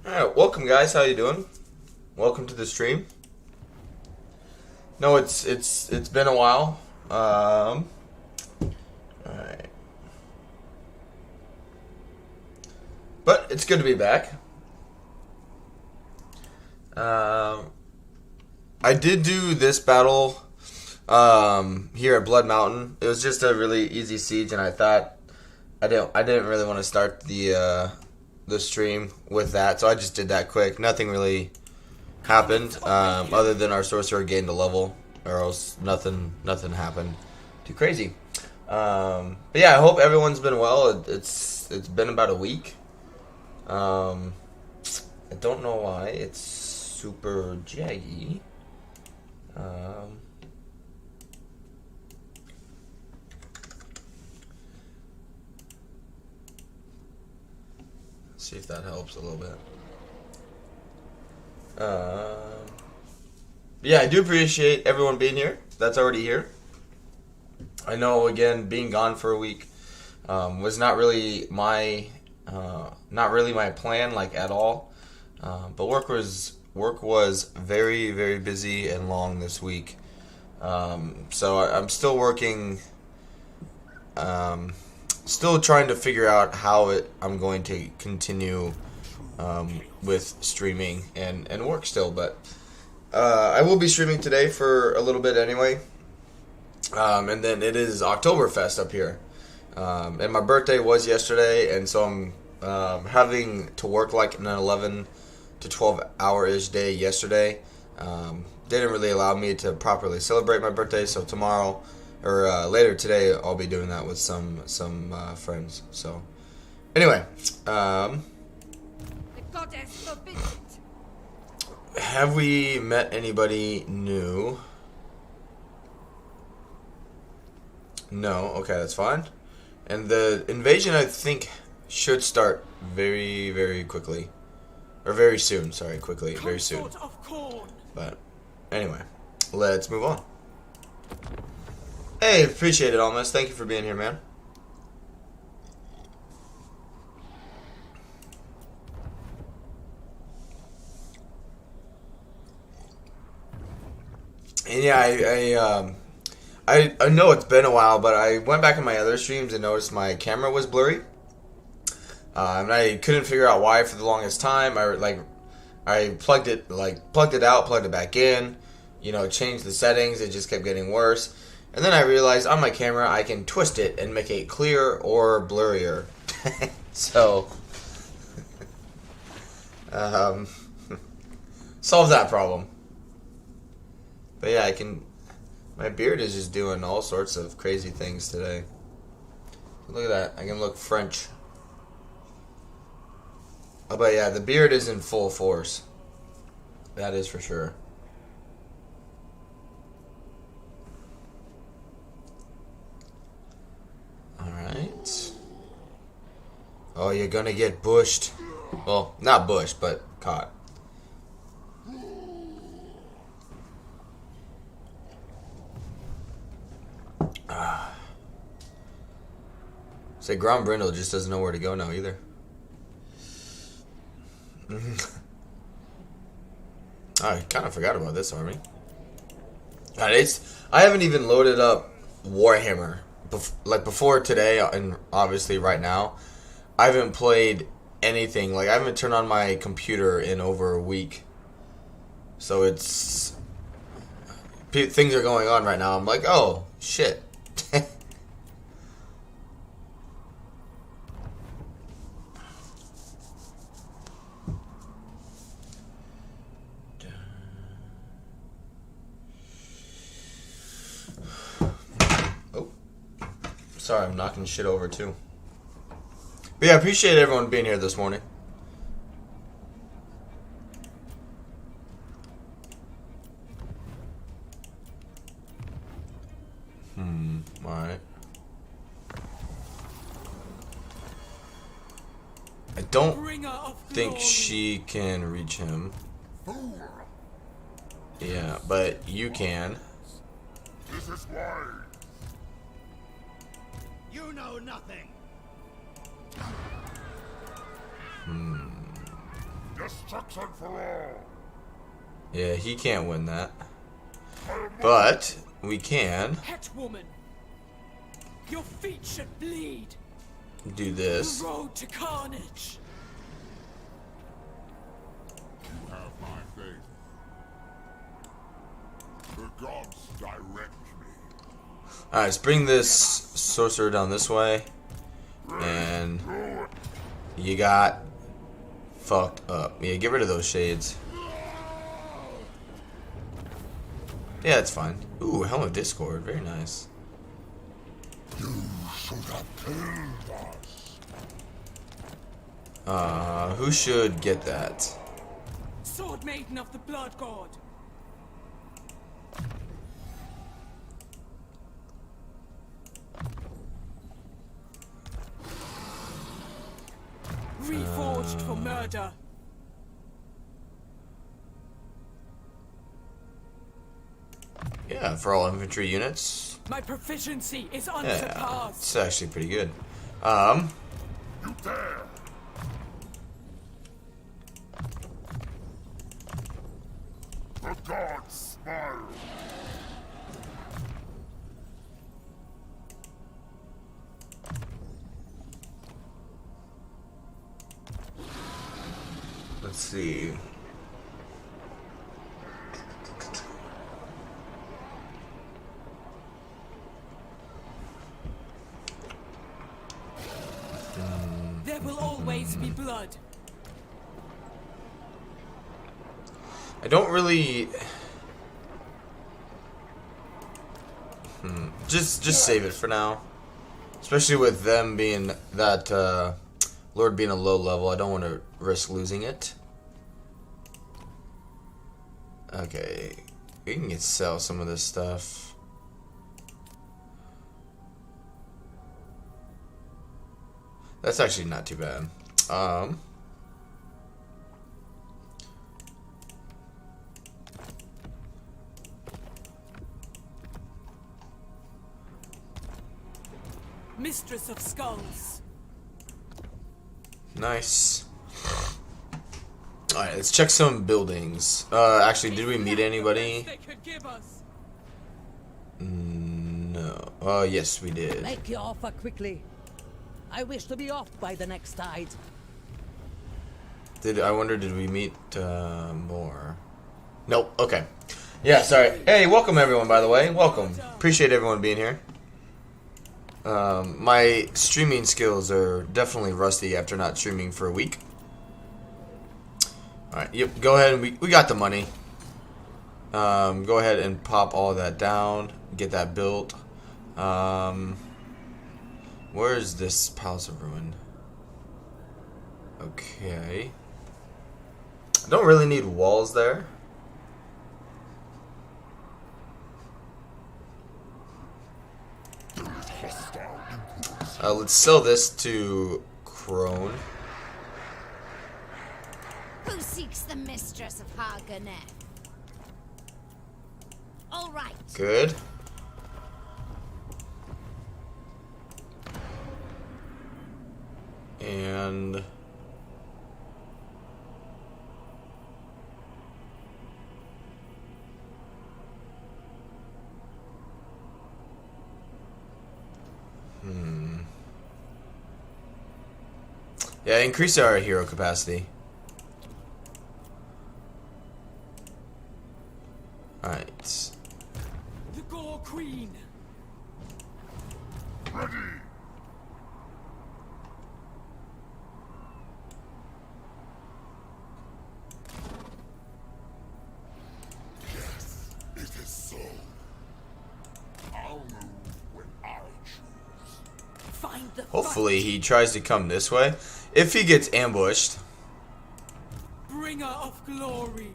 Alright, welcome guys, how you doing? Welcome to the stream. No, it's been a while. Alright. But it's good to be back. I did do this battle here at Blood Mountain. It was just a really easy siege, and I thought I didn't really want to start the stream with that, so I just did that quick. Nothing really happened other than our sorcerer gained a level, or else nothing happened too crazy. But yeah, I hope everyone's been well. It's been about a week. I don't know why it's super jaggy. See if that helps a little bit. Yeah, I do appreciate everyone being here. That's already here. I know, again, being gone for a week was not really my plan, like, at all. But work was very, very busy and long this week. So I'm still working. Still trying to figure out how I'm going to continue with streaming and work still, but I will be streaming today for a little bit anyway, and then it is Oktoberfest up here, and my birthday was yesterday, and so I'm having to work like an 11 to 12 hour-ish day yesterday. Didn't really allow me to properly celebrate my birthday, so tomorrow or later today, I'll be doing that with some friends. So, anyway, have we met anybody new? No. Okay, that's fine. And the invasion, I think, should start very, very quickly, or very soon. Sorry, quickly, very soon. But anyway, let's move on. Hey, appreciate it, Almost. Thank you for being here, man. And yeah, I know it's been a while, but I went back in my other streams and noticed my camera was blurry, and I couldn't figure out why for the longest time. I plugged it out, plugged it back in, changed the settings. It just kept getting worse. And then I realized on my camera I can twist it and make it clear or blurrier. So, solve that problem. But yeah, my beard is just doing all sorts of crazy things today. Look at that. I can look French. Oh, but yeah, the beard is in full force. That is for sure. Alright. Oh, you're gonna get bushed. Well, not bushed, but caught. Say, Grom Brindle just doesn't know where to go now either. I kind of forgot about this army. God, I haven't even loaded up Warhammer. Before today, and obviously right now, I haven't played anything. Like, I haven't turned on my computer in over a week. So things are going on right now. I'm like, oh, shit. Sorry, I'm knocking shit over too. But yeah, I appreciate everyone being here this morning. Alright. I don't think she can reach him. Yeah, but you can. This is why. You know nothing. Your Destruction for all. Yeah, he can't win that. But we can Het woman, your feet should bleed. do this. The road to carnage. You have my faith. The gods direct me. Alright, let's bring this sorcerer down this way. And you got fucked up. Yeah, get rid of those shades. Yeah, it's fine. Ooh, Helm of Discord. Very nice. You should have killed us. Who should get that? Sword maiden of the blood god. Reforged for murder. Yeah, for all infantry units. My proficiency is Yeah, unsurpassed. it's actually pretty good. You dare. The gods smile. Let's see. There will always be blood. I don't really. Just save it for now. Especially with them being that Lord being a low level, I don't want to risk losing it. Okay, we can sell some of this stuff. That's actually not too bad. Mistress of skulls. Nice. Alright, let's check some buildings. Actually, did we meet anybody? They could give us. No. Oh, yes, we did. Make your offer quickly. I wish to be off by the next tide. I wonder, did we meet more? Nope. Okay. Yeah, sorry. Hey, welcome everyone, by the way. Welcome. Appreciate everyone being here. My streaming skills are definitely rusty after not streaming for a week. Alright, yep, go ahead and we got the money. Go ahead and pop all of that down. Get that built. Where is this Palace of Ruin? Okay. I don't really need walls there. Let's sell this to Crone. Who seeks the mistress of Hargoneth? All right. Good. And yeah, increase our hero capacity. Alright. The Gore Queen. Ready. Yes, it is so. I'll move when I choose. Find the Hopefully he tries to come this way. If he gets ambushed. bringer of glory.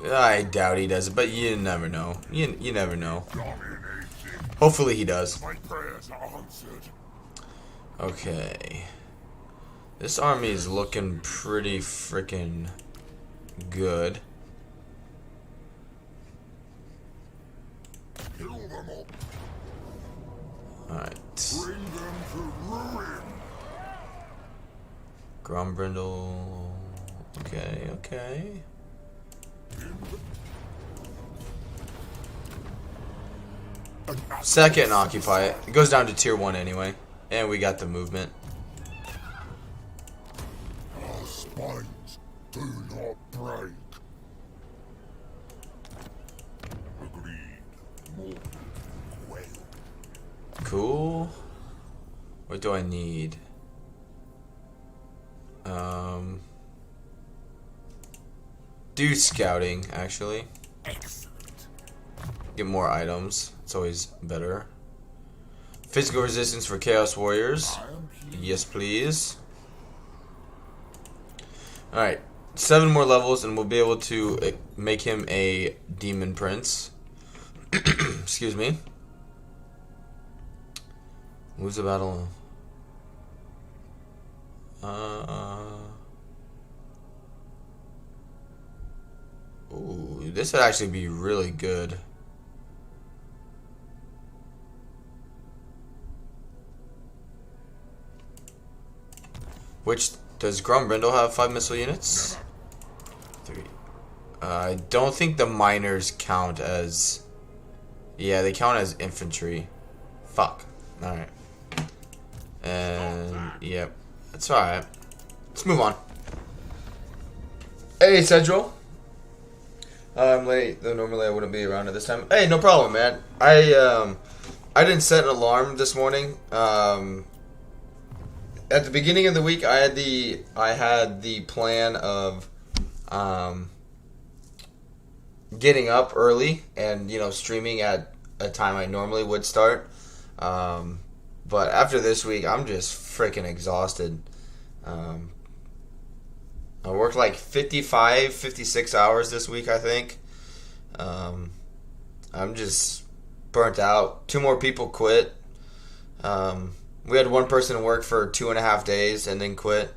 I doubt he does it, but you never know. You never know. Dominating. Hopefully he does. My prayers are answered. Okay. This army is looking pretty freaking good. Kill them all. Alright. Bring them to ruin. Grombrindle. Okay, okay. Second and occupy it. It goes down to tier 1 anyway. And we got the movement. Our spines do not break. Agreed. More. Well. Cool. What do I need? Do scouting, actually. Excellent. Get more items. It's always better. Physical resistance for Chaos Warriors. Yes, please. Alright. 7 more levels and we'll be able to make him a Demon Prince. Excuse me. Lose the battle. Ooh, this would actually be really good. Which does Grombrindle have 5 missile units? 3. I don't think the miners count as. Yeah, they count as infantry. Fuck. All right. And yep, that's all right. Let's move on. Hey, Central. I'm late, though normally I wouldn't be around at this time. Hey, no problem, man. I didn't set an alarm this morning. At the beginning of the week, I had the plan of getting up early and streaming at a time I normally would start. But after this week, I'm just freaking exhausted. I worked like 55, 56 hours this week, I think. I'm just burnt out. 2 more people quit. We had one person work for 2.5 days and then quit.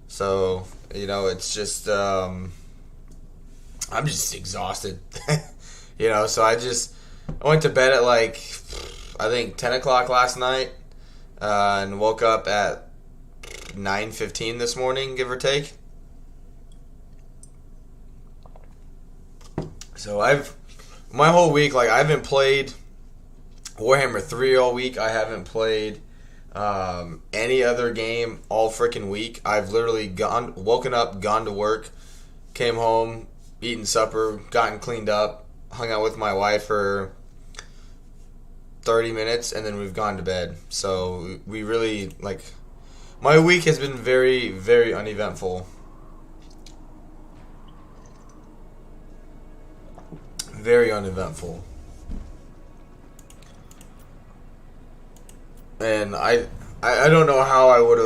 So, it's just, I'm just exhausted. So I went to bed at like, I think 10 o'clock last night. And woke up at 9:15 this morning, give or take. So my whole week, like I haven't played Warhammer 3 all week. I haven't played any other game all freaking week. I've literally woken up, gone to work, came home, eaten supper, gotten cleaned up, hung out with my wife for 30 minutes, and then we've gone to bed. So we really, my week has been very, very uneventful. Very uneventful. And I don't know how I would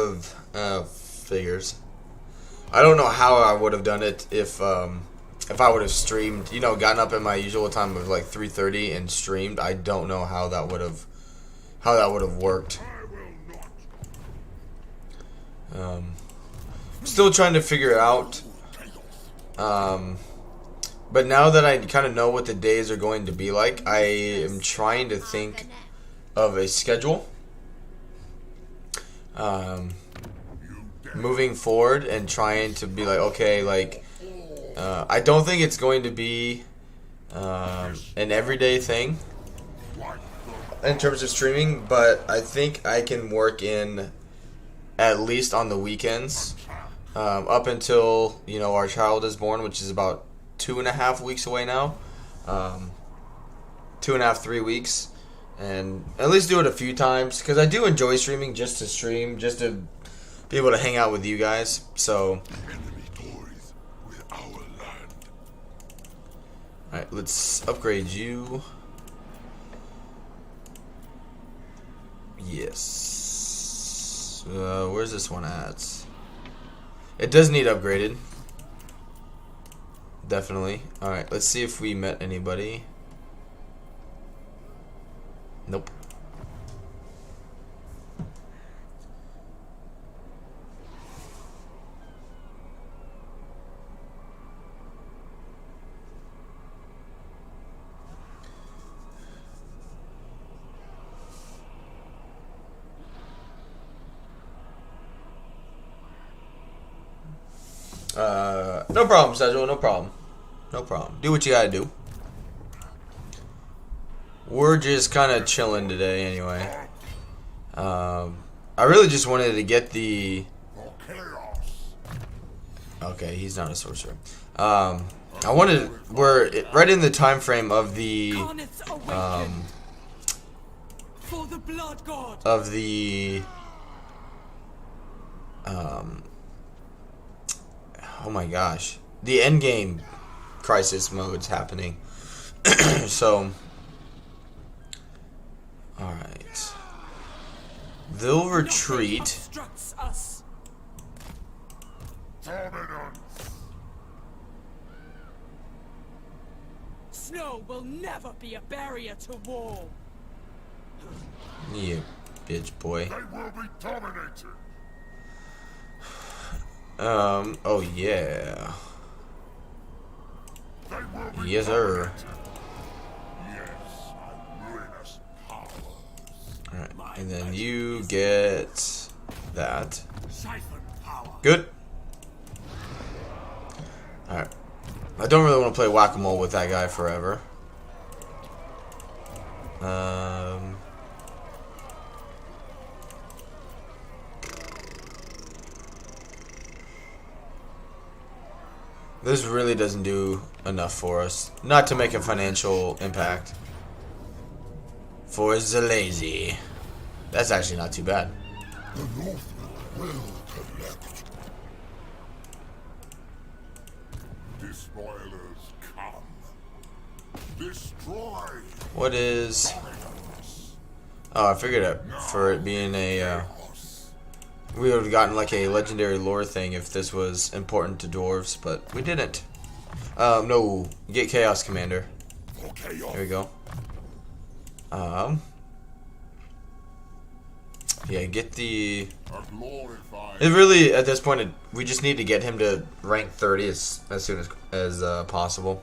have figures. I don't know how I would have done it if I would have streamed, gotten up at my usual time of like 3:30 and streamed. I don't know how that would have worked. Still trying to figure it out. But now that I kind of know what the days are going to be like, I am trying to think of a schedule moving forward and trying to be like, okay, I don't think it's going to be an everyday thing in terms of streaming, but I think I can work in at least on the weekends up until our child is born, which is about 2.5 weeks away now. 2.5, 3 weeks. And at least do it a few times, because I do enjoy streaming, just to stream, just to be able to hang out with you guys. So alright, let's upgrade you. Yes. Where's this one at? It does need upgraded. Definitely. Alright, let's see if we met anybody. Nope. No problem, Sajul. No problem. No problem. Do what you gotta do. We're just kind of chilling today, anyway. I really just wanted to get the. Okay, he's not a sorcerer. I wanted. We're right in the time frame of the. For the blood god. Of the. Oh my gosh, the endgame crisis mode's happening. So. All right. They'll retreat. Snow will never be a barrier to war. You bitch boy. They will be dominated. Oh yeah. They will be Yes, sir. Yes, my ruinous powers. Alright, and then you get that. Siphon power. Good. Alright. I don't really want to play whack-a-mole with that guy forever. This really doesn't do enough for us. Not to make a financial impact. For the lazy. That's actually not too bad. The North will collect. Despoilers come. Destroy. What is... Oh, I figured it for it being a... we would have gotten like a legendary lore thing if this was important to dwarves, but we didn't. No, get Chaos Commander. There we go. Yeah, get the... It really, at this point, we just need to get him to rank 30 as soon as possible.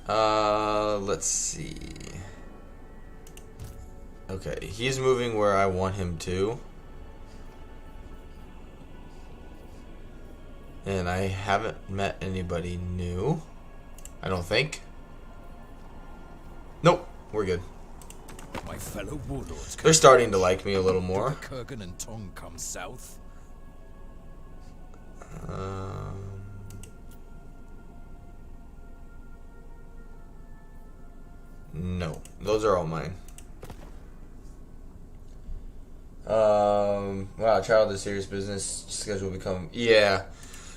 Let's see. Okay, he's moving where I want him to. And I haven't met anybody new. I don't think. Nope, we're good. My fellow warlords. They're starting to like me a little more. Kurgan and Tong come south. No, those are all mine. Wow, child is serious business. Schedule become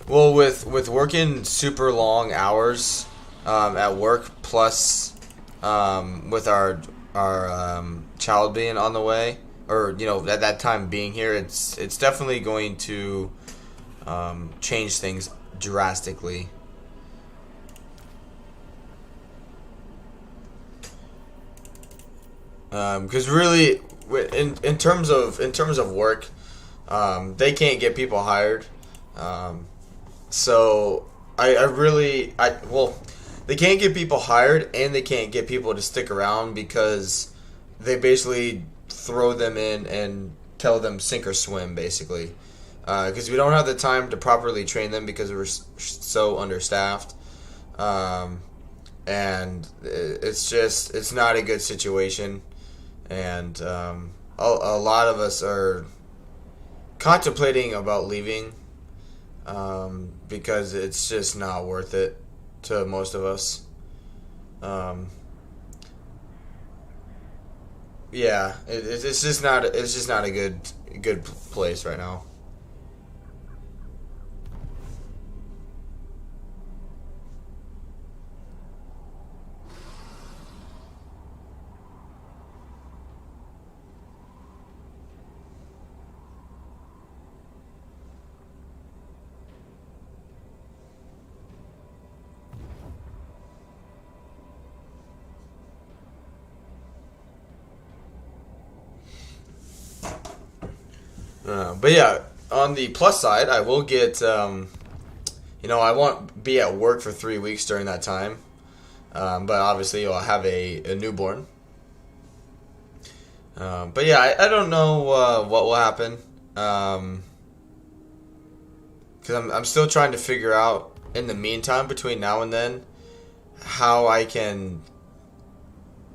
Well, with working super long hours at work, plus with our child being on the way, or at that time being here, it's definitely going to change things drastically. Because really, in terms of work, they can't get people hired. So they can't get people hired, and they can't get people to stick around because they basically throw them in and tell them sink or swim, basically. Because we don't have the time to properly train them because we're so understaffed. And it's not a good situation. And a lot of us are contemplating about leaving because it's just not worth it to most of us. It's just not a good place right now. But yeah, on the plus side, I will get, I won't be at work for 3 weeks during that time. But obviously I'll have a newborn. But yeah, I don't know what will happen. because I'm still trying to figure out in the meantime between now and then how I can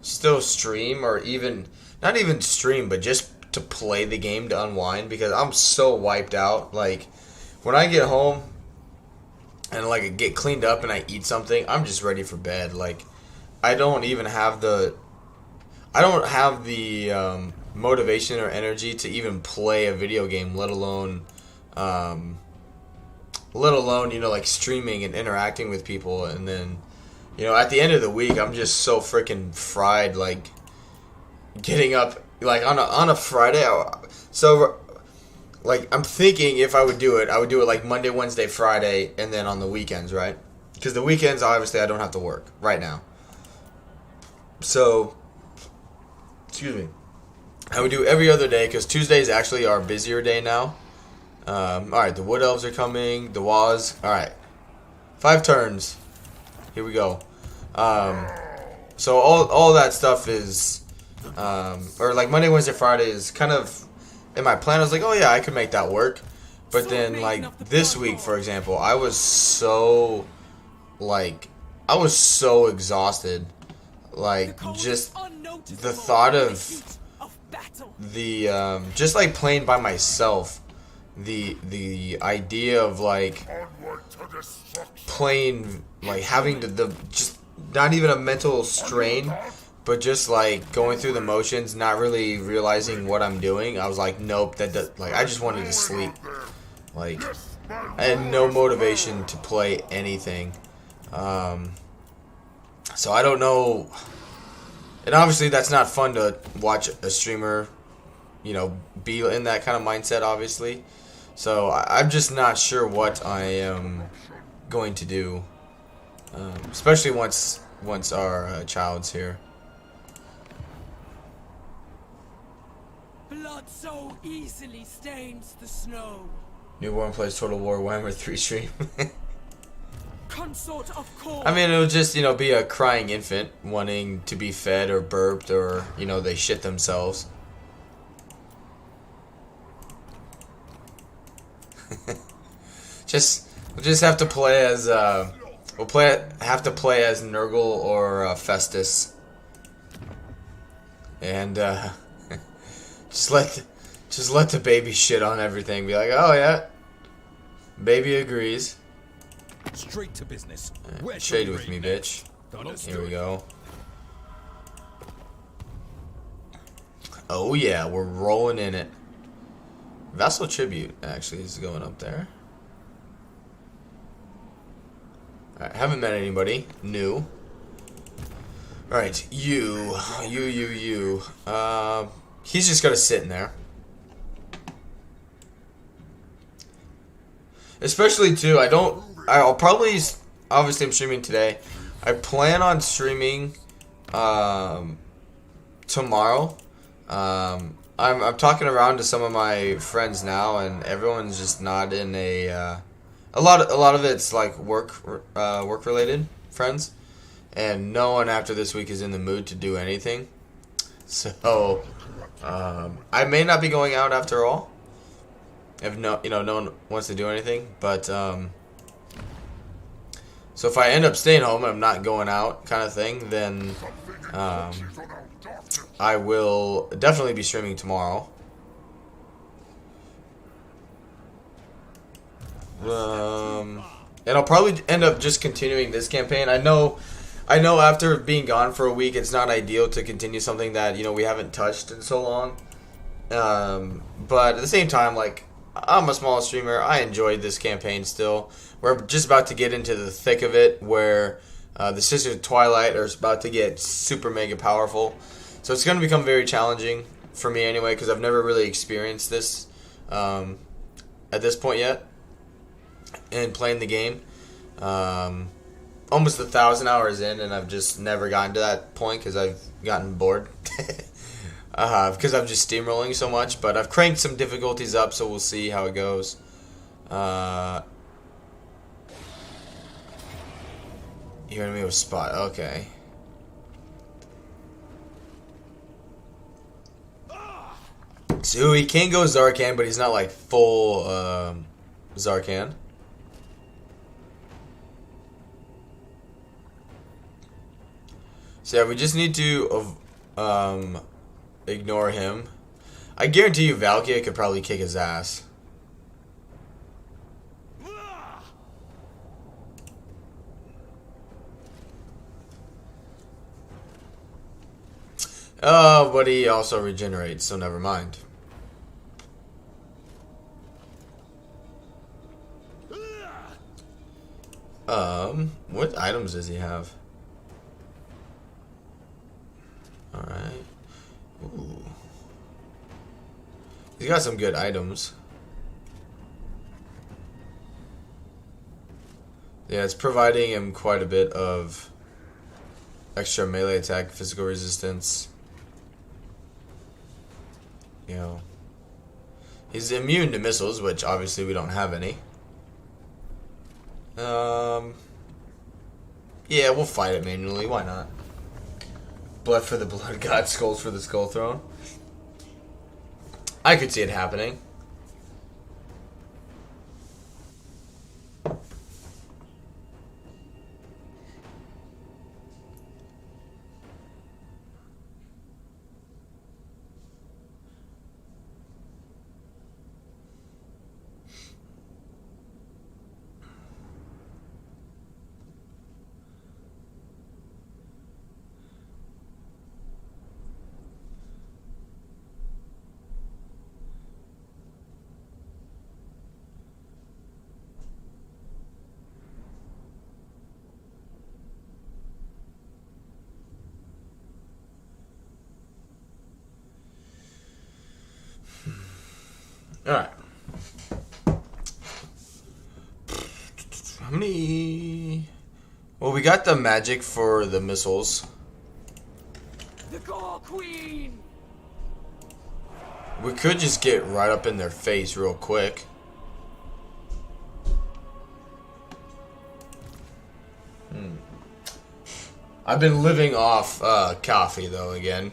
still stream, or even not even stream, but just to play the game to unwind, because I'm so wiped out. Like when I get home and like get cleaned up and I eat something, I'm just ready for bed. Like I don't even have the motivation or energy to even play a video game, let alone you know, like streaming and interacting with people. And then, you know, at the end of the week, I'm just so freaking fried. Like getting up like on a Friday. So like I'm thinking if I would do it, I would do it like Monday, Wednesday, Friday, and then on the weekends, right? Because the weekends, obviously, I don't have to work right now. So, excuse me. I would do every other day, because Tuesday is actually our busier day now. Alright, the Wood Elves are coming. The Waz. Alright. 5 turns. Here we go. So all that stuff is, or like Monday, Wednesday, Friday is kind of in my plan. I was like, oh yeah, I could make that work. But then like this week, for example, I was so exhausted. Like just the thought of the just like playing by myself, the idea of like playing, like having the just not even a mental strain, but just like going through the motions, not really realizing what I'm doing. I was like, nope, like I just wanted to sleep. Like I had no motivation to play anything. So I don't know. And obviously that's not fun to watch a streamer, you know, be in that kind of mindset, obviously. So I'm just not sure what I am going to do, especially once our child's here. Blood so easily stains the snow. Newborn plays Total War Warhammer 3 stream. Consort of Corn. I mean, it'll just, you know, be a crying infant wanting to be fed or burped, or, you know, they shit themselves. We'll just have to play as have to play as Nurgle or Festus, and just let the baby shit on everything. Be like, oh yeah, baby agrees. Straight to business. Shade with me, bitch. Here we go. Oh yeah, we're rolling in it. Vassal Tribute actually is going up there. Alright, haven't met anybody new. Alright, you. He's just gonna sit in there. Especially too, I'll probably, obviously I'm streaming today. I plan on streaming tomorrow. I'm talking around to some of my friends now, and everyone's just not in a lot of it's like work related friends, and no one after this week is in the mood to do anything. So I may not be going out after all, if no one wants to do anything. But so if I end up staying home and I'm not going out, kind of thing, then I will definitely be streaming tomorrow. And I'll probably end up just continuing this campaign. I know after being gone for a week, it's not ideal to continue something that, you know, we haven't touched in so long. But at the same time, like, I'm a small streamer. I enjoyed this campaign still. We're just about to get into the thick of it, where the Sisters of Twilight are about to get super mega powerful. So it's going to become very challenging for me anyway, because I've never really experienced this at this point yet in playing the game. Almost 1,000 hours in, and I've just never gotten to that point because I've gotten bored. Because I'm just steamrolling so much. But I've cranked some difficulties up, so we'll see how it goes. Your enemy was spot. Okay. So he can go Zarkan, but he's not like full Zarkan. So yeah, we just need to ignore him. I guarantee you Valkia could probably kick his ass. But he also regenerates, so never mind. What items does he have? Alright. Ooh. He's got some good items. Yeah, it's providing him quite a bit of extra melee attack, physical resistance. You know, he's immune to missiles, which obviously we don't have any. Yeah, we'll fight it manually. Why not? Blood for the blood god, skulls for the skull throne. I could see it happening. Alright. How many... Well, we got the magic for the missiles. The Gore Queen! We could just get right up in their face real quick. I've been living off coffee, though, again.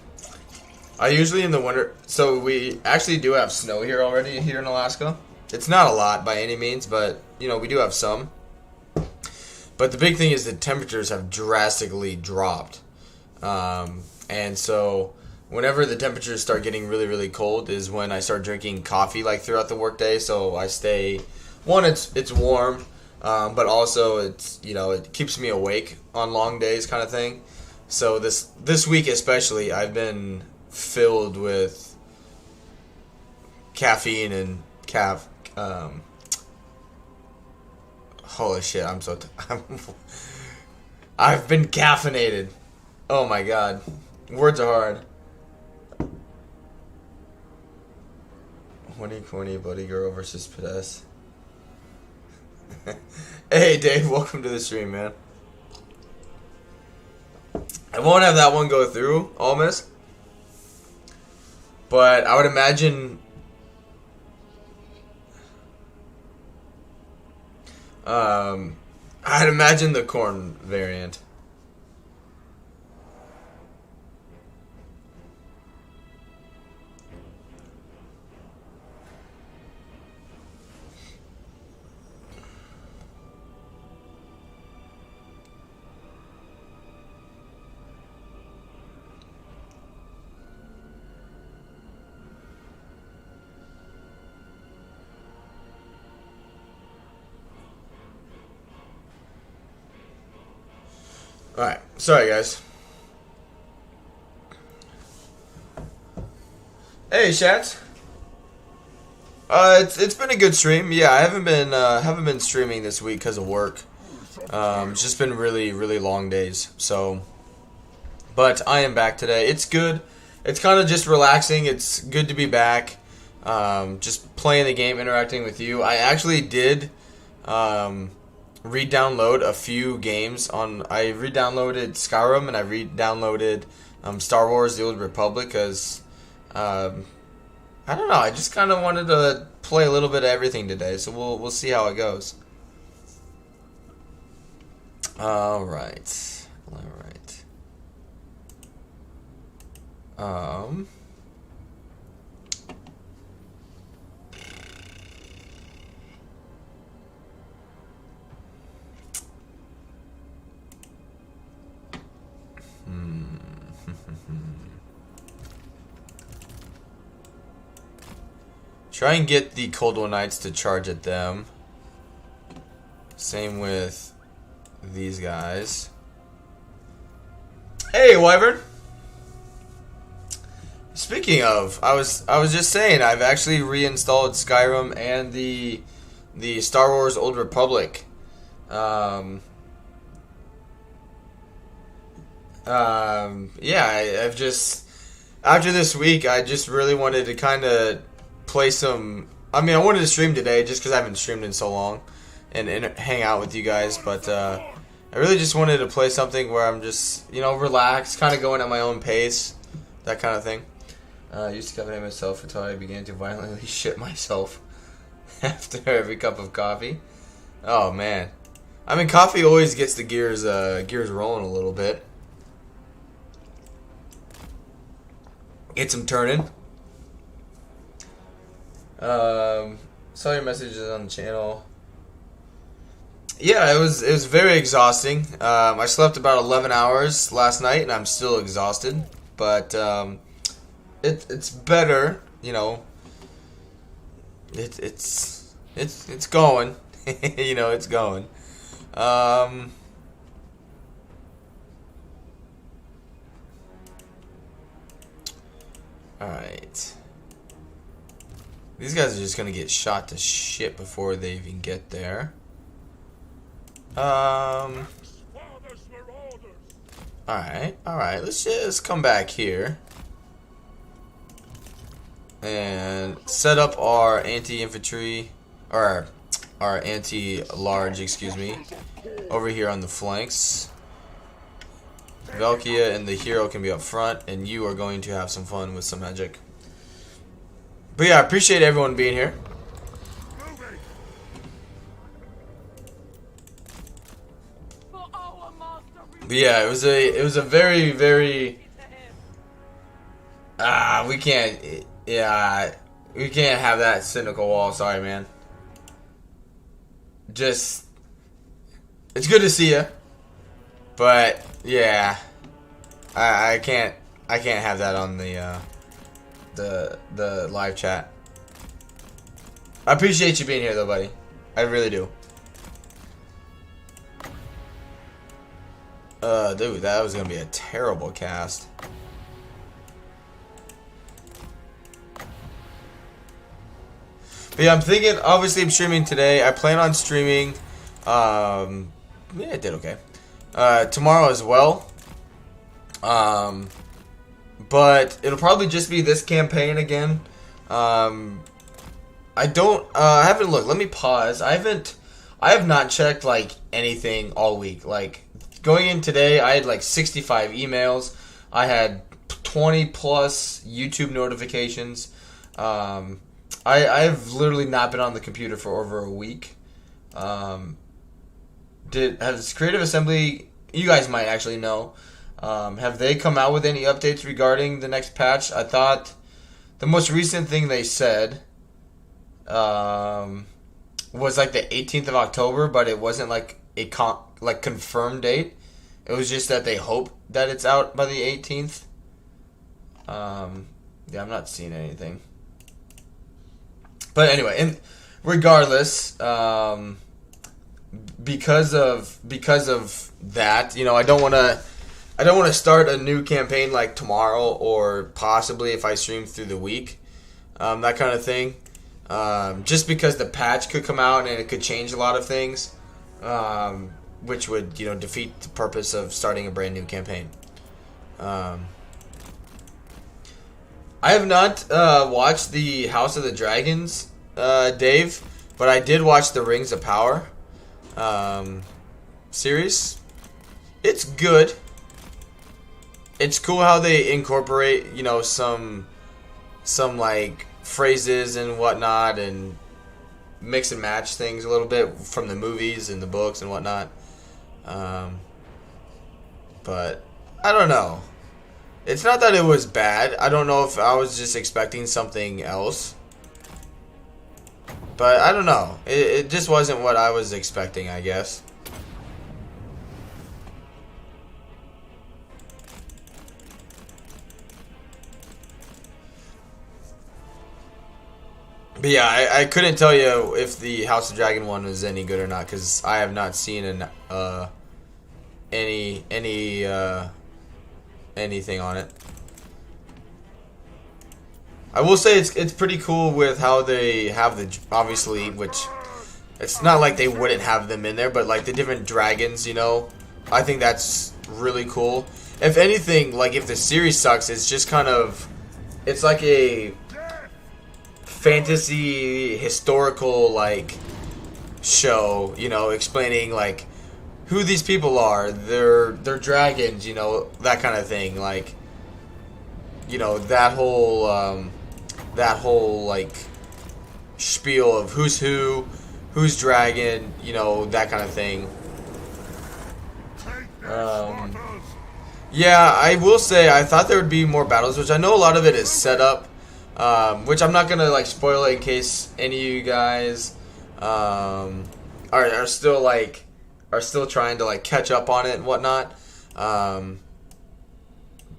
I usually in the winter... So we actually do have snow here already here in Alaska. It's not a lot by any means, but, you know, we do have some. But the big thing is the temperatures have drastically dropped. And so whenever the temperatures start getting really, really cold is when I start drinking coffee, like, throughout the workday. So I stay... One, it's warm, but also it's, you know, it keeps me awake on long days kind of thing. So this week especially, I've been filled with caffeine and holy shit, I've been caffeinated. Oh my god. Words are hard. Horny corny buddy girl versus Podest. Hey Dave, welcome to the stream, man. I won't have that one go through, almost. But I would imagine I'd imagine the corn variant. Alright, sorry guys. Hey Shats. It's been a good stream. Yeah, I haven't been streaming this week because of work. It's just been really, really long days. So, but I am back today. It's good. It's kind of just relaxing. It's good to be back. Just playing the game, interacting with you. I actually did re-download a few games on. I re-downloaded Skyrim and I re-downloaded Star Wars: The Old Republic because I don't know. I just kind of wanted to play a little bit of everything today, so we'll see how it goes. All right. Hmm. Try and get the Cold One Knights to charge at them. Same with these guys. Hey, Wyvern. Speaking of, I was just saying I've actually reinstalled Skyrim and the Star Wars Old Republic. Yeah, I've just, after this week, I just really wanted to kind of play some. I mean, I wanted to stream today just because I haven't streamed in so long, and hang out with you guys. But I really just wanted to play something where I'm just, you know, relaxed, kind of going at my own pace, that kind of thing. I used to cover myself until I began to violently shit myself after every cup of coffee. Oh man, I mean, coffee always gets the gears rolling a little bit. Gets them turning. Saw your messages on the channel. Yeah, it was very exhausting. I slept about 11 hours last night, and I'm still exhausted. But it's better, you know. It's going, you know, it's going. All right. These guys are just gonna get shot to shit before they even get there. Alright. Let's just come back here and set up our anti-infantry, or our anti-large, excuse me, over here on the flanks. Valkia and the hero can be up front, and you are going to have some fun with some magic. But yeah, I appreciate everyone being here. But yeah, it was a very, very we can't have that cynical wall. Sorry, man. Just, it's good to see you, but yeah, I can't have that on the live chat. I appreciate you being here though, buddy. I really do. Dude, that was gonna be a terrible cast. But yeah, I'm thinking, obviously I'm streaming today. I plan on streaming, yeah, it did okay. Tomorrow as well. But it'll probably just be this campaign again. I haven't looked. Let me pause. I have not checked like anything all week. Like going in today, I had like 65 emails. I had 20 plus YouTube notifications. I've literally not been on the computer for over a week. Has Creative Assembly? You guys might actually know. Have they come out with any updates regarding the next patch? I thought the most recent thing they said was like the 18th of October, but it wasn't like a confirmed date. It was just that they hope that it's out by the 18th. Yeah, I'm not seeing anything. But anyway, and regardless, because of that, you know, I don't want to start a new campaign like tomorrow or possibly if I stream through the week, that kind of thing. Just because the patch could come out and it could change a lot of things, which would, you know, defeat the purpose of starting a brand new campaign. I have not watched the House of the Dragons, Dave, but I did watch the Rings of Power series. It's good. It's cool how they incorporate, you know, some like phrases and whatnot, and mix and match things a little bit from the movies and the books and whatnot. But I don't know. It's not that it was bad. I don't know if I was just expecting something else. But I don't know. It just wasn't what I was expecting, I guess. But yeah, I couldn't tell you if the House of Dragon one was any good or not because I have not seen anything on it. I will say it's pretty cool with how they have the, obviously, which it's not like they wouldn't have them in there, but like the different dragons, you know, I think that's really cool. If anything, like if the series sucks, it's just kind of, it's like a fantasy historical like show, you know, explaining like who these people are, they're dragons, you know, that kind of thing, like, you know, that whole like spiel of who's who's dragon, you know, that kind of thing. Yeah, I will say I thought there would be more battles, which I know a lot of it is set up, which I'm not gonna like spoil it in case any of you guys are still trying to like catch up on it and whatnot. But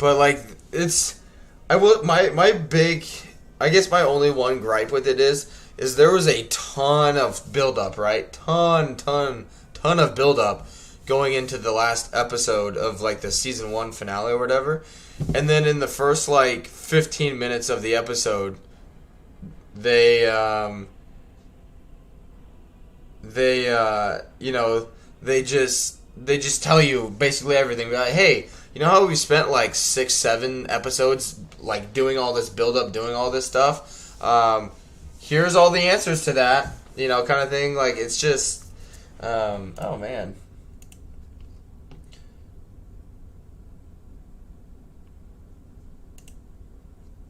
like it's, I will, my big, I guess my only one gripe with it is there was a ton of build up, right? Ton of build up going into the last episode of like the season 1 finale or whatever. And then in the first like 15 minutes of the episode, they you know, they just tell you basically everything. Like, hey, you know how we spent like 6-7 episodes like doing all this build up, doing all this stuff? Here's all the answers to that, you know, kind of thing. Like it's just oh man.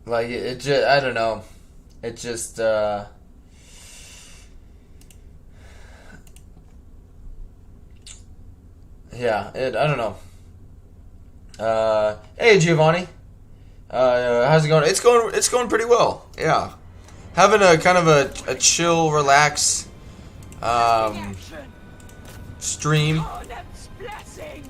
Like it just, I don't know. It just yeah, I don't know. Hey Giovanni. How's it going? It's going pretty well. Yeah. Having a kind of a chill, relax stream. Arnhem's blessings.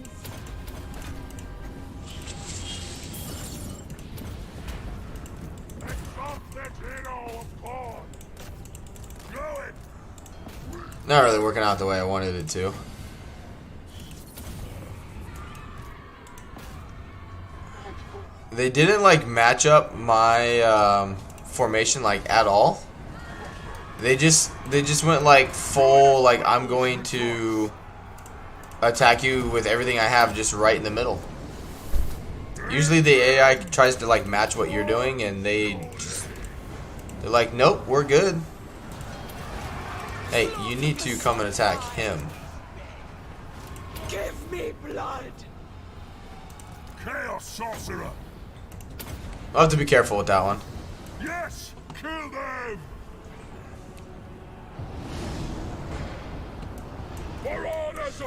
Not really working out the way I wanted it to. They didn't like match up my formation like at all. They just went like full, like I'm going to attack you with everything I have just right in the middle. Usually the AI tries to like match what you're doing and they're like, nope, we're good. Hey, you need to come and attack him. Give me blood. Chaos Sorcerer! I'll have to be careful with that one. Yes! Kill them!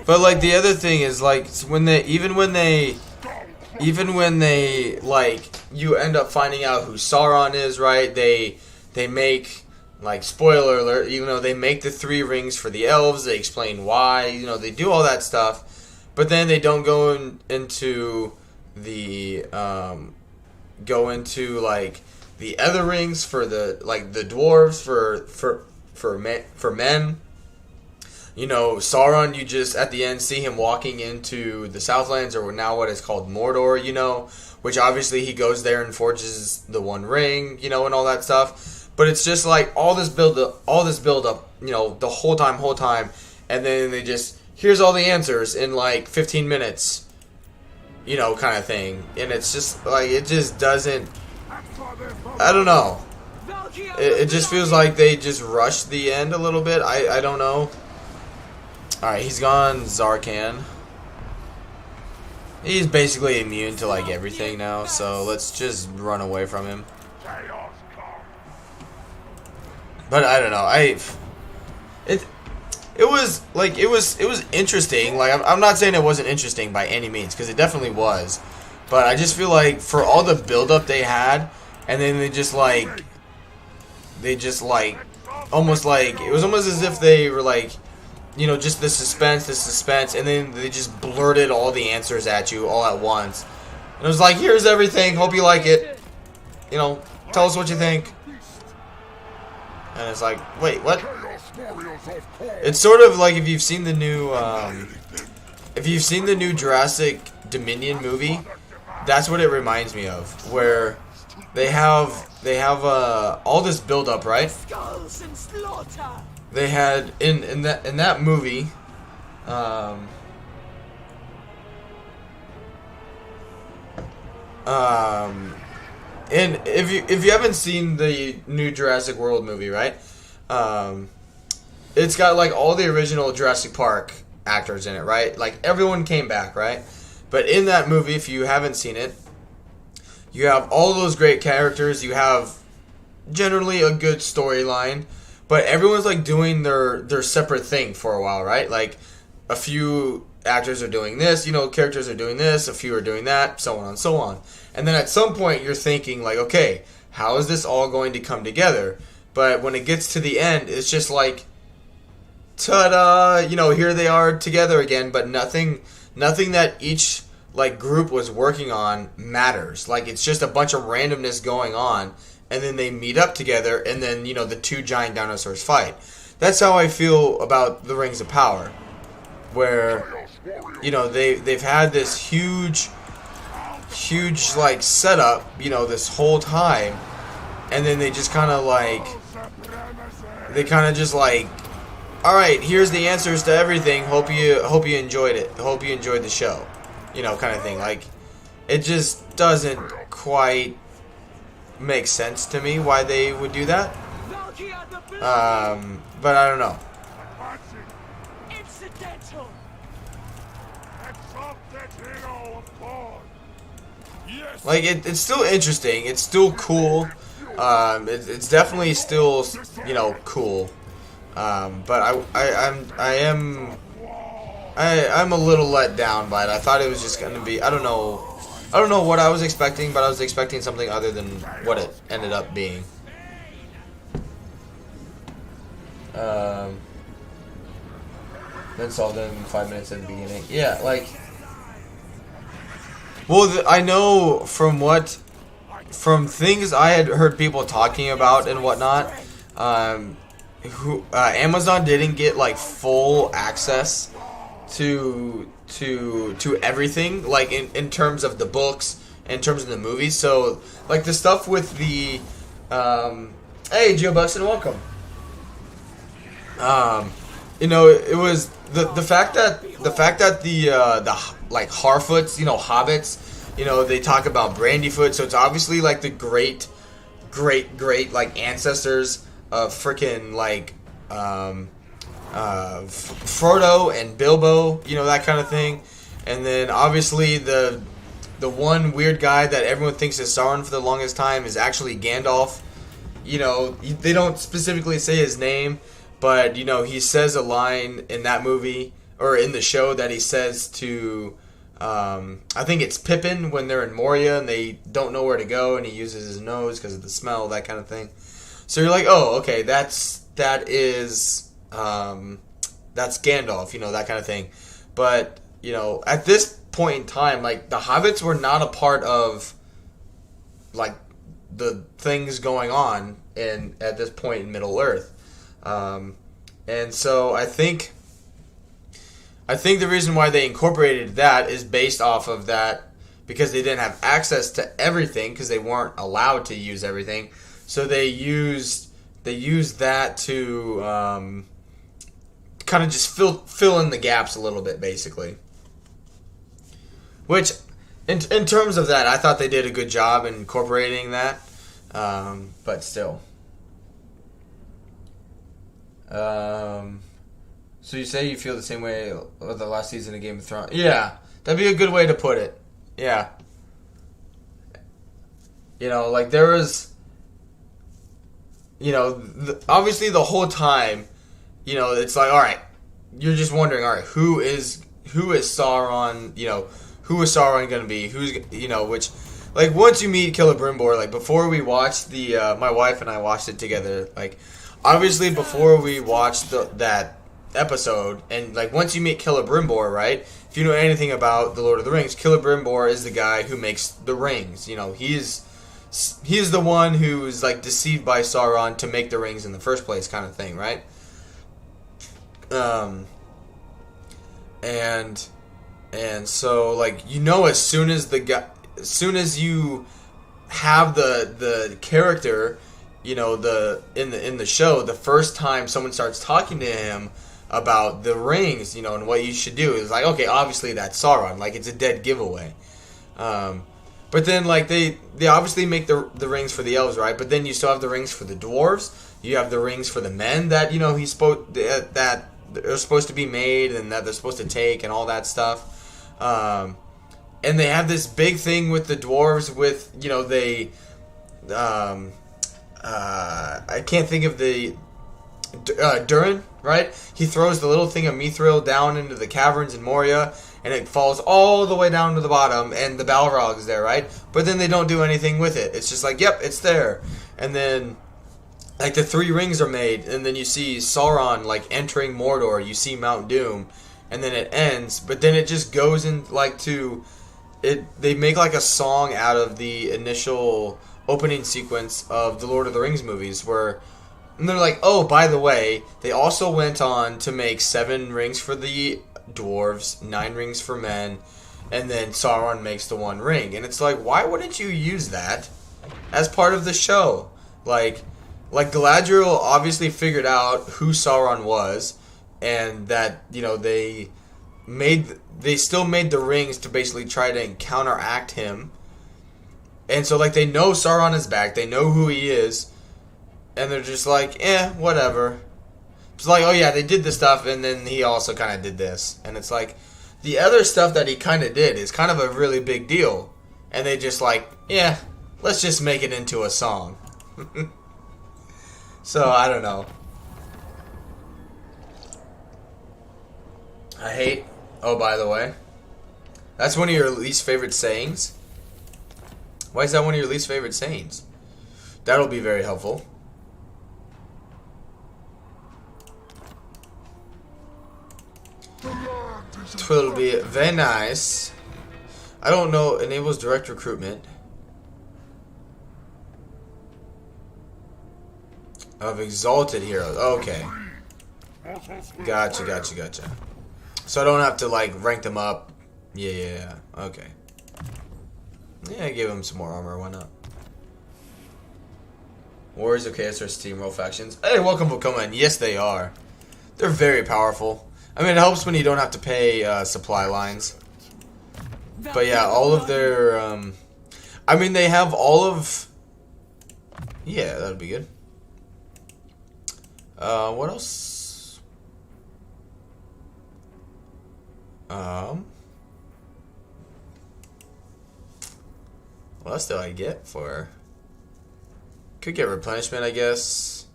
But like the other thing is like when they even when they like you end up finding out who Sauron is, right? They make, like, spoiler alert, even though they make the 3 rings for the elves, they explain why, you know, they do all that stuff, but then they don't go into the like the other rings for the, like, the dwarves for men. You know, Sauron, you just at the end see him walking into the Southlands, or now what is called Mordor, you know, which obviously he goes there and forges the One Ring, you know, and all that stuff. But it's just like all this build up, you know, the whole time, and then they just, here's all the answers in like 15 minutes, you know, kind of thing. And it's just like, it just doesn't, I don't know. It just feels like they just rushed the end a little bit. I don't know. Alright, he's gone, Zarkan. He's basically immune to like everything now, so let's just run away from him. But I don't know. It was interesting. Like I'm not saying it wasn't interesting by any means, because it definitely was. But I just feel like for all the build up they had, and then they just almost like it was almost as if they were like, you know, just the suspense, and then they just blurted all the answers at you all at once. And it was like, here's everything, hope you like it. You know, tell us what you think. and it's like, wait, what? Chaos warriors of Korn. It's sort of like if you've seen the new Jurassic Dominion movie, that's what it reminds me of, where they have all this build up, right? Skulls and slaughter. They had in that movie, and if you haven't seen the new Jurassic World movie, right? It's got like all the original Jurassic Park actors in it, right? Like everyone came back, right? But in that movie, if you haven't seen it, you have all those great characters. You have generally a good storyline, but everyone's like doing their separate thing for a while, right? Like a few actors are doing this, characters are doing this, a few are doing that, so on and so on. And then at some point you're thinking like, okay, how is this all going to come together? But when it gets to the end, it's just like, ta-da, here they are together again, but nothing that each like group was working on matters. Like it's just a bunch of randomness going on, and then they meet up together, and then the two giant dinosaurs fight. That's how I feel about the Rings of Power, where they've had this huge like setup, this whole time, and then they just kind of like all right, here's the answers to everything. Hope you enjoyed it. Hope you enjoyed the show. Kind of thing. Like, it just doesn't quite make sense to me why they would do that. Valkia the Blue. But I don't know. Incidental. Exalted hero of Korn. Yes. Like, it's still interesting. It's still cool. It's definitely still, cool. But I'm a little let down by it. I thought it was just going to be, I don't know what I was expecting, but I was expecting something other than what it ended up being. Then solved them in 5 minutes at the beginning. Yeah, like, well, I know from things I had heard people talking about and whatnot, Amazon didn't get like full access to everything, like in terms of the books, in terms of the movies. So like the stuff with the hey, Joe Buxton, welcome. It was the fact that the like Harfoots, hobbits, they talk about Brandyfoot, so it's obviously like the great like ancestors of freaking like Frodo and Bilbo, that kind of thing. And then obviously the one weird guy that everyone thinks is Sauron for the longest time is actually Gandalf. They don't specifically say his name, but he says a line in that movie or in the show that he says to I think it's Pippin when they're in Moria and they don't know where to go, and he uses his nose because of the smell, that kind of thing. So you're like, oh, okay, that's Gandalf, that kind of thing. But, at this point in time, like, the hobbits were not a part of, like, the things going on at this point in Middle-earth. And so I think the reason why they incorporated that is based off of that, because they didn't have access to everything, because they weren't allowed to use everything. So they used that to kind of just fill in the gaps a little bit, basically. Which, in terms of that, I thought they did a good job in incorporating that. But still. So you say you feel the same way with the last season of Game of Thrones? Yeah, that'd be a good way to put it. Yeah. Like there was, obviously the whole time, it's like, all right, you're just wondering, all right, who is Sauron? Who is Sauron going to be? Who's, which, like, once you meet Celebrimbor, like, before we watched my wife and I watched it together, like, obviously before we watched that episode, and, like, once you meet Celebrimbor, right, if you know anything about The Lord of the Rings, Celebrimbor is the guy who makes the rings. he's the one who's like deceived by Sauron to make the rings in the first place, kind of thing, right? And so like as soon as you have the character, in the show, the first time someone starts talking to him about the rings, and what you should do is like, okay, obviously that's Sauron, like it's a dead giveaway. But then like they obviously make the rings for the elves, right? But then you still have the rings for the dwarves. You have the rings for the men that that they're supposed to be made and that they're supposed to take and all that stuff. And they have this big thing with the dwarves with I can't think of the Durin, right? He throws the little thing of mithril down into the caverns in Moria, and it falls all the way down to the bottom, and the Balrog is there, right? But then they don't do anything with it. It's just like, yep, it's there. And then, like, the 3 rings are made, and then you see Sauron, like, entering Mordor. You see Mount Doom, and then it ends. But then it just goes in, like, to... They make, like, a song out of the initial opening sequence of the Lord of the Rings movies, where... And they're like, oh, by the way, they also went on to make 7 rings for the dwarves, 9 rings for men, and then Sauron makes the 1 ring. And it's like, why wouldn't you use that as part of the show? Like Galadriel obviously figured out who Sauron was, and that, they still made the rings to basically try to counteract him. And so, like, they know Sauron is back, they know who he is, and they're just like, whatever. It's like, oh yeah, they did this stuff, and then he also kind of did this. And it's like, the other stuff that he kind of did is kind of a really big deal. And they just like, let's just make it into a song. So, I don't know. I hate... Oh, by the way. That's one of your least favorite sayings? Why is that one of your least favorite sayings? That'll be very helpful. Twill be very nice. I don't know. Enables direct recruitment of exalted heroes. Okay. Gotcha. So I don't have to like rank them up. Yeah. Okay. Yeah, give him some more armor. Why not? Warriors of Chaos are steamroll factions. Hey, welcome for coming. Yes, they are. They're very powerful. I mean, it helps when you don't have to pay supply lines. But yeah, all of their... I mean, they have all of... Yeah, that'd be good. What else? What else do I get for... Could get replenishment, I guess.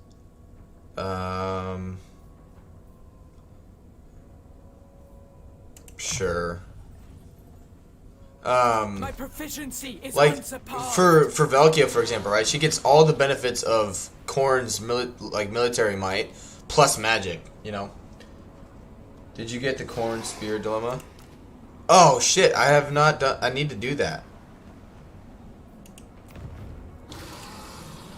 Sure. My proficiency is like unsurpassed. for Valkia, for example, right? She gets all the benefits of Khorne's military might plus magic. Did you get the Khorne spear dilemma? Oh shit! I have not done. I need to do that.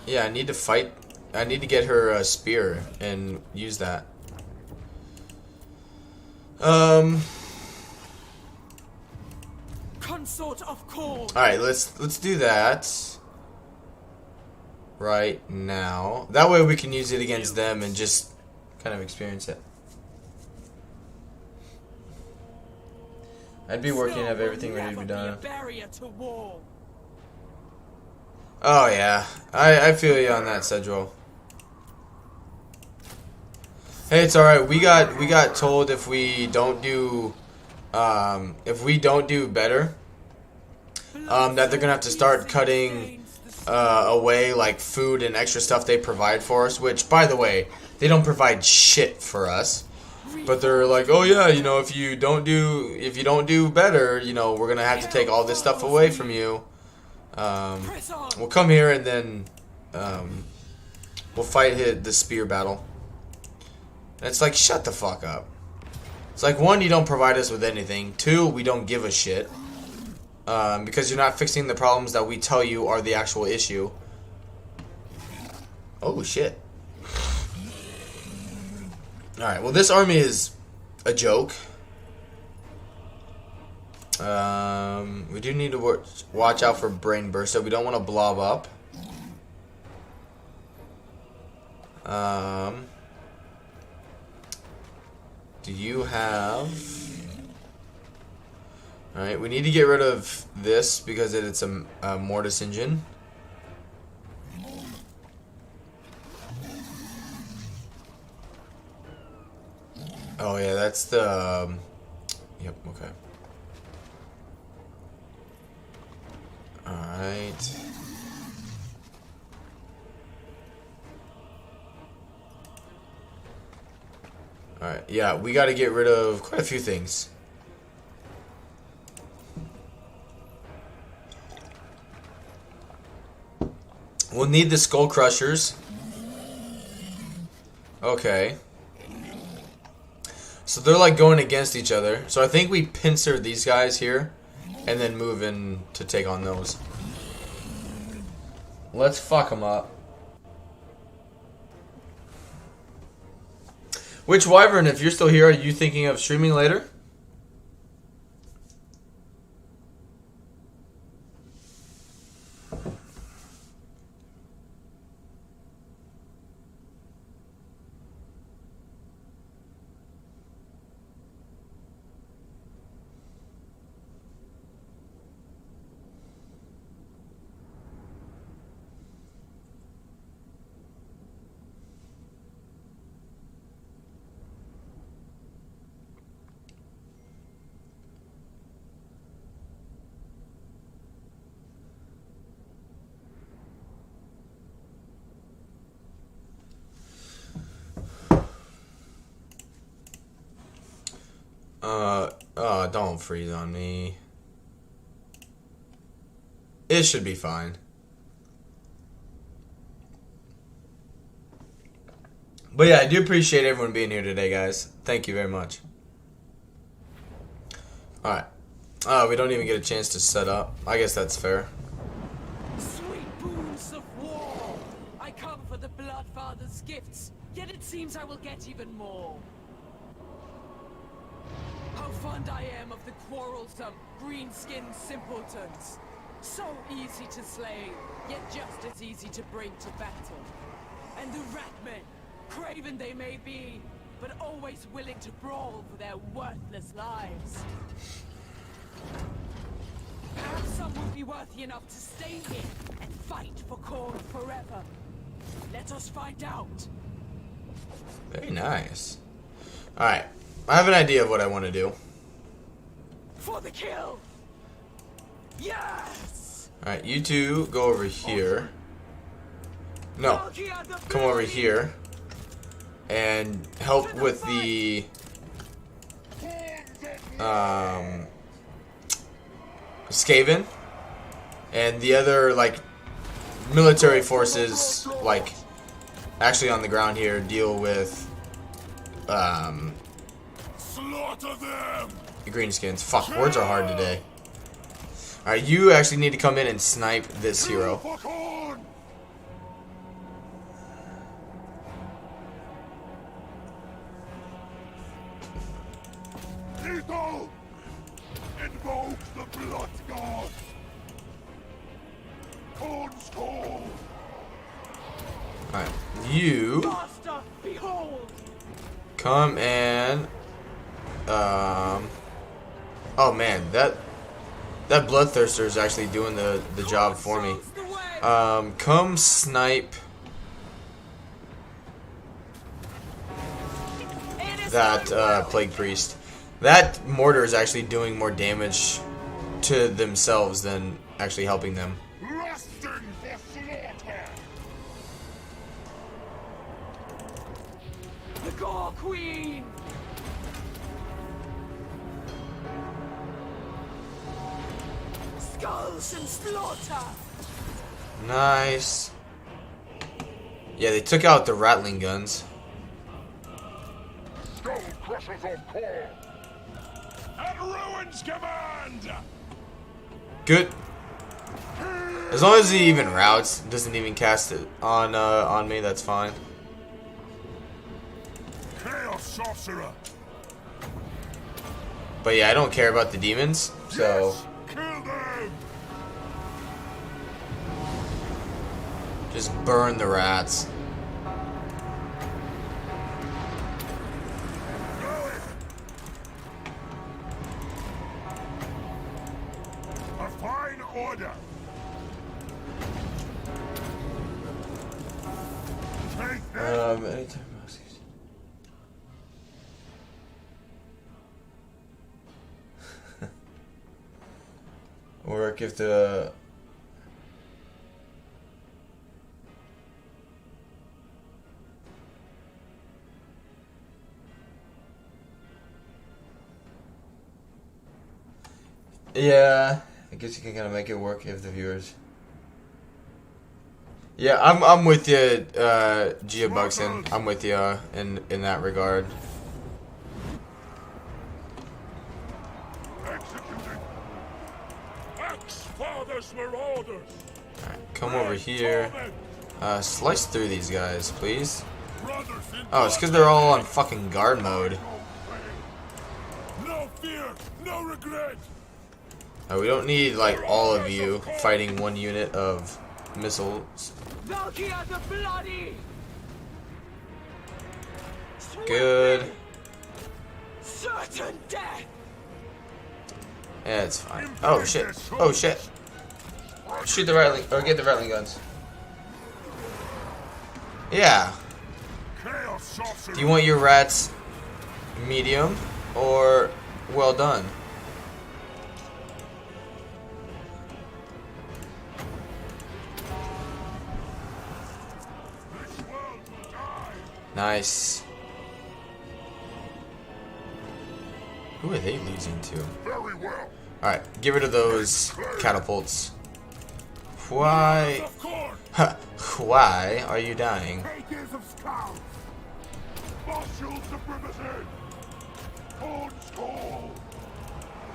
Yeah, I need to fight. I need to get her spear and use that. Consort of Khorne. All right, let's do that right now. That way we can use it against them and just kind of experience it. I'd be working, have everything ready to be done. Oh yeah, I feel you on that, Cedro. Hey, it's all right. We got told if we don't do better, that they're gonna have to start cutting away like food and extra stuff they provide for us. Which, by the way, they don't provide shit for us. But they're like, oh yeah, if you don't do better, we're gonna have to take all this stuff away from you. We'll come here and then we'll fight the spear battle. And it's like, shut the fuck up. It's like, 1, you don't provide us with anything. 2, we don't give a shit. because you're not fixing the problems that we tell you are the actual issue. Oh shit. Alright, well this army is a joke. We do need to watch out for brain burst, so we don't want to blob up. Do you have... Alright, we need to get rid of this because it's a mortis engine. Oh yeah, that's the... Yep, okay. Alright. Alright, yeah, we gotta get rid of quite a few things. We'll need the skull crushers. Okay. So they're like going against each other. So I think we pincer these guys here and then move in to take on those. Let's fuck them up. Which Wyvern, if you're still here, are you thinking of streaming later? Don't freeze on me. It should be fine. But yeah, I do appreciate everyone being here today, guys. Thank you very much. Alright. We don't even get a chance to set up. I guess that's fair. Sweet boons of war! I come for the Bloodfather's gifts, yet it seems I will get even more. How fond I am of the quarrelsome, green-skinned simpletons. So easy to slay, yet just as easy to bring to battle. And the ratmen, craven they may be, but always willing to brawl for their worthless lives. Perhaps some will be worthy enough to stay here and fight for Khorne forever. Let us find out. Very nice. Alright. I have an idea of what I want to do. For the kill! Yes! Alright, you two go over here. No. Valkia the Come over Fury! here. And help with the... Skaven. And the other, like, military forces, like, actually on the ground here, deal with, Slaughter them! the greenskins. Fuck, words are hard today. Alright, you actually need to come in and snipe this hero. For Khorne! Lethal! Invoke the Blood God! Khorne's call! Alright, you Master, behold! come and, oh man, that Bloodthirster is actually doing the job for me. Shows the way! Come snipe It is that my will. Plague Priest. That mortar is actually doing more damage to themselves than actually helping them. Lusting for slaughter! The Gore Queen! Skulls and slaughter! Nice. Yeah, they took out the rattling guns. Skull crushers on Khorne! At Ruin's command! Good. As long as he even routes, doesn't even cast it on me, that's fine. Chaos sorcerer. But yeah, I don't care about the demons, so Yes, kill them. just burn the rats. A fine order. Take them. Anytime. Work if the yeah, I guess you can kind of make it work if the viewers. Yeah, I'm with you, Gia Buxton. I'm with you in that regard. Executed. Axe father's marauders. Alright, come over here. Slice through these guys, please. Brothers in Oh, it's because they're all on fucking guard mode. no fear, no regret. We don't need like all of you fighting one unit of missiles. Valkia the Bloody! Good. Certain death! Yeah, it's fine. Oh shit. Oh shit. Shoot the rattling, or get the rattling guns. Yeah. Chaos sorcerer. Do you want your rats medium or well done? This world will die. Nice. Who are they losing to? Very well. Alright, get rid of those catapults. Why? Of course. Why are you dying? Takers of scouts. Fossils supremacy. Horns call.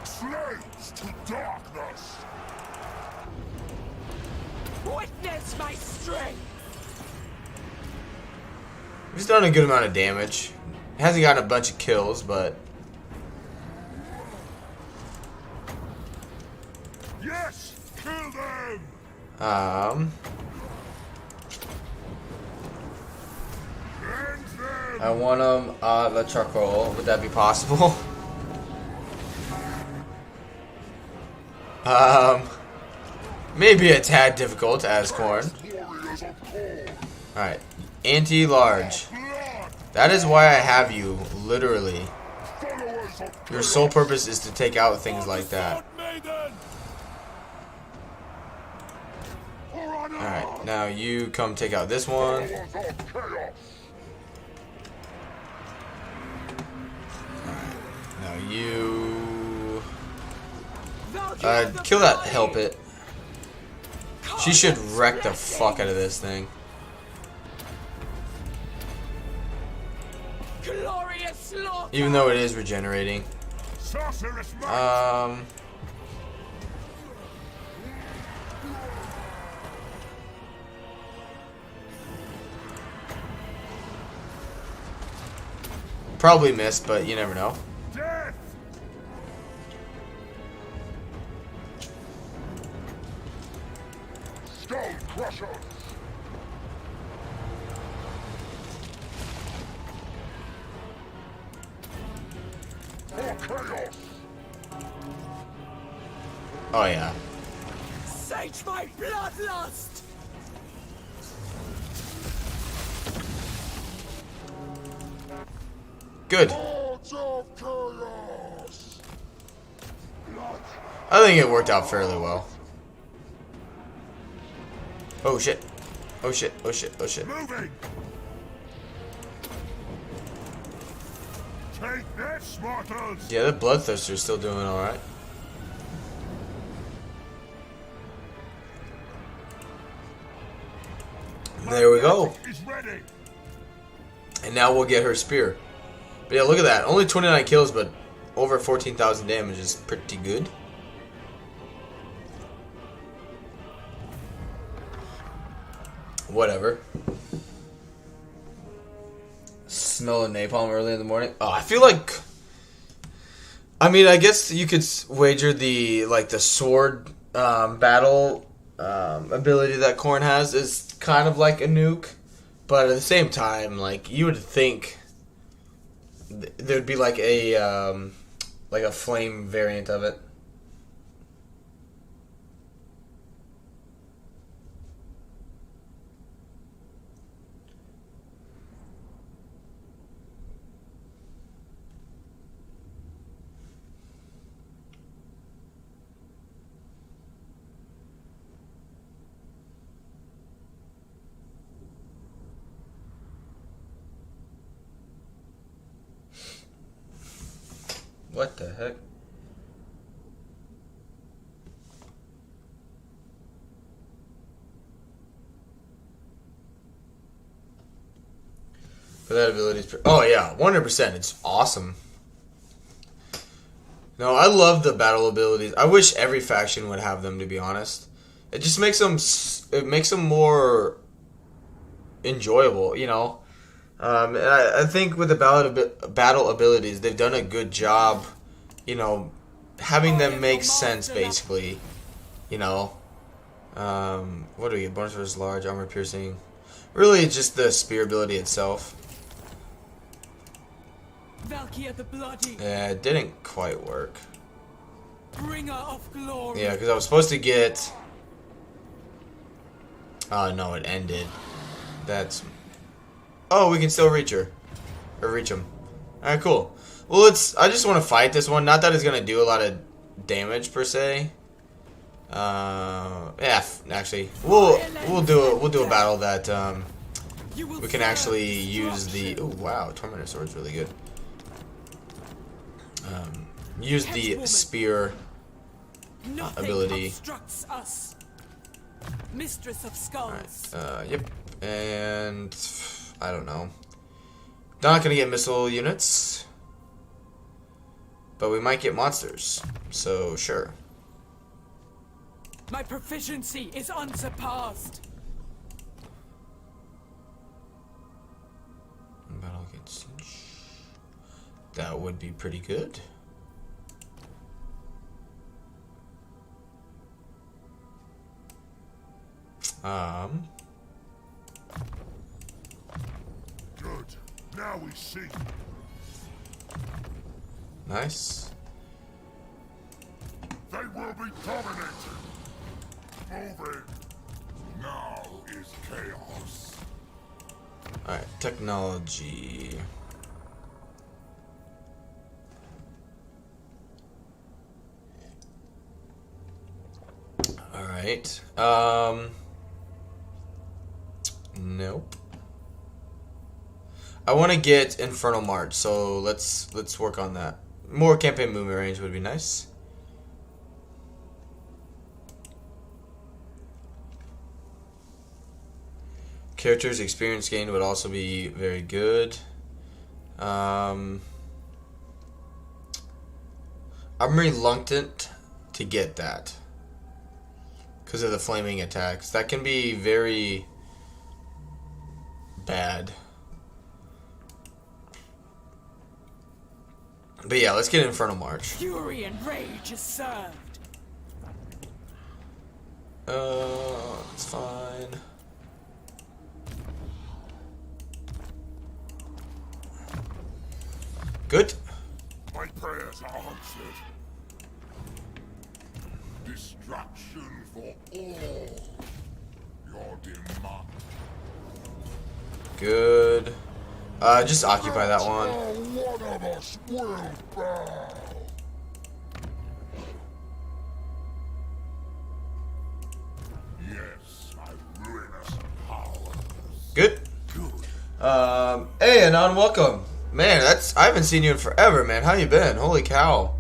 Slaves to darkness. Witness my strength! He's done a good amount of damage. Hasn't gotten a bunch of kills, but Yes, kill them. um, End them. I want them the charcoal. Would that be possible? Maybe a tad difficult as corn. Warriors of cold. Alright, anti-large. Blood. That is why I have you, literally. Followers of Your sole purpose is to take out things like that. Maiden. For honor. Alright, now you come take out this one. Followers of chaos. Now you... Valkia the kill that Bloody! help it. She should wreck the fuck out of this thing. Glorious slaughter! Even though it is regenerating. Sorceress might. Probably missed, but you never know. Death. Stone crushers. For chaos. Oh yeah. Sate my bloodlust! Good. Lords of chaos. Blood. I think it worked out fairly well. Oh shit. Oh shit. Oh shit. Oh shit. Moving. Take this, mortals. Yeah, the bloodthirster's still doing alright. There we go. Is ready. And now we'll get her spear. But yeah, look at that. Only 29 kills, but over 14,000 damage is pretty good. whatever. Smell of napalm early in the morning. Oh, I feel like. I mean, I guess you could wager the sword battle ability that Korn has is kind of like a nuke, but at the same time, like you would think there'd be like a flame variant of it. What the heck? For that ability, oh yeah, 100%. It's awesome. No, I love the battle abilities. I wish every faction would have them. To be honest, it just makes them. It makes them more enjoyable. You know. And I think with the battle abilities, they've done a good job, you know, having them make sense, basically. You know, what do we get? Bonus versus large, armor piercing. Really, just the spear ability itself. Valkia the Bloody. Yeah, it didn't quite work. Bringer of glory. Yeah, because I was supposed to get. Oh no, it ended. That's. Oh, we can still reach her. Or reach him. Alright, cool. Well, I just want to fight this one. Not that it's going to do a lot of damage, per se. Yeah, actually. We'll do a battle that, we can actually use the... Oh, wow. Tormentor Sword's really good. Use the spear ability. Us. Mistress of Skulls. Alright, yep. And... I don't know. Not gonna get missile units, but we might get monsters. So sure. My proficiency is unsurpassed. Battle against siege. That would be pretty good. Good. Now we see. Nice. They will be dominated. Moving. Now is chaos. Alright, technology. Alright. Nope. I want to get Infernal March, so let's work on that. More campaign movement range would be nice. Characters experience gain would also be very good. I'm reluctant to get that because of the flaming attacks. That can be very bad. But yeah, let's get Infernal March. Fury and rage is served. It's fine. Good. My prayers are answered. Destruction for all. Your demand. Good. Just occupy that one. One of us will bow. Yes, my ruinous powers. Good. Hey, Anon, welcome. Man, I haven't seen you in forever, man. How you been? Holy cow.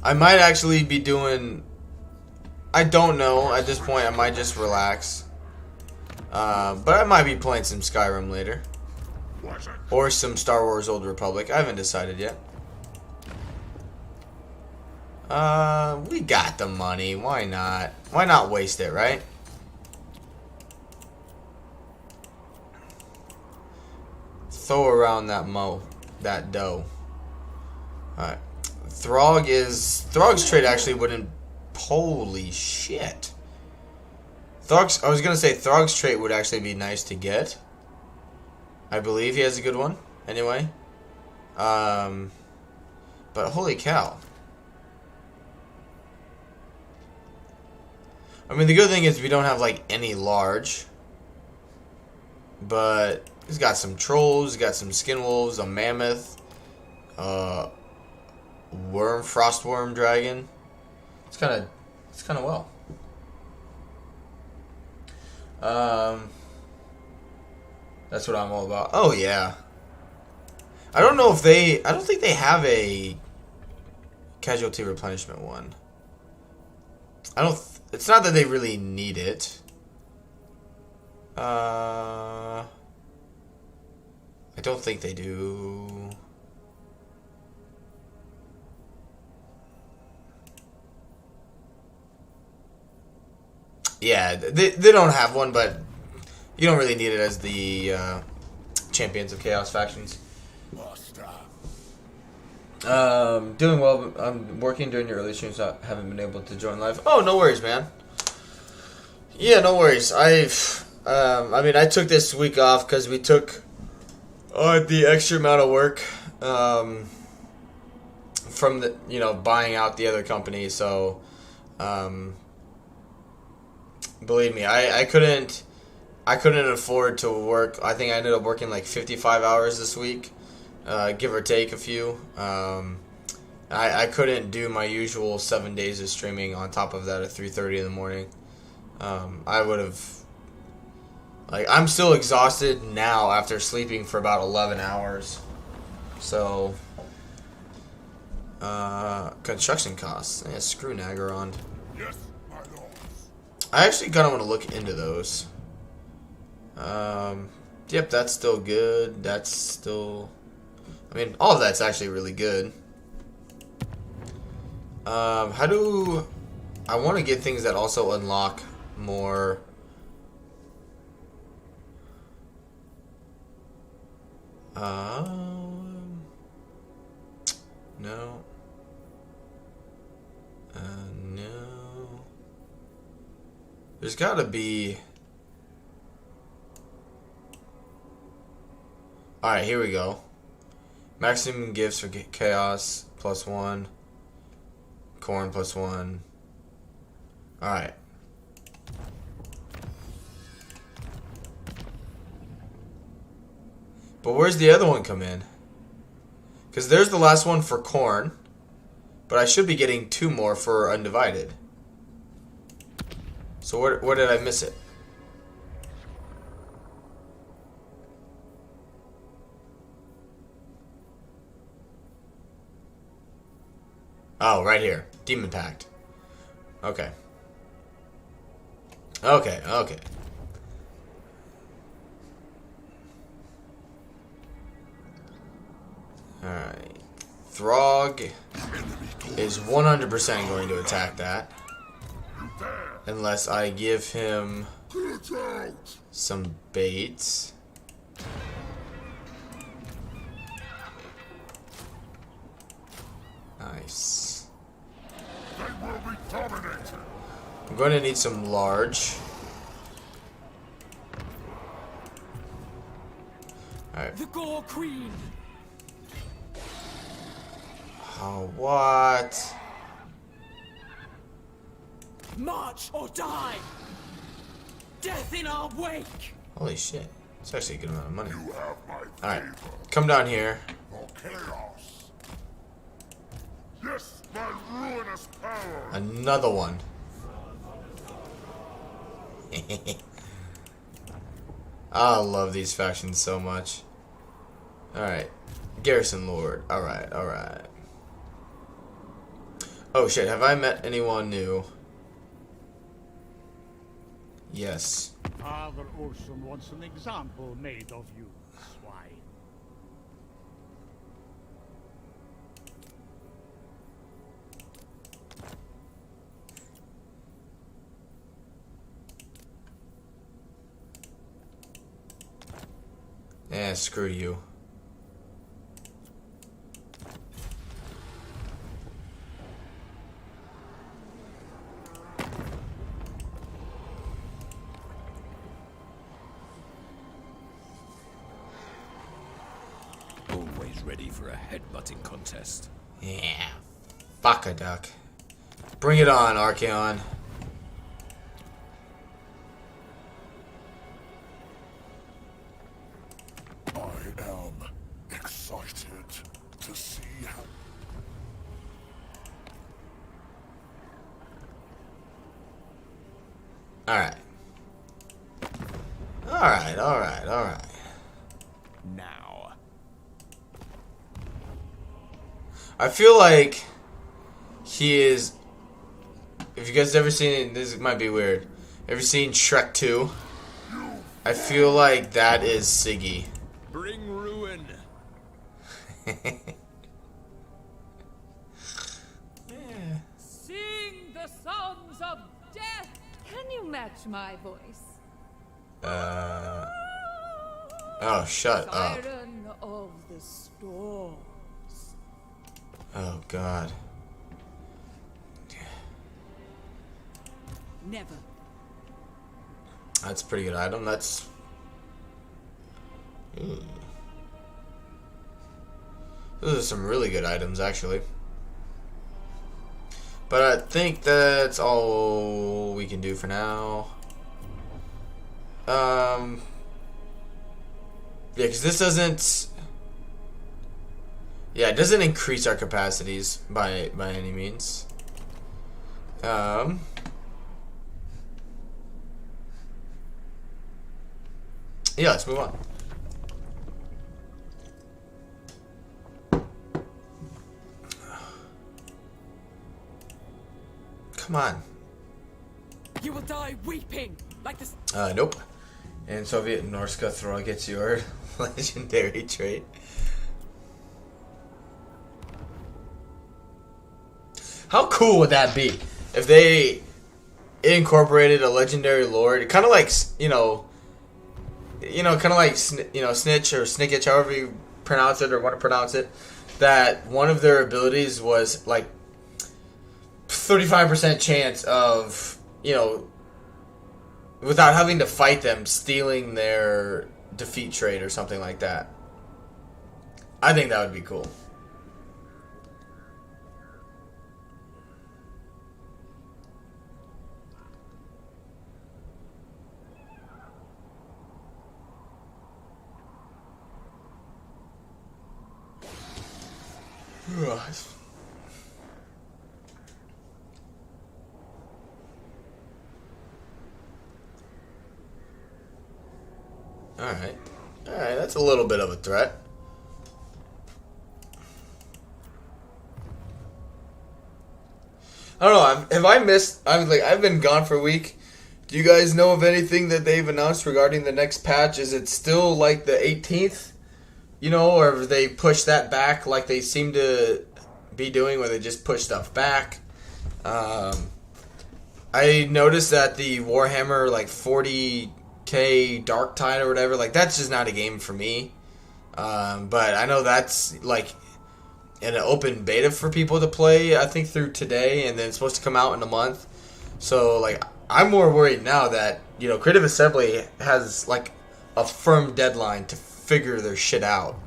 I might actually be doing... I don't know. At this point, I might just relax. But I might be playing some Skyrim later. Or some Star Wars Old Republic. I haven't decided yet. We got the money. Why not? Why not waste it, right? Throw around that dough. Alright. Throg's trade actually wouldn't. Holy shit. I was gonna say Throg's trait would actually be nice to get. I believe he has a good one. Anyway. But holy cow. I mean, the good thing is we don't have like any large. But he's got some trolls, he's got some skin wolves, a mammoth, frostworm dragon. It's kind of well. That's what I'm all about. Oh yeah. I don't think they have a casualty replenishment one. It's not that they really need it. I don't think they do. Yeah, they don't have one, but you don't really need it as the Champions of Chaos factions. Doing well. I'm working during your early streams, so I haven't been able to join live. Oh, no worries, man. Yeah, no worries. I mean, I took this week off because we took the extra amount of work from the buying out the other company. So, believe me, I couldn't afford to work. I think I ended up working like 55 hours this week. Give or take a few. I couldn't do my usual 7 days of streaming on top of that at 3:30 in the morning. I would have, I'm still exhausted now after sleeping for about 11 hours. So, construction costs. Yeah, screw Nagaron. Yes, my lords. I actually kind of want to look into those. Yep, that's still good. That's still... I mean, all of that's actually really good. How do... I want to get things that also unlock more... No. No. There's gotta be... Alright, here we go. Maximum gifts for chaos, +1. Corn, +1. Alright. But where's the other one come in? Because there's the last one for corn. But I should be getting 2 more for undivided. So where did I miss it? Oh, right here. Demon Pact. Okay. Okay. Alright. Throg is 100% going to attack that. Unless I give him some baits. Nice. They will be dominated. I'm going to need some large. Alright. The Gore Queen. Oh, what? March or die. Death in our wake. Holy shit. It's actually a good amount of money. You have my Alright. favor Come down here. for chaos. Yes, my ruinous power. Another one. I love these factions so much. Alright. Garrison Lord. Alright. Oh shit, have I met anyone new? Yes. Father Orson wants an example made of you, swine. Screw you. Always ready for a headbutting contest. Yeah. Fuck a duck. Bring it on, Archaon. I am excited to see how... Alright. Alright, alright, alright. Now. I feel like he is... If you guys ever seen... This might be weird. Ever seen Shrek 2? I feel like that is Siggy. Bring ruin. Sing the songs of death. Can you match my voice? Oh, shut up. Siren of the storms. Oh, God. Never. That's a pretty good item. That's... Those are some really good items, actually. But I think that's all we can do for now. Yeah, because this doesn't... Yeah, it doesn't increase our capacities by any means. Yeah, let's move on. Come on. You will die weeping like this. Nope. And Soviet Norse Cutthroat gets your legendary trait. How cool would that be if they incorporated a legendary lord? Kind of like, kind of like, Snitch or Snickage, however you pronounce it or want to pronounce it. That one of their abilities was like 35% chance of, without having to fight them, stealing their defeat trait or something like that. I think that would be cool. Alright, that's a little bit of a threat. I don't know, have I missed... I've been gone for a week. Do you guys know of anything that they've announced regarding the next patch? Is it still like the 18th? Or have they pushed that back like they seem to be doing, where they just push stuff back? I noticed that the Warhammer, 40K Dark Tide or whatever, that's just not a game for me. But I know that's, in an open beta for people to play, I think, through today, and then it's supposed to come out in a month. So, I'm more worried now that, Creative Assembly has, a firm deadline to figure their shit out.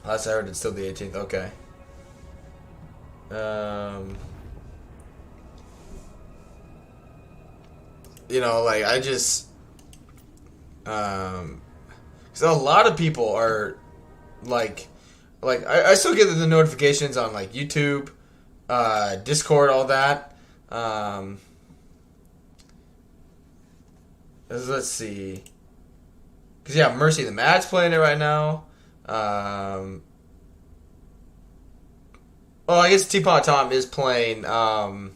Last I heard, it's still the 18th. Okay. I just... because a lot of people are, I still get the notifications on, YouTube, Discord, all that. Let's see. Because, yeah, Mercy the Mad's playing it right now. Well, I guess Teapot Tom is playing Warhammer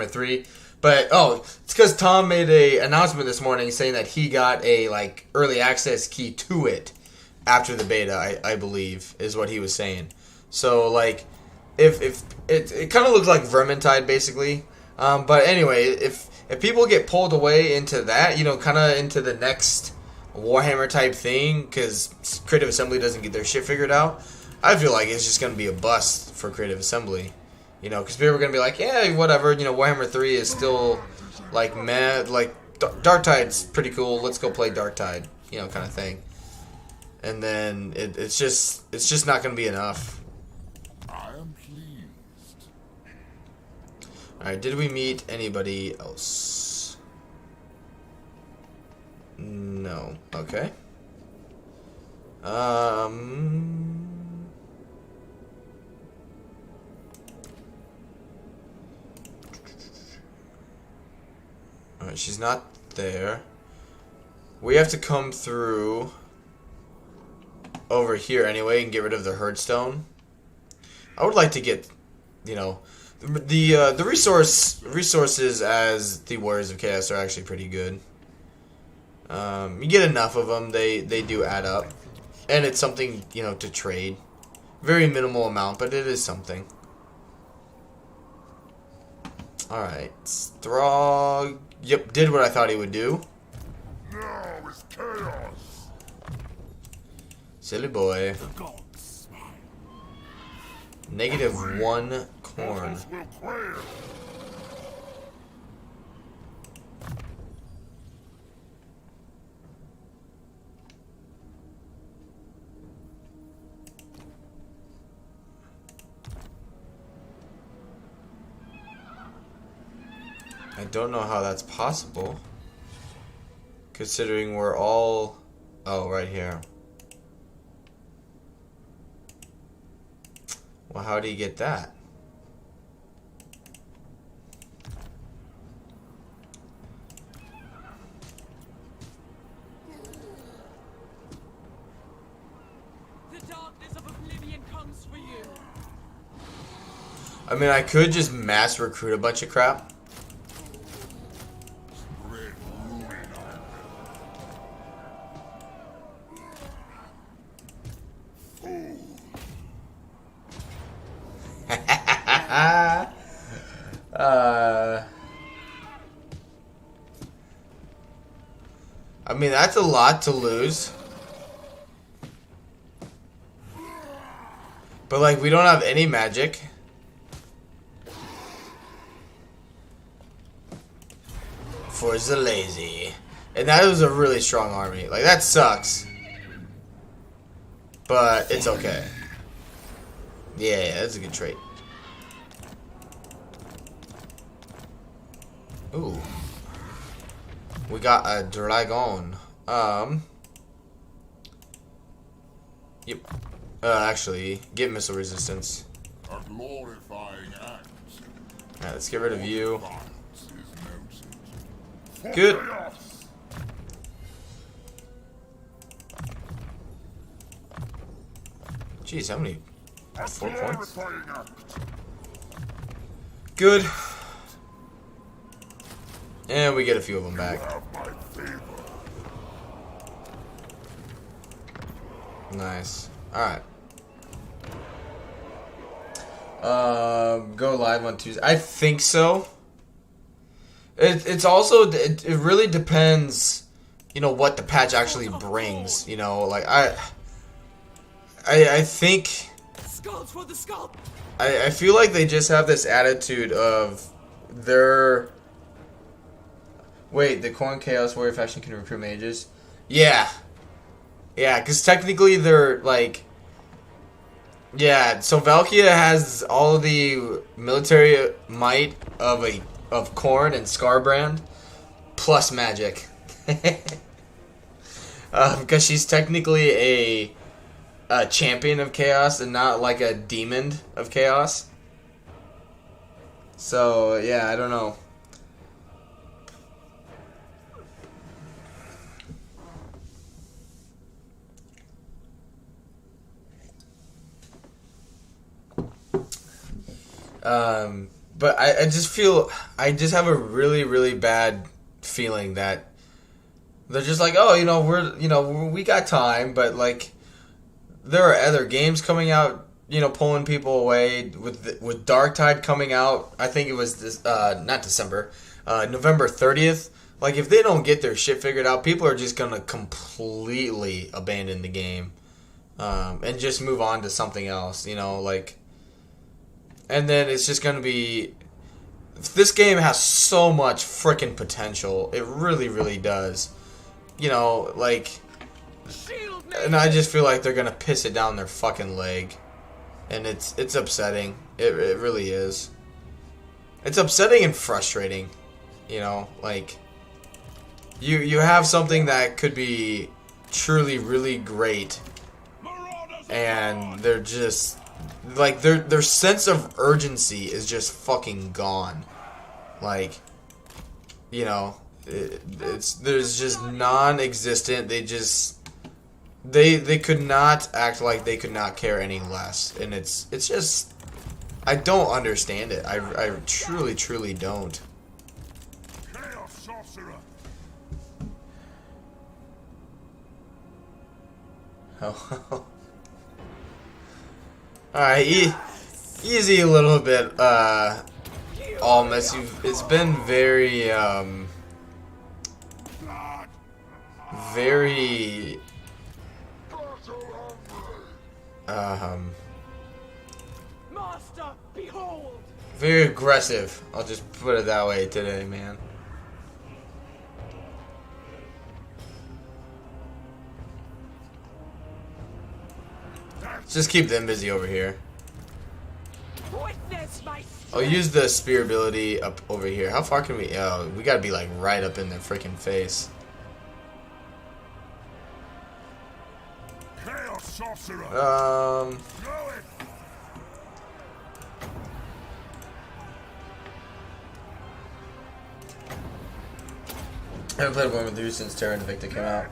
3. But, it's because Tom made an announcement this morning saying that he got a, early access key to it after the beta, I believe, is what he was saying. So, if it kind of looks like Vermintide, basically, But anyway, if people get pulled away into that, you know, kind of into the next Warhammer type thing, because Creative Assembly doesn't get their shit figured out, I feel like it's just going to be a bust for Creative Assembly. You know, because people are going to be like, yeah, whatever, you know, Warhammer 3 is still, like, mad, like, Dark Tide's pretty cool, let's go play Dark Tide, you know, kind of thing. And then it's just not going to be enough. I am pleased. Alright, did we meet anybody else? No. Okay. Alright, she's not there. We have to come through over here anyway and get rid of the herdstone. I would like to get, you know, the resources as the Warriors of Chaos are actually pretty good. You get enough of them, they do add up, and it's something, you know, to trade. Very minimal amount, but it is something. All right, Throg. Yep, did what I thought he would do. Now is chaos. Silly boy. The gods smile. -1 corn. Battles will quail. I don't know how that's possible, considering we're all... Oh, right here. Well, how do you get that? The darkness of oblivion comes for you. I mean, I could just mass recruit a bunch of crap. Spread ruin on I mean, that's a lot to lose. But, like, we don't have any magic. For the lazy. And that was a really strong army. Like, that sucks. But it's okay. Yeah, that's a good trait. Ooh. We got a dragon. Yep. Actually, get missile resistance. a glorifying act. Alright, let's get rid of you. Violence is noted. For Good. chaos. Jeez, how many? A 4 points? glorifying act. Good. And we get a few of them You back. have my favor. Nice. Alright. Go live on Tuesday. I think so. It's also, it really depends, you know, what the patch actually brings. You know, like, I think, Skulls for the skull. I feel like they just have this attitude of they're... Wait, the Corn Chaos Warrior faction can recruit mages? Yeah. Yeah, because technically they're, like... Yeah, so Valkia has all the military might of Corn and Scarbrand, plus magic. Because she's technically a champion of chaos and not like a demon of chaos. So, yeah, I don't know. But I just feel, I just have a really, really bad feeling that they're just like, oh, we got time, but like, there are other games coming out, pulling people away with Darktide coming out. I think it was this not December, November 30th. Like, if they don't get their shit figured out, people are just gonna completely abandon the game, and just move on to something else. Like, and then it's just gonna be. This game has so much freaking potential. It really, really does. Like, and I just feel like they're gonna piss it down their fucking leg, and it's upsetting. It really is. It's upsetting and frustrating. Like, you have something that could be truly really great, and they're just like their sense of urgency is just fucking gone. Like, there's just non-existent. They could not act like they could not care any less, and it's just, I don't understand it. I truly don't. Chaos sorcerer. Oh. Alright, easy a little bit, Almas. It's been very, very, Master, behold! very aggressive. I'll just put it that way today, man. Just keep them busy over here. Witness my I'll use the spear ability up over here. How far can we? Oh, we gotta be like right up in their freaking face. Chaos sorcerer. Um. Throw it. I haven't played one with you since Terra Invicta came out.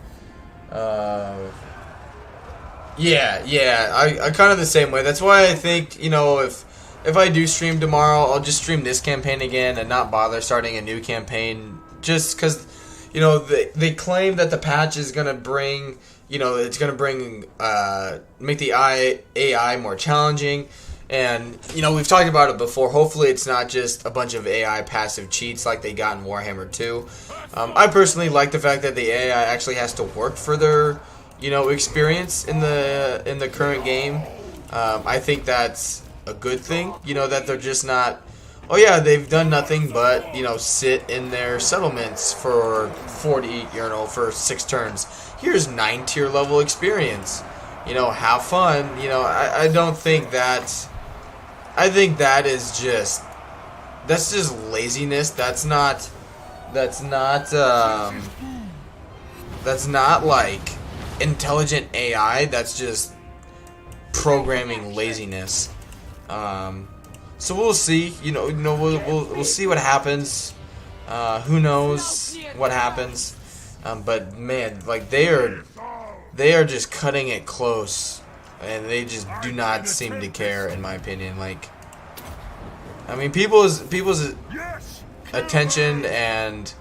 Yeah, I kind of the same way. That's why I think, if I do stream tomorrow, I'll just stream this campaign again and not bother starting a new campaign. Just because, they claim that the patch is going to bring, it's going to bring, make the AI more challenging. And, we've talked about it before. Hopefully it's not just a bunch of AI passive cheats like they got in Warhammer 2. I personally like the fact that the AI actually has to work for their, experience in the current game. I think that's a good thing, that they're just not, oh yeah, they've done nothing but, sit in their settlements for 40, for 6 turns. Here's 9 tier level experience. Have fun. I don't think that, I think that is just, that's just laziness. That's not like intelligent AI. That's just programming laziness. So we'll see. We'll see what happens. Who knows what happens? But man, like they are just cutting it close, and they just do not seem to care, in my opinion. Like, I mean, people's attention and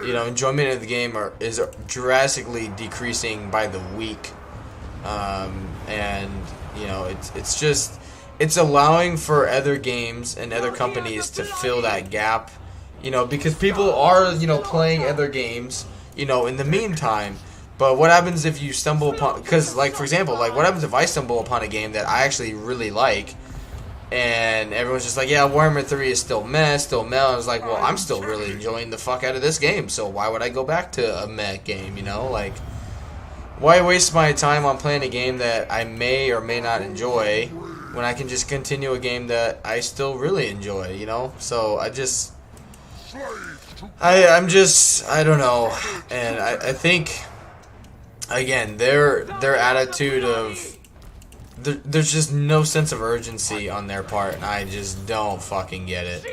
enjoyment of the game is drastically decreasing by the week, and it's allowing for other games and other companies to fill that gap, because people are playing other games in the meantime. But what happens if you stumble upon, because like for example, like what happens if I stumble upon a game that I actually really like, and everyone's just like, yeah, Warhammer 3 is still meh, still meh. I was like, well, I'm still really enjoying the fuck out of this game, so why would I go back to a meh game, Like, why waste my time on playing a game that I may or may not enjoy when I can just continue a game that I still really enjoy, So I don't know. And I think, again, their attitude of, there's just no sense of urgency on their part, and I just don't fucking get it.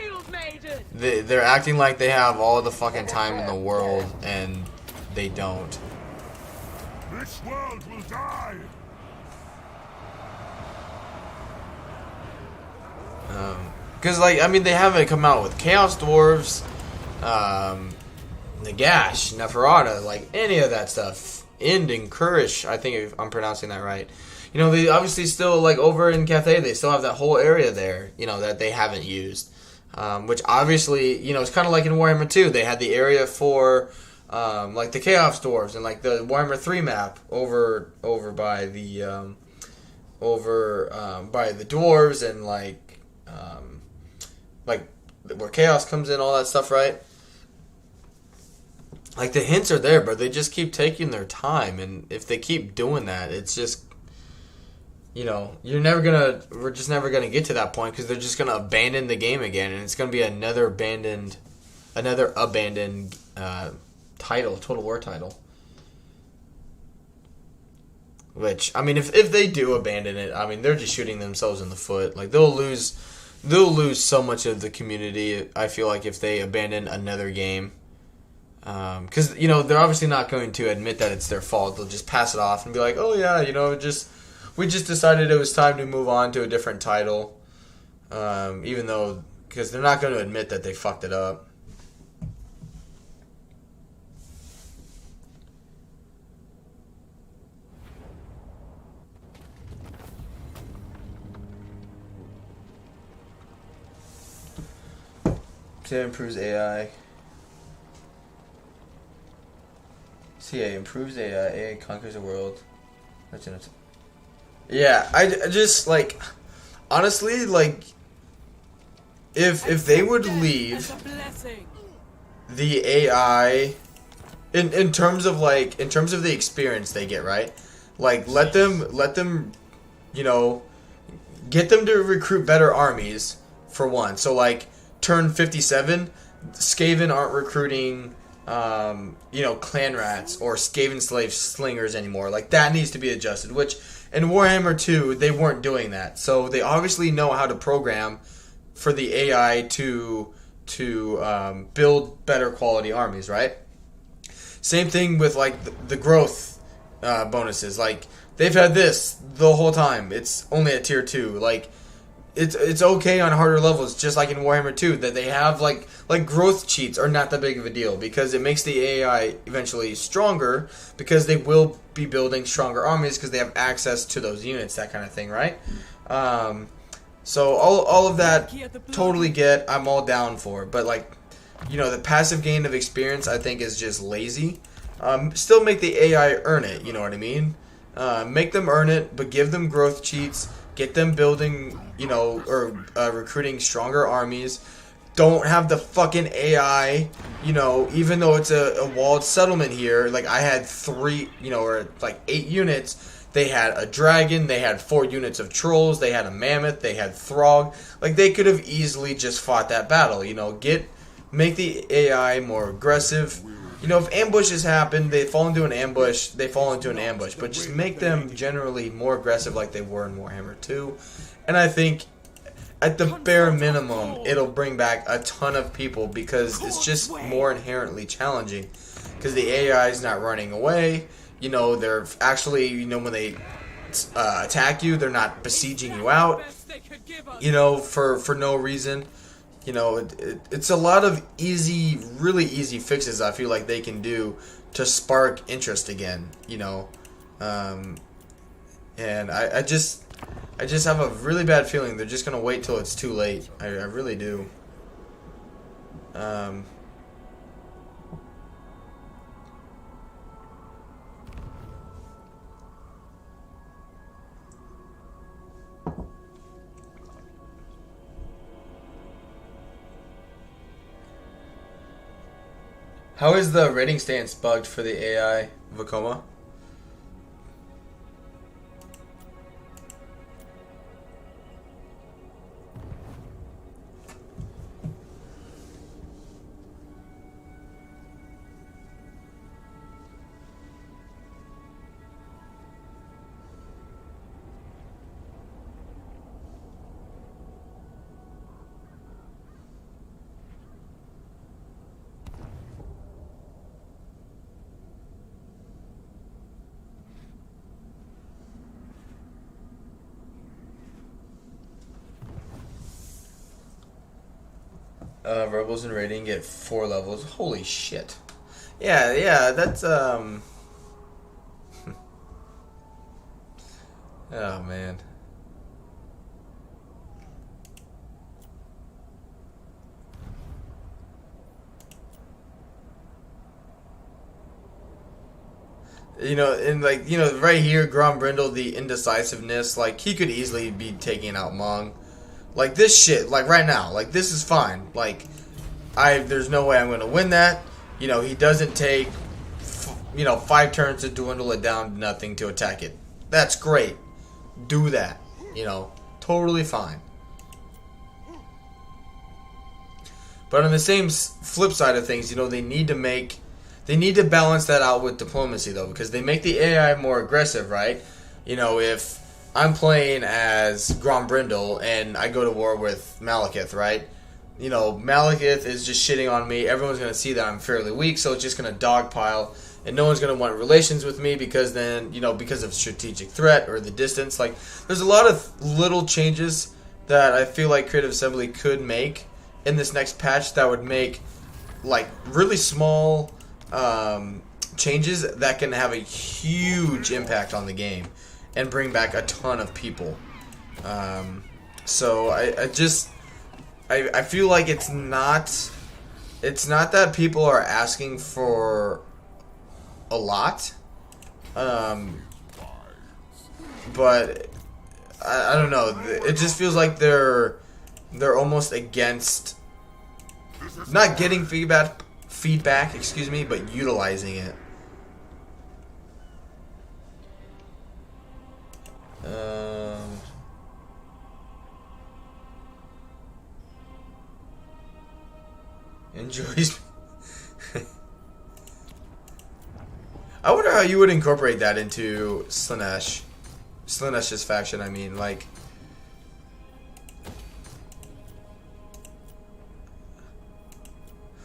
They're acting like they have all the fucking time in the world, and they don't. This world will die. Because, like, I mean, they haven't come out with Chaos Dwarves, Nagash, Neferata, like, any of that stuff. Ind and Kurish, I think if I'm pronouncing that right. You know, they obviously still, like, over in Cathay, they still have that whole area there, you know, that they haven't used. Which obviously, you know, it's kind of like in Warhammer 2. They had the area for, like, the Chaos Dwarves and, like, the Warhammer 3 map over by the, by the dwarves and, like, where Chaos comes in, all that stuff, right? Like, the hints are there, but they just keep taking their time, and if they keep doing that, it's just, you know, we're just never gonna get to that point, because they're just gonna abandon the game again, and it's gonna be another abandoned title, Total War title. Which, I mean, if they do abandon it, I mean, they're just shooting themselves in the foot. Like, they'll lose so much of the community, I feel like, if they abandon another game. Because, you know, they're obviously not going to admit that it's their fault. They'll just pass it off and be like, oh, yeah, you know, we just decided it was time to move on to a different title. Even though, because they're not going to admit that they fucked it up. CA improves AI. CA improves AI. AI conquers the world. Yeah, I just, like, honestly, like, if they would leave the AI in terms of the experience they get, right? Like, let them, you know, get them to recruit better armies for one. So, like, turn 57, Skaven aren't recruiting, you know, clan rats or Skaven slave slingers anymore. Like, that needs to be adjusted, which in Warhammer 2, they weren't doing that. So they obviously know how to program for the AI to build better quality armies, right? Same thing with, like, the growth bonuses. Like, they've had this the whole time. It's only at tier 2. Like, it's okay on harder levels, just like in Warhammer 2, that they have, like growth cheats are not that big of a deal, because it makes the AI eventually stronger, because they will be building stronger armies because they have access to those units, that kind of thing, right? So all of that, totally get, I'm all down for, but, like, you know, the passive gain of experience, I think, is just lazy. Still make the AI earn it, you know what I mean? Make them earn it, but give them growth cheats. Get them building, you know, or recruiting stronger armies. Don't have the fucking AI, you know, even though it's a walled settlement here. Like, I had 3, you know, or like 8 units. They had a dragon. They had 4 units of trolls. They had a mammoth. They had Throg. Like, they could have easily just fought that battle, you know. Make the AI more aggressive. You know, if ambushes happen, they fall into an ambush, but just make them generally more aggressive like they were in Warhammer 2. And I think, at the bare minimum, it'll bring back a ton of people, because it's just more inherently challenging. Because the AI is not running away. You know, they're actually, you know, when they attack you, they're not besieging you out, you know, for no reason. You know, it's a lot of really easy fixes I feel like they can do to spark interest again, you know. And I just have a really bad feeling they're just going to wait till it's too late. I really do. How is the rating stance bugged for the AI, Vacoma? Rebels in rating get 4 levels. Holy shit. Yeah, that's, Oh man. You know, and like, you know, right here, Grombrindle, the indecisiveness, like, he could easily be taking out Mong. Like, this shit, like, right now, like, this is fine. Like, there's no way I'm going to win that. You know, he doesn't take, 5 turns to dwindle it down to nothing to attack it. That's great. Do that. You know, totally fine. But on the same flip side of things, you know, they need to balance that out with diplomacy, though, because they make the AI more aggressive, right? You know, if I'm playing as Grombrindle and I go to war with Malekith, right? You know, Malekith is just shitting on me. Everyone's going to see that I'm fairly weak, so it's just going to dogpile. And no one's going to want relations with me because then, you know, because of strategic threat or the distance. Like, there's a lot of little changes that I feel like Creative Assembly could make in this next patch that would make, like, really small changes that can have a huge impact on the game and bring back a ton of people. So I feel like it's not that people are asking for a lot, but I don't know. It just feels like they're almost against not getting feedback, excuse me, but utilizing it. Enjoys. I wonder how you would incorporate that into Slaanesh. Slaanesh's faction, I mean, like.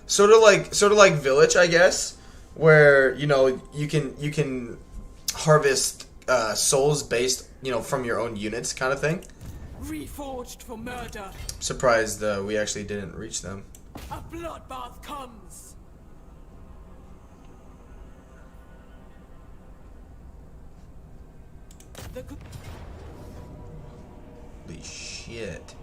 Sort of like Village, I guess, where, you know, you can harvest souls based, you know, from your own units, kind of thing. Reforged for murder. Surprised we actually didn't reach them. A bloodbath comes. Holy shit.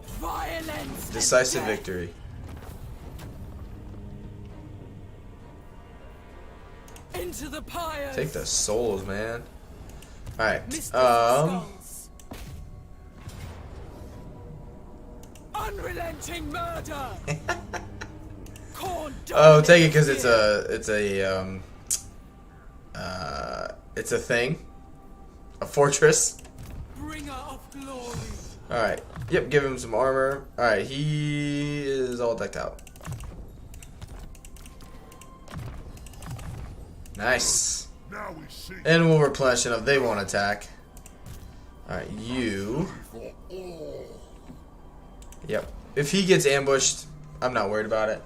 Violence. Decisive victory. Into the pyres. Take the souls, man. Alright. Unrelenting murder. Oh, take it because it's a thing. A fortress. Bringer of glory. Alright. Yep, give him some armor. Alright, he is all decked out. Nice. Now we see. And we'll replenish it if they won't attack. Alright, you. Yep. If he gets ambushed, I'm not worried about it.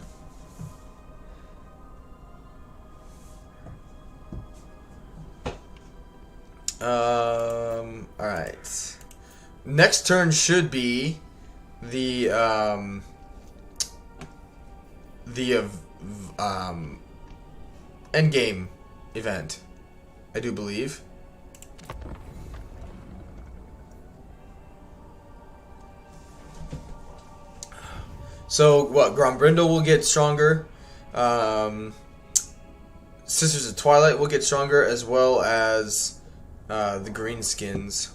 Alright. Next turn should be the endgame event, I do believe. So what? Grombrindle will get stronger. Sisters of Twilight will get stronger, as well as the greenskins.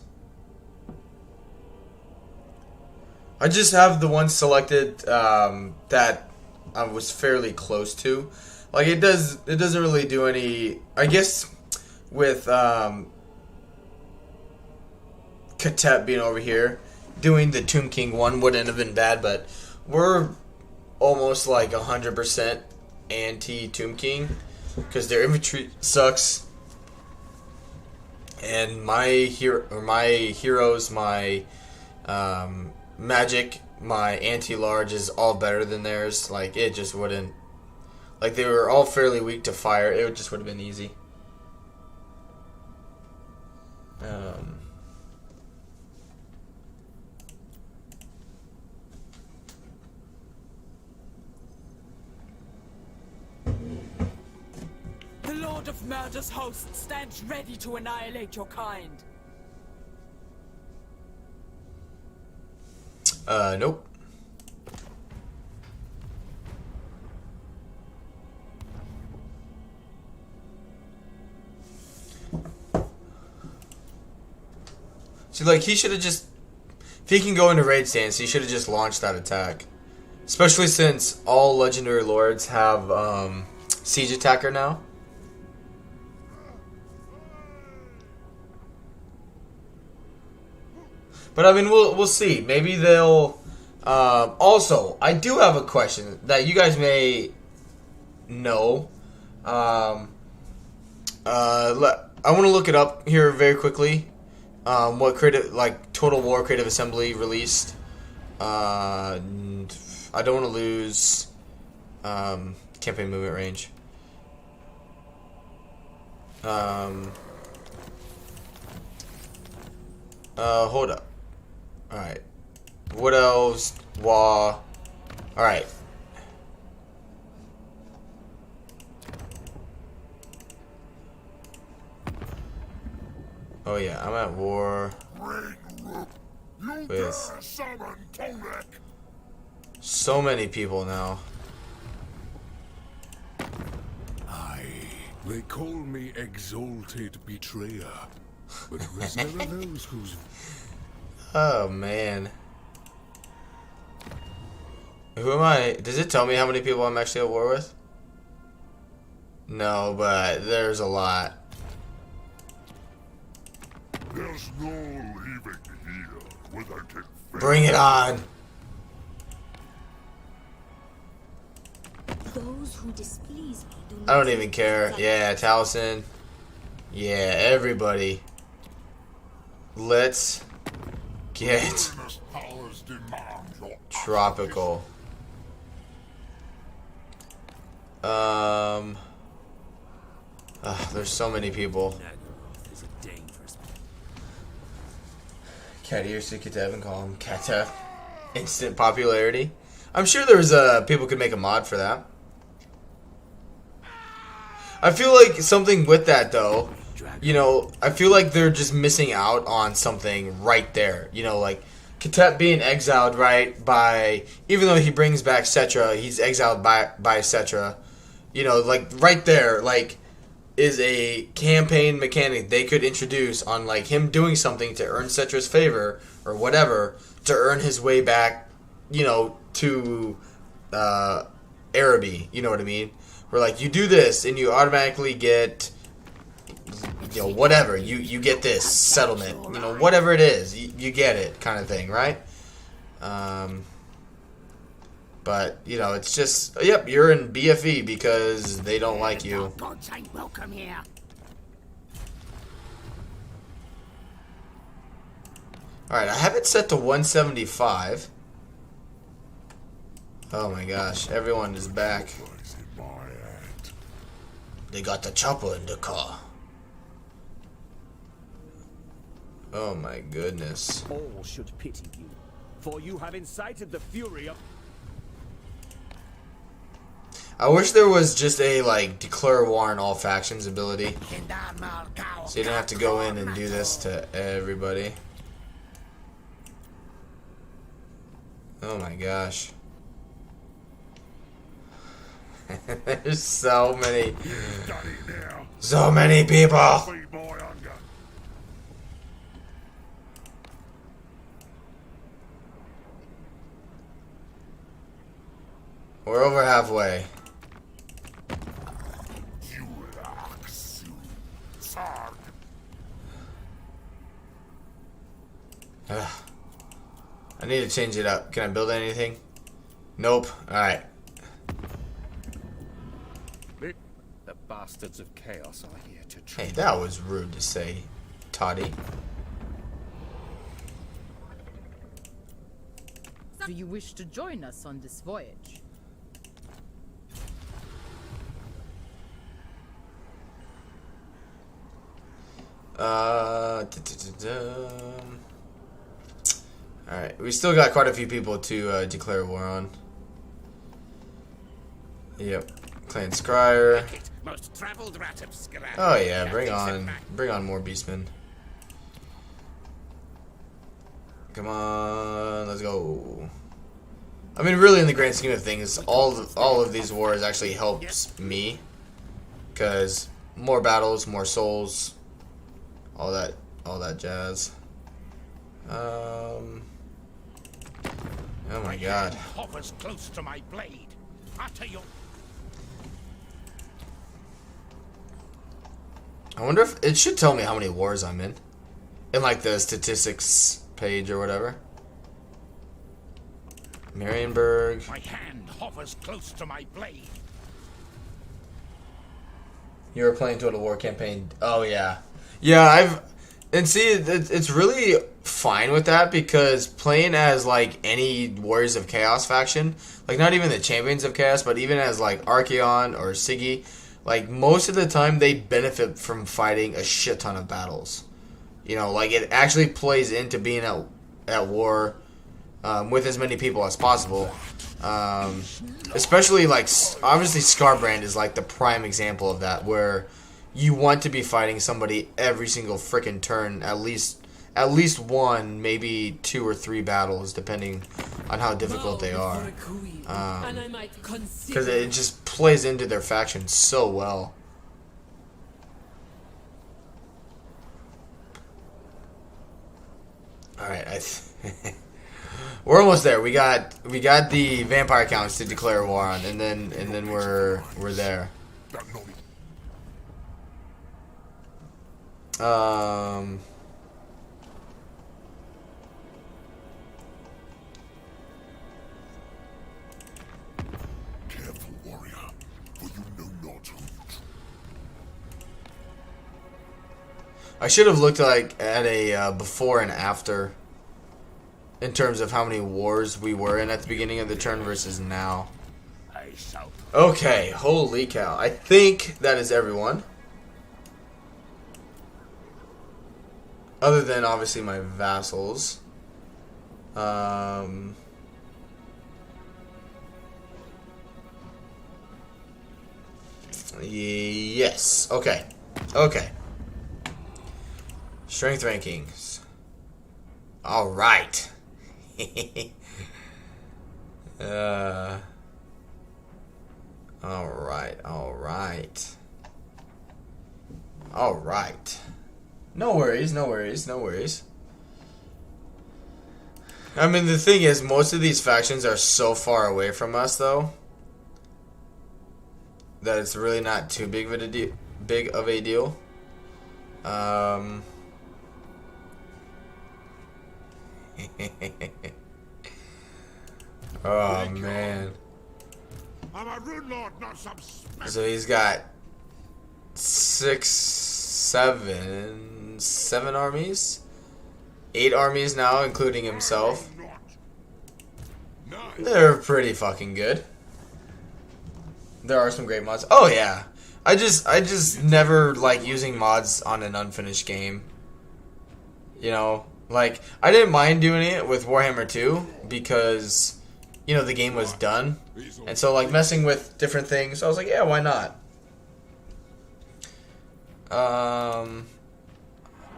I just have the ones selected that I was fairly close to. Like, it doesn't really do any. I guess with Katep being over here, doing the Tomb King one wouldn't have been bad, but we're almost like 100% anti Tomb King because their infantry sucks, and my heroes, my magic, my anti-large is all better than theirs. Like, it just wouldn't. Like, they were all fairly weak to fire. It just would have been easy. The Lord of Murder's host stands ready to annihilate your kind. Nope. See, like, he should have just... If he can go into raid stance, he should have just launched that attack. Especially since all legendary lords have, siege attacker now. But I mean, we'll see. Maybe they'll. Also, I do have a question that you guys may know. I want to look it up here very quickly. What creative, like Total War Creative Assembly released. I don't want to lose campaign movement range. Hold up. Alright. What else? Alright. Oh yeah, I'm at war with so many people now. They call me Exalted Betrayer, but there's none of those whose... Oh man. Who am I? Does it tell me how many people I'm actually at war with? No, but there's a lot. There's no leaving here without it. Bring it on. Those who displease me do I don't even care. Yeah, Taliesin. Yeah, everybody. Let's get tropical. There's so many people. Cat ears to Katev and call him Katev. Instant popularity. I'm sure there's people could make a mod for that. I feel like something with that though, you know, I feel like they're just missing out on something right there. You know, like Katet being exiled, right, by, even though he brings back Cetra, he's exiled by Cetra. You know, like right there, like, is a campaign mechanic they could introduce on like him doing something to earn Cetra's favor or whatever to earn his way back, you know, to Araby. You know what I mean? Where like you do this and you automatically get, you know, whatever, you get this settlement, you know, whatever it is, you get it, kind of thing, right? But you know, it's just, yep, you're in BFE because they don't like you. Gods ain't welcome here. All right, I have it set to 175. Oh my gosh, everyone is back. They got the chopper in the car. Oh my goodness. All should pity you, for you have incited the fury of... I wish there was just a, like, declare war on all factions ability. So you don't have to go in and do this to everybody. Oh my gosh. There's so many people. We're over halfway. I need to change it up. Can I build anything? Nope. Alright. The bastards of chaos are here to try. Hey, that was rude to say, Toddy. Do you wish to join us on this voyage? Alright, we still got quite a few people to declare war on. Yep. Clan Scryer. Most traveled rat of Scrap. Oh yeah, bring on more beastmen. Come on, let's go. I mean, really, in the grand scheme of things, all of these wars actually helps me, because more battles, more souls, all that jazz. Oh my God. Hovers close to my blade. Utter your I wonder if it should tell me how many wars I'm in like the statistics page or whatever. Marienburg. My hand hovers close to my blade. You were playing Total War campaign. Oh yeah, yeah. It's really fine with that, because playing as like any Warriors of Chaos faction, like not even the Champions of Chaos, but even as like Archeon or Siggy, like most of the time they benefit from fighting a shit ton of battles. You know, like it actually plays into being at war with as many people as possible. Especially like obviously Scarbrand is like the prime example of that, where you want to be fighting somebody every single freaking turn, at least one, maybe 2 or 3 battles, depending on how difficult they are. Because it just plays into their faction so well. All right, we're almost there. We got the vampire counts to declare war on, and then we're there. Careful, warrior, for you know not who you trust. I should have looked like at a before and after in terms of how many wars we were in at the beginning of the turn versus now. Okay, holy cow. I think that is everyone. Other than, obviously, my vassals. Yes. Okay. Okay. Strength rankings. Alright. Alright. No worries, no worries, no worries. I mean, the thing is, most of these factions are so far away from us, though, that it's really not too big of a deal. Oh man. I'm a rune lord, not some smith. So he's got seven armies, 8 armies now, including himself. They're pretty fucking good. There are some great mods. Oh yeah, I just never like using mods on an unfinished game. You know, like I didn't mind doing it with Warhammer 2 because, you know, the game was done, and so like messing with different things, I was like, yeah, why not?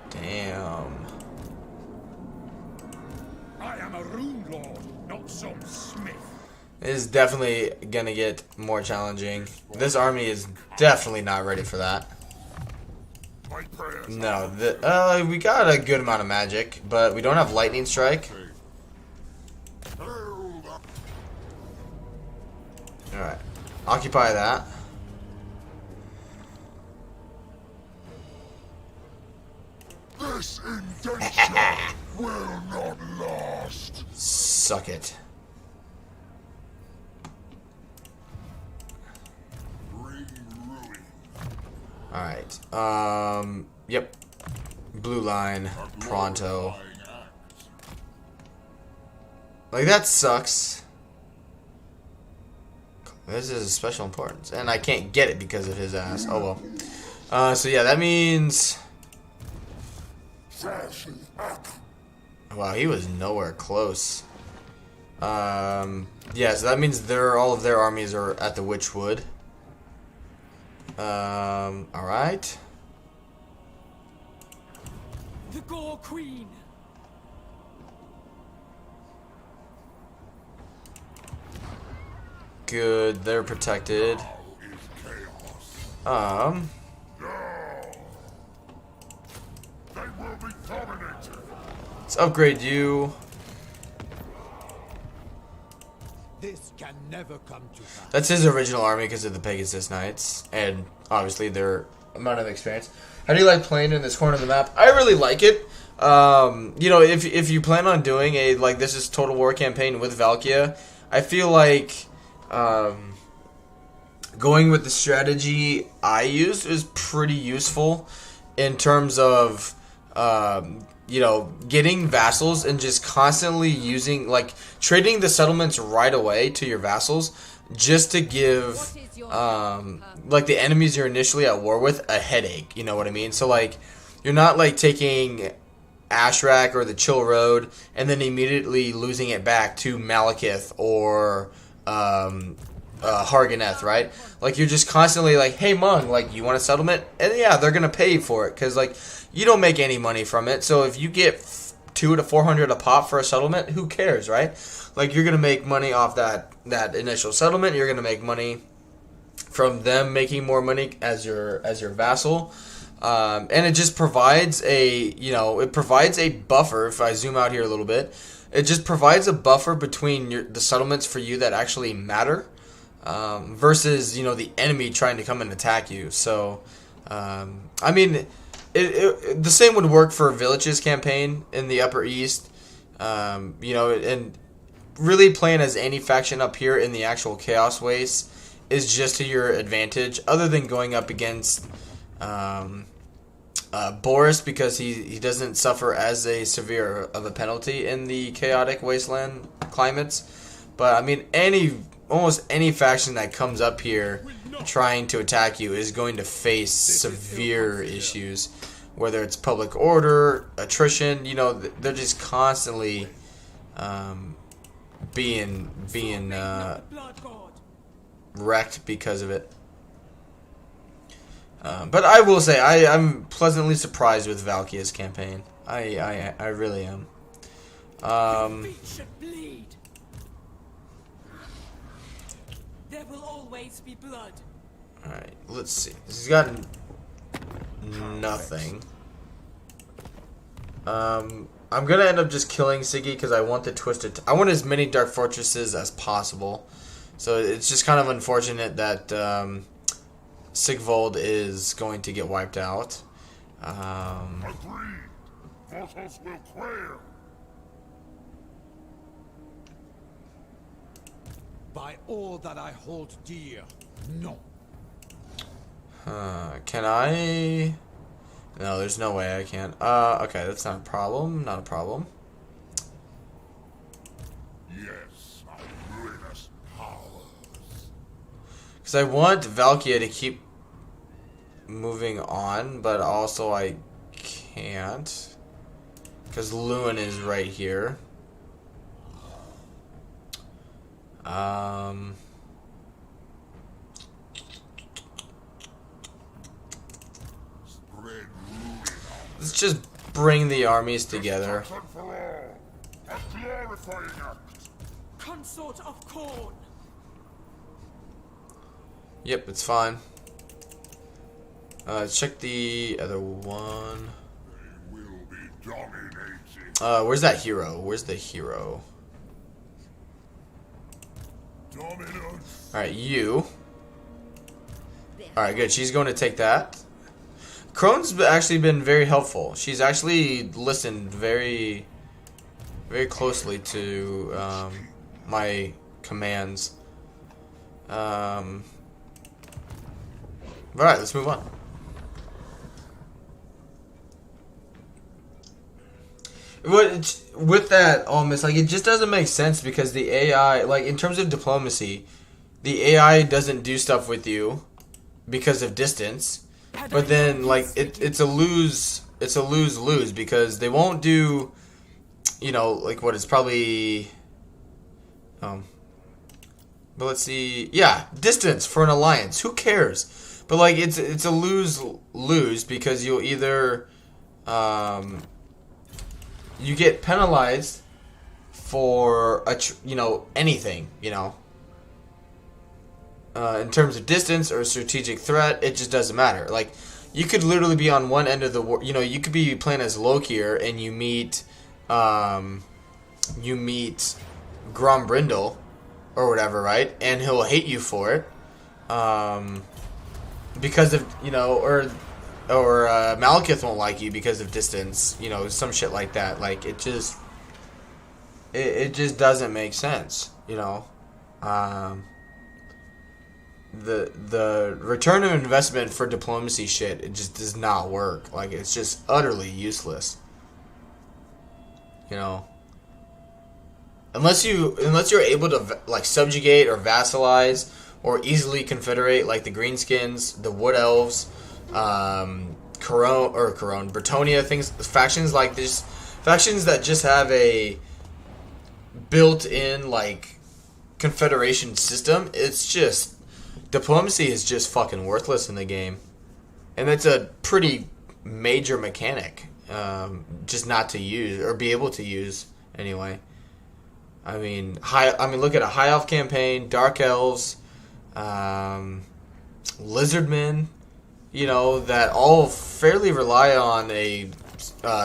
Damn. I am a rune lord, not some smith. It is definitely gonna get more challenging. This army is definitely not ready for that. No, we got a good amount of magic, but we don't have lightning strike. Alright. Occupy that. This indenture will not last. Suck it. Alright. Yep. Blue line. Pronto. Like, that sucks. This is a special importance. And I can't get it because of his ass. Oh well. So yeah, that means... Wow, he was nowhere close. Yeah, so that means all of their armies are at the Witchwood. Alright. The Gore Queen. Good, they're protected. They will be dominated. Let's upgrade you. This can never come to pass. That's his original army because of the Pegasus Knights, and obviously their amount of experience. How do you like playing in this corner of the map? I really like it. You know, if you plan on doing a like this is Total War campaign with Valkia, I feel like going with the strategy I used is pretty useful in terms of you know, getting vassals and just constantly using, like, trading the settlements right away to your vassals just to give, like, the enemies you're initially at war with a headache, you know what I mean? So, like, you're not, like, taking Ashrak or the Chill Road and then immediately losing it back to Malekith or Harganeth, right? Like, you're just constantly like, hey, Mung, like, you want a settlement? And yeah, they're going to pay for it because, like, you don't make any money from it. So if you get 200 to 400 a pop for a settlement, who cares, right? Like, you're going to make money off that initial settlement. You're going to make money from them making more money as your vassal. And it just provides a, you know, it provides a buffer. If I zoom out here a little bit, it just provides a buffer between the settlements for you that actually matter versus, you know, the enemy trying to come and attack you. So, I mean, the same would work for Village's campaign in the Upper East. You know, and really playing as any faction up here in the actual Chaos Waste is just to your advantage, other than going up against Boris, because he doesn't suffer as a severe of a penalty in the chaotic wasteland climates. But I mean, almost any faction that comes up here trying to attack you is going to face severe issues, whether it's public order, attrition. You know, they're just constantly being wrecked because of it. But I will say I'm pleasantly surprised with Valkia's campaign. I really am. There will always be blood. Alright, let's see. He's got nothing. I'm gonna end up just killing Siggy because I want the Twisted... I want as many Dark Fortresses as possible. So it's just kind of unfortunate that Sigvold is going to get wiped out. Agreed. Portals will clear. By all that I hold dear, no. Can I... No, there's no way I can. Okay, that's not a problem. Not a problem. Yes, my ruinous powers. Because I want Valkia to keep moving on, but also I can't. Because Lewin is right here. Let's just bring the armies together. Consort of Corn. Yep, it's fine. Check the other one. They will be dominating. Where's that hero? Where's the hero? Dominance. Alright, you. Alright, good. She's going to take that. Crone's actually been very helpful. She's actually listened very, very closely to my commands. Alright, let's move on. With that, almost like it just doesn't make sense because the AI, like in terms of diplomacy, the AI doesn't do stuff with you because of distance. But then, like, it's a lose-lose because they won't do, you know, like what it's probably, But let's see. Yeah, distance for an alliance. Who cares? But like, it's a lose because you'll either you get penalized for anything, in terms of distance or strategic threat. It just doesn't matter. Like, you could literally be on one end of the war. You could be playing as Lokier and you meet Grombrindle or whatever, right? And he'll hate you for it, because of or Malekith won't like you because of distance, some shit like that. Like, it just doesn't make sense, The return of investment for diplomacy shit, it just does not work. Like, it's just utterly useless. Unless you're able to like subjugate or vassalize or easily confederate, like the Greenskins, the Wood Elves, Bretonia, factions like this, factions that just have a built-in like confederation system. It's just, diplomacy is just fucking worthless in the game, and it's a pretty major mechanic, just not to use or be able to use anyway. I mean, look at a High Elf campaign, Dark Elves, Lizardmen, that all fairly rely on a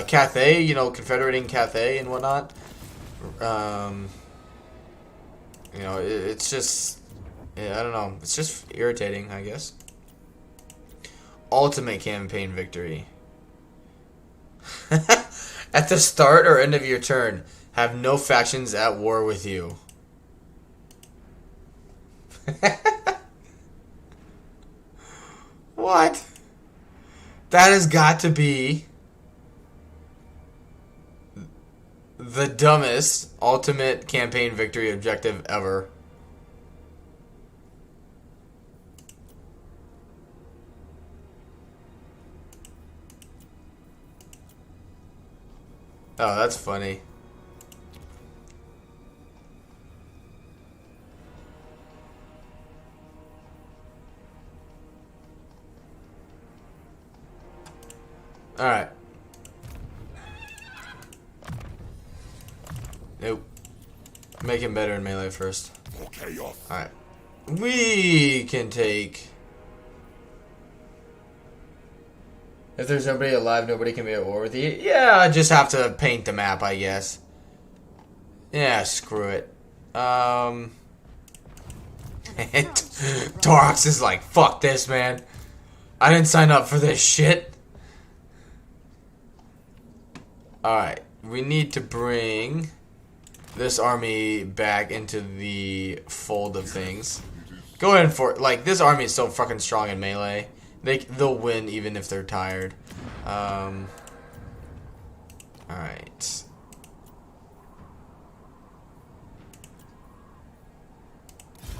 Cathay, confederating Cathay and whatnot. It's just, I don't know. It's just irritating, I guess. Ultimate campaign victory. At the start or end of your turn, have no factions at war with you. What? That has got to be the dumbest ultimate campaign victory objective ever. Oh, that's funny. Alright. Nope. Make him better in melee first. Alright. We can take... If there's nobody alive, nobody can be at war with you. Yeah, I just have to paint the map, I guess. Yeah, screw it. Torox is like, fuck this, man. I didn't sign up for this shit. Alright, we need to bring this army back into the fold of things. Go ahead for it. Like, this army is so fucking strong in melee. They'll win even if they're tired. Alright.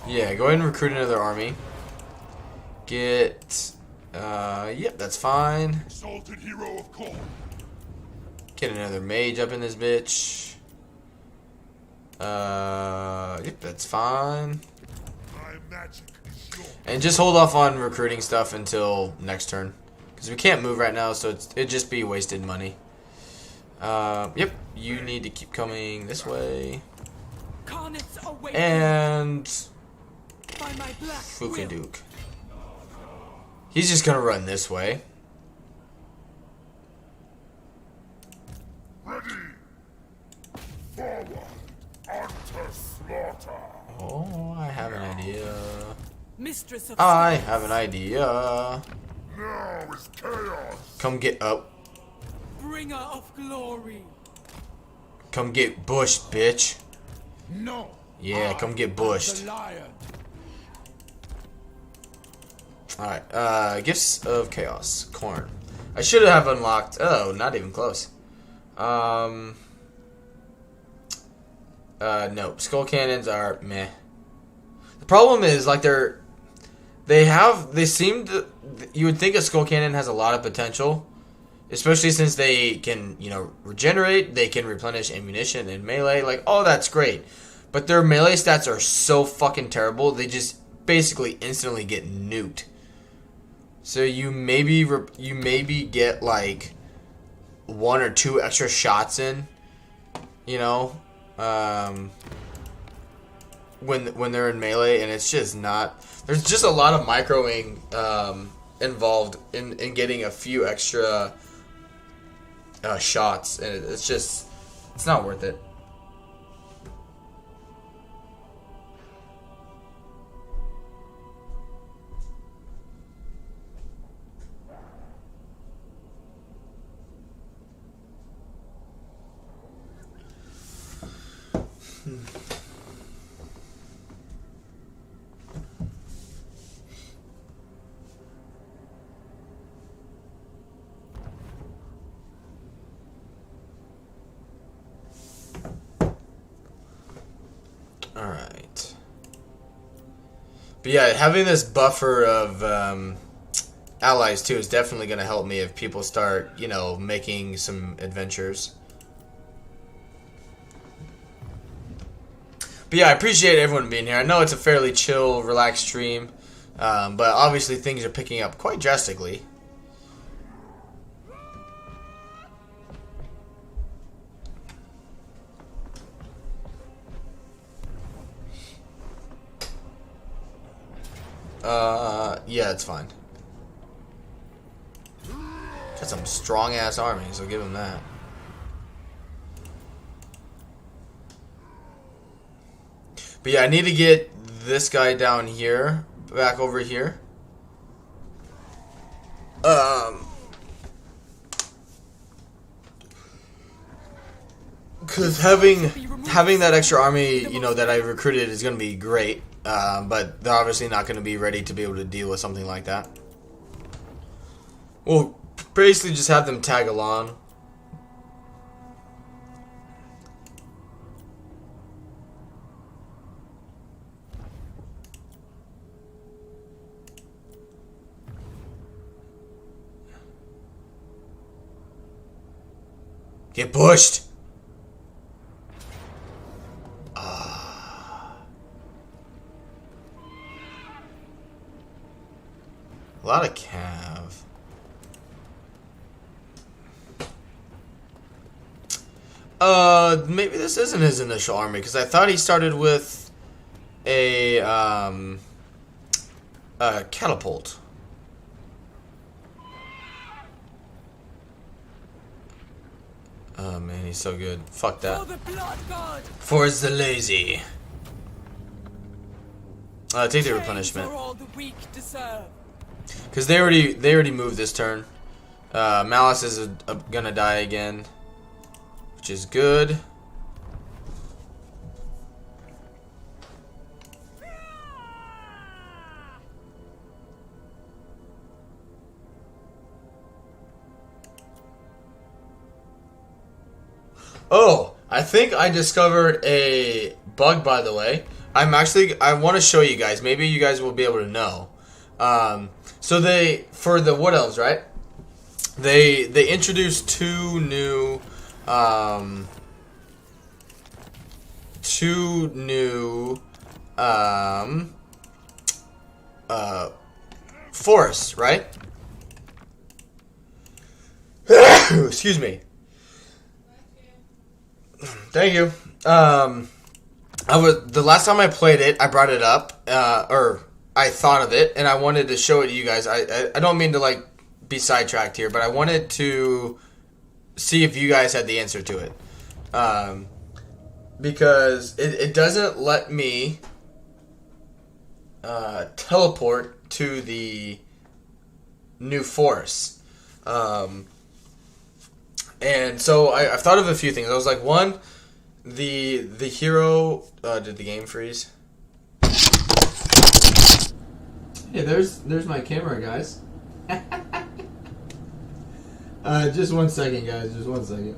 Yeah, go ahead and recruit another army. Get... yep, that's fine. Exalted hero of Khorne. Get another mage up in this bitch. Yep, that's fine. My magic is yours. And just hold off on recruiting stuff until next turn, because we can't move right now, so it'd just be wasted money. Yep, you need to keep coming this way. And Fukaduke. He's just gonna run this way. Ready. Forward. Unto slaughter. Oh, I have an idea. Mistress of I Science. have an idea. Now is chaos. Come get up. Bringer of glory. Come get bushed, bitch. No. Yeah, come get bushed. Alright, Gifts of Chaos. Khorne. I should have unlocked... Oh, not even close. Nope. Skull Cannons are meh. The problem is, like, they seem to... You would think a Skull Cannon has a lot of potential. Especially since they can, regenerate. They can replenish ammunition in melee. Like, oh, that's great. but their melee stats are so fucking terrible. They just basically instantly get nuked. So you maybe get like 1 or 2 extra shots in, you know, when they're in melee, and it's just not. There's just a lot of microing involved in getting a few extra shots, and it's not worth it. Alright. But yeah, having this buffer of allies too is definitely going to help me if people start, you know, making some adventures. But yeah, I appreciate everyone being here. I know it's a fairly chill, relaxed stream, but obviously things are picking up quite drastically. Yeah, it's fine. Got some strong-ass armies, I'll give him that. But yeah, I need to get this guy down here, back over here. Because having that extra army, you know, that I recruited is going to be great. But they're obviously not going to be ready to be able to deal with something like that. We'll basically just have them tag along. Get pushed! A lot of cav. Maybe this isn't his initial army, because I thought he started with a catapult. Oh man, he's so good. Fuck that. For the blood god. For the lazy. Take the replenishment. For all the weak deserve. Because they already moved this turn. Malice is gonna die again, which is good. Oh, I think I discovered a bug, by the way. I want to show you guys. Maybe you guys will be able to know. So for the Wood Elves, right? They introduced two new forests, right? Excuse me. Thank you. The last time I played it, I brought it up, or I thought of it, and I wanted to show it to you guys. I don't mean to like be sidetracked here, but I wanted to see if you guys had the answer to it, because it doesn't let me teleport to the new forest. And so I've thought of a few things. I was like, one, the hero. Did the game freeze? Hey, there's my camera, guys. Just 1 second, guys. Just 1 second.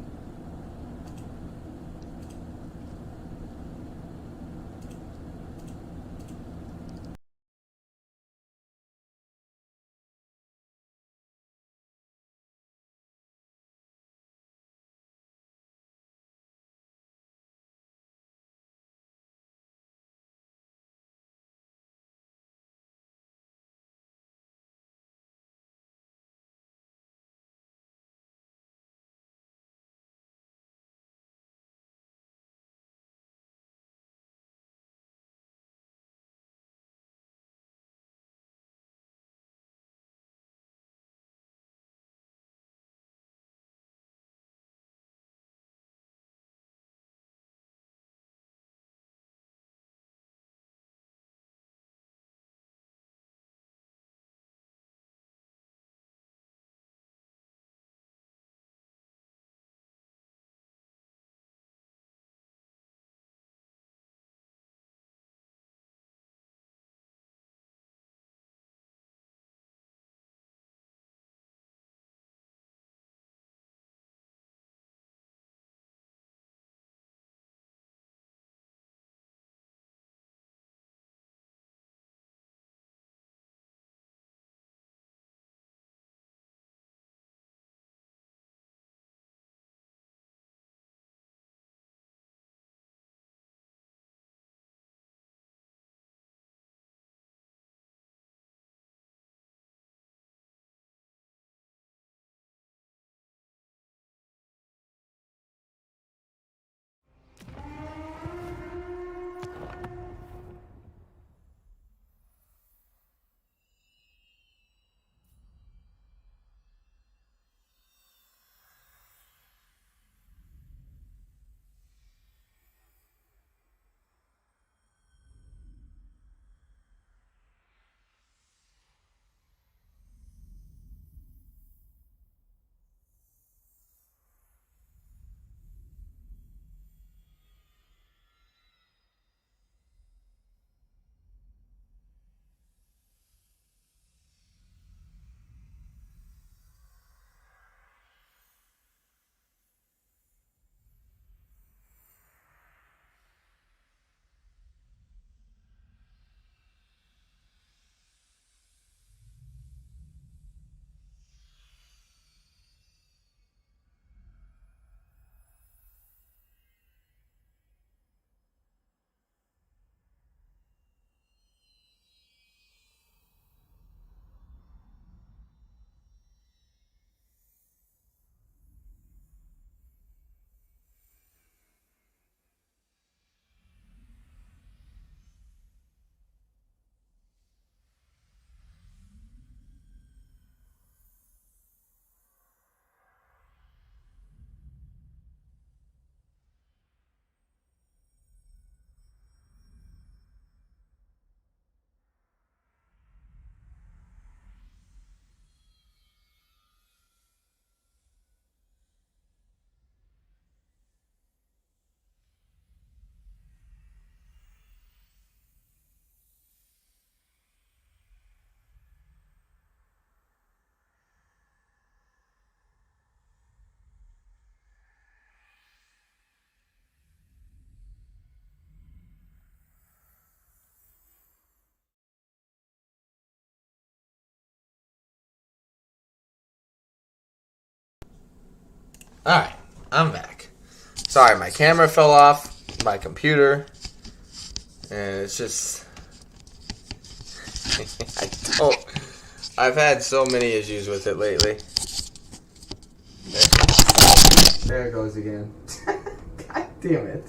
Alright, I'm back. Sorry, my camera fell off my computer. And it's just... I've had so many issues with it lately. There it goes again. God damn it.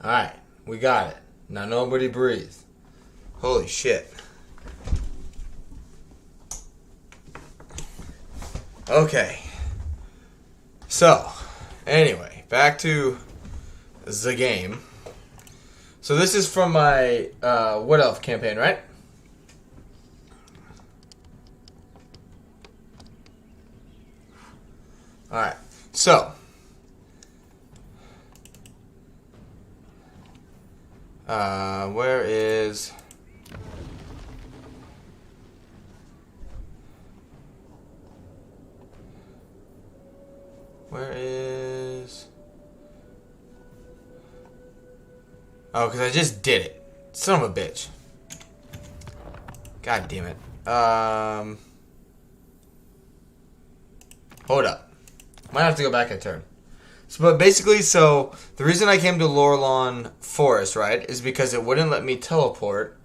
Alright, we got it. Now nobody breathe. Holy shit. Okay. So, anyway, back to the game. So this is from my Wood Elf campaign, right? So, where is... Where is... Oh, because I just did it. Son of a bitch. God damn it. Hold up. Might have to go back a turn. So, but basically, so the reason I came to Lorelon Forest, right, is because it wouldn't let me teleport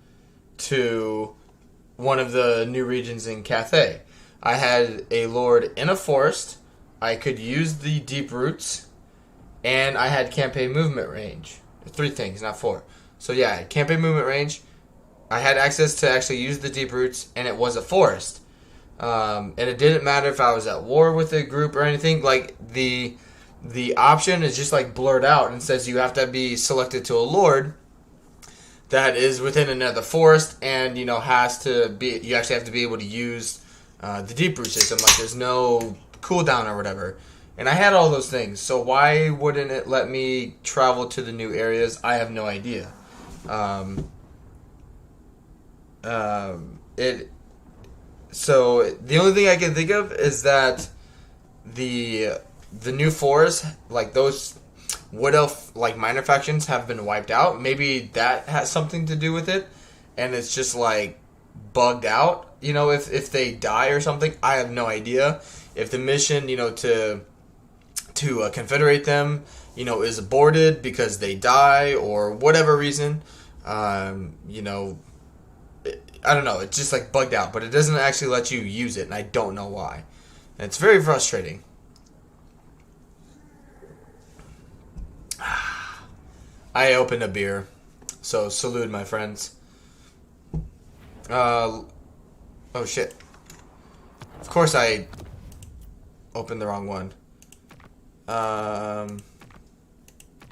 to one of the new regions in Cathay. I had a lord in a forest. I could use the deep roots, and I had campaign movement range. 3 things, not 4. So yeah, I had campaign movement range. I had access to actually use the deep roots, and it was a forest. And it didn't matter if I was at war with a group or anything. Like the option is just like blurred out and says you have to be selected to a lord that is within another forest, and has to be. You actually have to be able to use the deep root system. Like there's no cooldown or whatever. And I had all those things. So why wouldn't it let me travel to the new areas? I have no idea. So the only thing I can think of is that the new forests, like those wood elf like minor factions, have been wiped out. Maybe that has something to do with it, and it's just like bugged out. If they die or something, I have no idea. If the mission, to confederate them, is aborted because they die or whatever reason, I don't know. It's just like bugged out, but it doesn't actually let you use it, and I don't know why. And it's very frustrating. I opened a beer, so salute, my friends. Oh shit. Of course I opened the wrong one.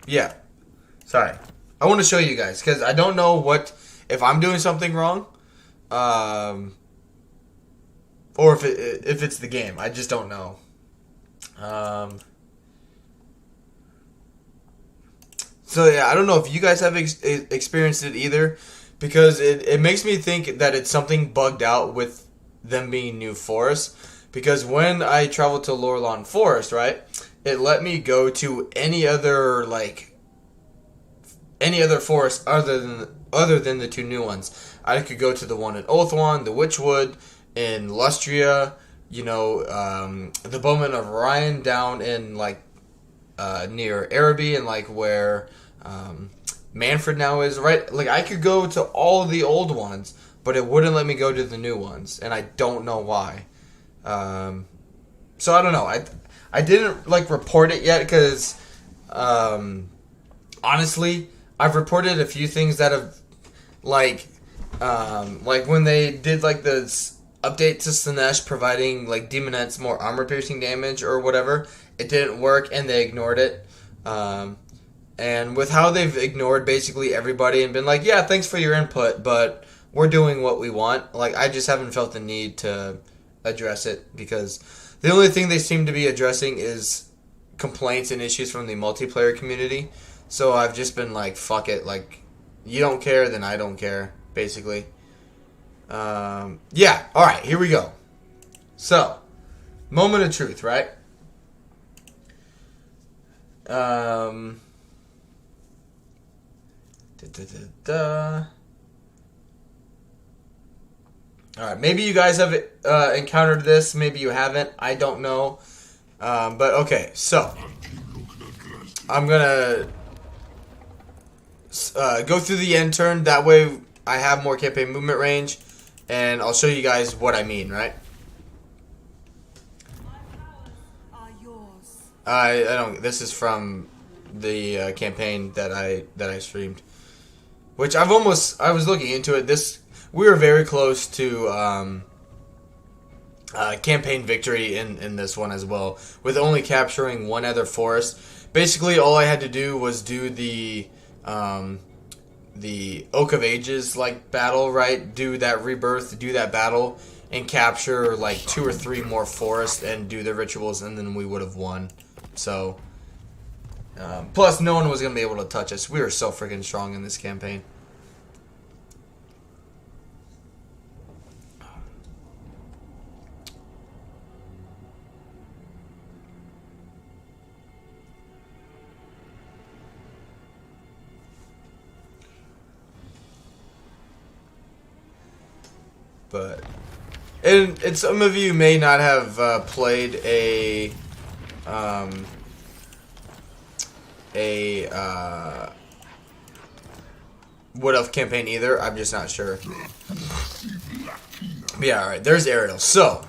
Yeah. Sorry. I want to show you guys, because I don't know if I'm doing something wrong. Or if it's the game. I just don't know. So yeah, I don't know if you guys have experienced it either, because it makes me think that it's something bugged out with them being new forests. Because when I traveled to Lorelon Forest, right, it let me go to any other forest other than the 2 new ones. I could go to the one in Oathwan, the Witchwood, in Lustria, the Bowman of Orion down in near Araby, and where Manfred now is, right? Like I could go to all the old ones, but it wouldn't let me go to the new ones, and I don't know why. So I don't know. I didn't report it yet because honestly, I've reported a few things that have like when they did this update to Slanesh providing demonettes more armor piercing damage or whatever, it didn't work and they ignored it. And with how they've ignored basically everybody and been like, yeah, thanks for your input, but we're doing what we want. I just haven't felt the need to address it, because the only thing they seem to be addressing is complaints and issues from the multiplayer community. So I've just been like, fuck it. You don't care, then I don't care, basically. Yeah, alright, here we go. So, moment of truth, right? Alright, maybe you guys have encountered this, maybe you haven't, I don't know. But okay, so I'm gonna go through the end turn, that way I have more campaign movement range, and I'll show you guys what I mean, right? I don't. This is from the campaign that I streamed, which I was looking into it. We were very close to campaign victory in this one as well, with only capturing one other forest. Basically, all I had to do was do the Oak of Ages battle, right? Do that rebirth, do that battle, and capture 2 or 3 more forests and do the rituals, and then we would have won. So, plus no one was going to be able to touch us. We were so freaking strong in this campaign. But, and some of you may not have played a Wood Elf campaign either. I'm just not sure. But yeah, alright, there's Ariel. So,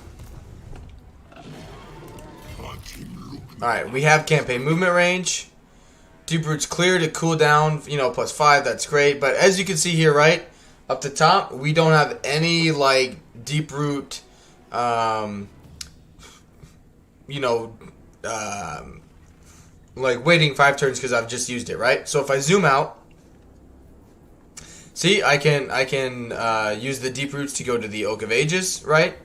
alright, we have campaign movement range. Deep Roots clear to cool down, you know, +5, that's great. But as you can see here, right, up the top, we don't have any, like, Deep Root, you know, like, waiting 5 turns because I've just used it, right? So if I zoom out, see, I can use the Deep Roots to go to the Oak of Ages, right?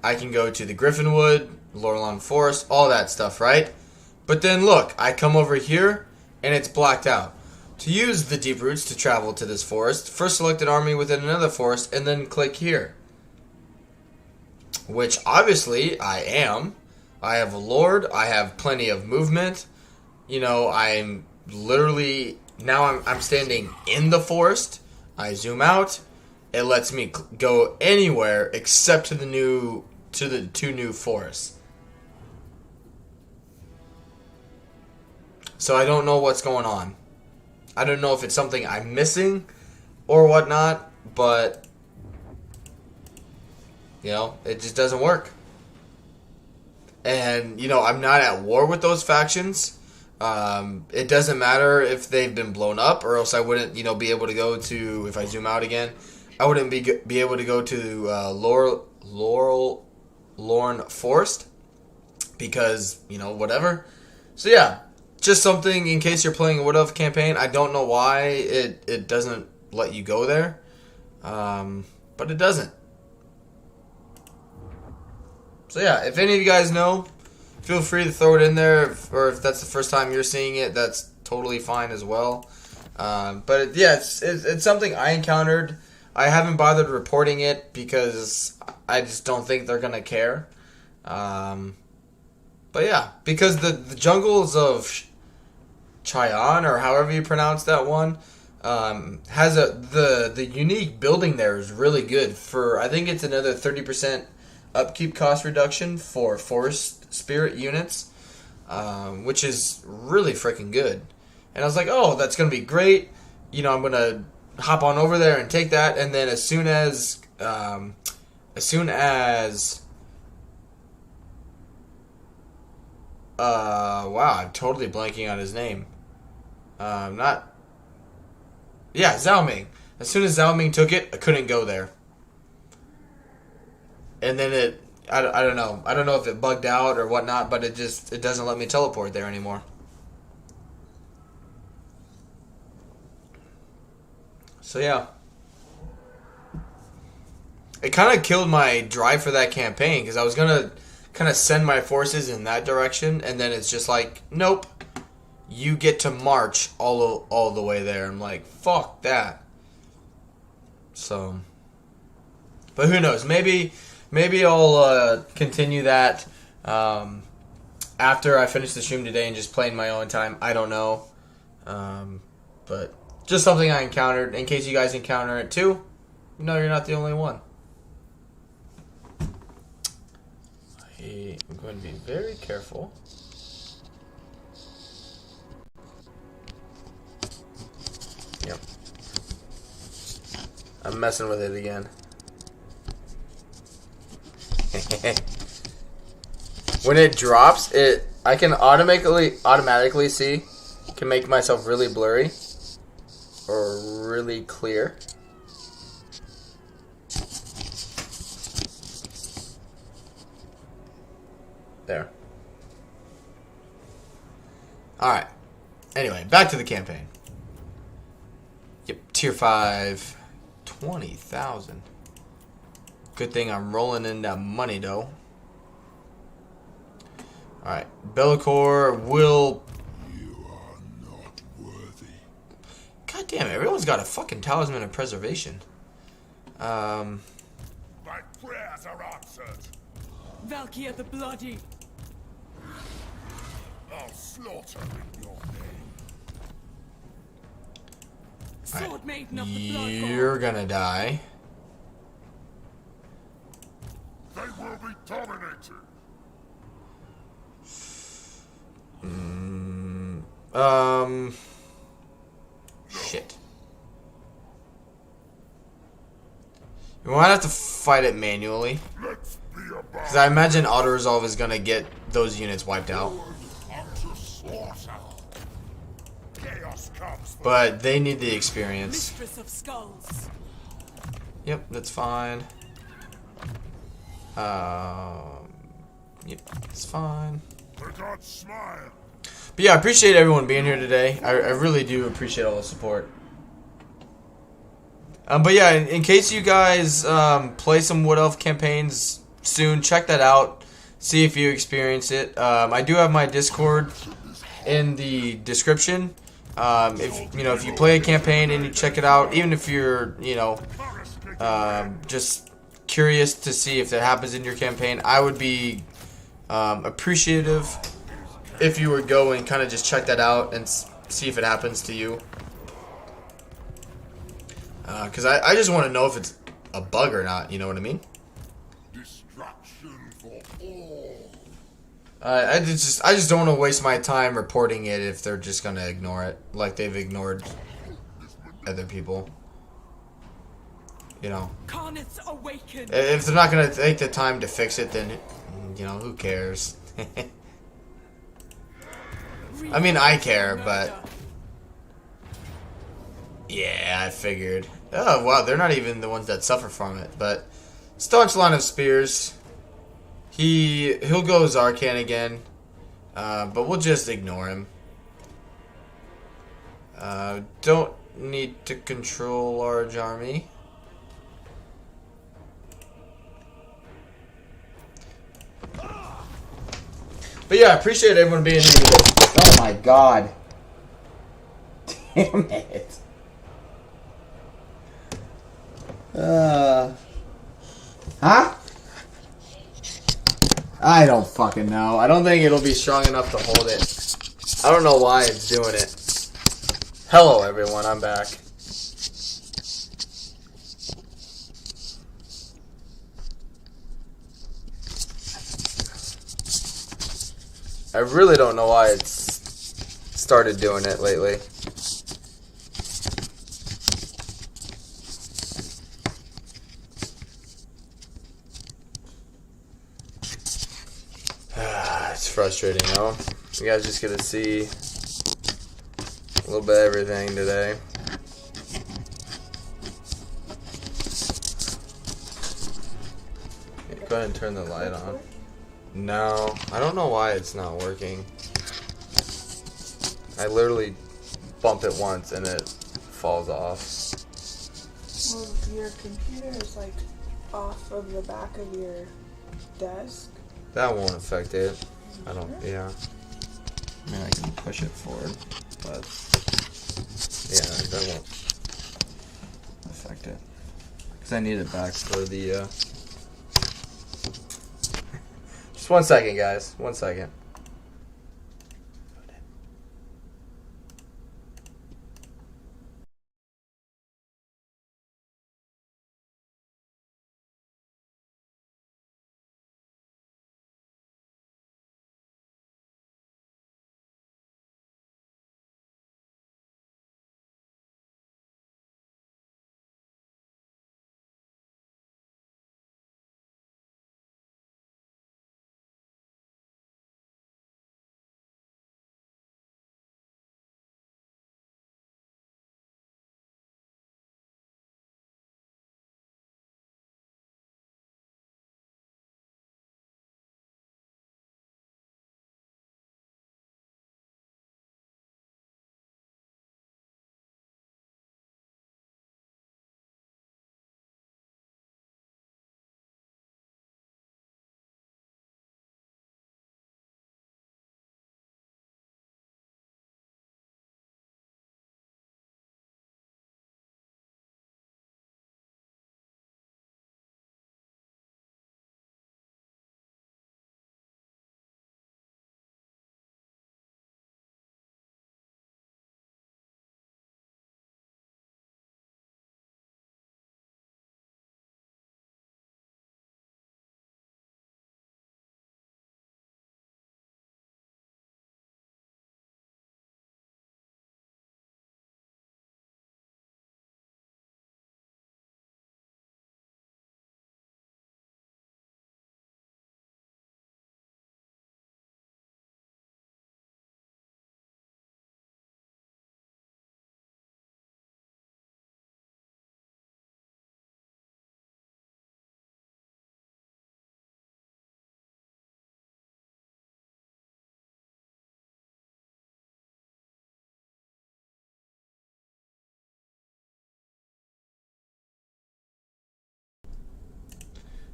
I can go to the Griffinwood, Lorelon Forest, all that stuff, right? But then look, I come over here, and it's blacked out. To use the Deep Roots to travel to this forest, first select an army within another forest, and then click here. Which, obviously, I am. I have a Lord, I have plenty of movement. You know, I'm literally, now I'm standing in the forest. I zoom out. It lets me go anywhere except to the 2 new forests. So I don't know what's going on. I don't know if it's something I'm missing or whatnot, but, you know, it just doesn't work. And, you know, I'm not at war with those factions. It doesn't matter if they've been blown up, or else I wouldn't, you know, be able to go to, if I zoom out again, I wouldn't be able to go to Lorne Forest, because, you know, whatever. So yeah, just something in case you're playing a Wood Elf campaign. I don't know why it doesn't let you go there, but it doesn't. So yeah, if any of you guys know, feel free to throw it in there, or if that's the first time you're seeing it, that's totally fine as well. But yeah, it's something I encountered. I haven't bothered reporting it because I just don't think they're gonna care. But yeah, because the jungles of Cheyenne, or however you pronounce that one, has the unique building there is really good for, I think it's another 30% upkeep cost reduction for forest spirit units, which is really freaking good. And I was like, oh, that's gonna be great. You know, I'm gonna hop on over there and take that, and then as soon as wow, I'm totally blanking on his name. Zhao Ming. As soon as Zhao Ming took it, I couldn't go there. And then I don't know. I don't know if it bugged out or whatnot, but it doesn't let me teleport there anymore. So yeah. It kind of killed my drive for that campaign, because I was going to kind of send my forces in that direction, and then it's just like, nope. You get to march all the way there. I'm like, fuck that. So, but who knows? Maybe I'll continue that after I finish the stream today and just play in my own time. I don't know. But just something I encountered. In case you guys encounter it too, you know you're not the only one. I'm going to be very careful. Yep. I'm messing with it again. When it drops, I can automatically see, can make myself really blurry or really clear. There. Alright. Anyway, back to the campaign. Yep, tier 5, 20,000. Good thing I'm rolling in that money, though. Alright, Bellicor will... You are not worthy. God damn it, everyone's got a fucking talisman of preservation. My prayers are answered. Valkia the Bloody. I'll slaughter in your name. Sword Maiden of the Blood You're gonna die. They will be dominated. Shit. We might have to fight it manually. Let's be about Because I imagine auto-resolve is gonna get those units wiped out. to slaughter. Chaos comes for But they need the experience. Mistress of Skulls. Yep, that's fine. Yep, it's fine. the gods smile. But yeah, I appreciate everyone being here today. I really do appreciate all the support. But yeah, in case you guys play some Wood Elf campaigns soon, check that out. See if you experience it. I do have my Discord in the description. If you play a campaign and you check it out, even if you're just curious to see if that happens in your campaign, I would be appreciative if you would go and kind of just check that out and see if it happens to you. Because I just want to know if it's a bug or not, you know what I mean? Destruction for all. I just don't want to waste my time reporting it if they're just going to ignore it, like they've ignored other people. You know, Carnets awaken. if they're not going to take the time to fix it, then, who cares? I mean, I care, but... Yeah, I figured. Oh, wow, they're not even the ones that suffer from it, but... Staunch Line of Spears. He'll go Zarkan again, but we'll just ignore him. Don't need to control large army. But yeah, I appreciate everyone being here today. Oh my god. Damn it. Huh? I don't fucking know. I don't think it'll be strong enough to hold it. I don't know why it's doing it. Hello everyone, I'm back. I really don't know why it's started doing it lately. It's frustrating, though. You guys just get to see a little bit of everything today. Okay, go ahead and turn the light on. No, I don't know why it's not working. I literally bump it once and it falls off. Well, your computer is like off of the back of your desk. That won't affect it. I don't, yeah. I mean, I can push it forward, but yeah, that won't affect it. Because I need it back for the, Just 1 second, guys. 1 second.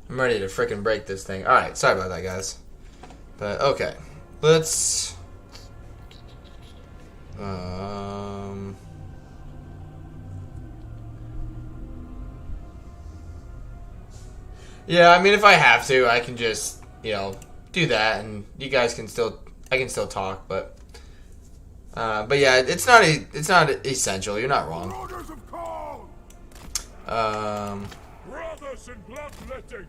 I'm ready to frickin' break this thing. Alright, sorry about that, guys. But, okay. Let's... Yeah, I mean, if I have to, I can just, you know, do that, and you guys can still... I can still talk, but... yeah, it's not essential. You're not wrong. Orders of call! Brothers in bloodletting!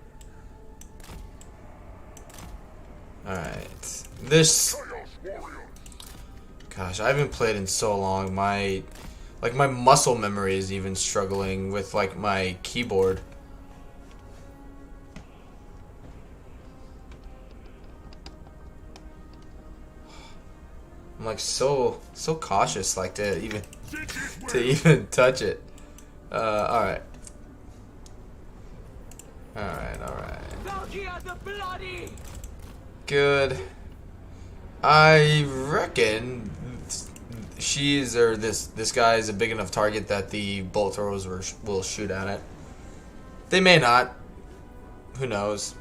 Alright. This... Gosh, I haven't played in so long. My muscle memory is even struggling with, like, my keyboard. I'm like so cautious, like to even touch it. Alright. Valkia the Bloody! Good. I reckon this guy is a big enough target that the bolt throwers will shoot at it. They may not. Who knows?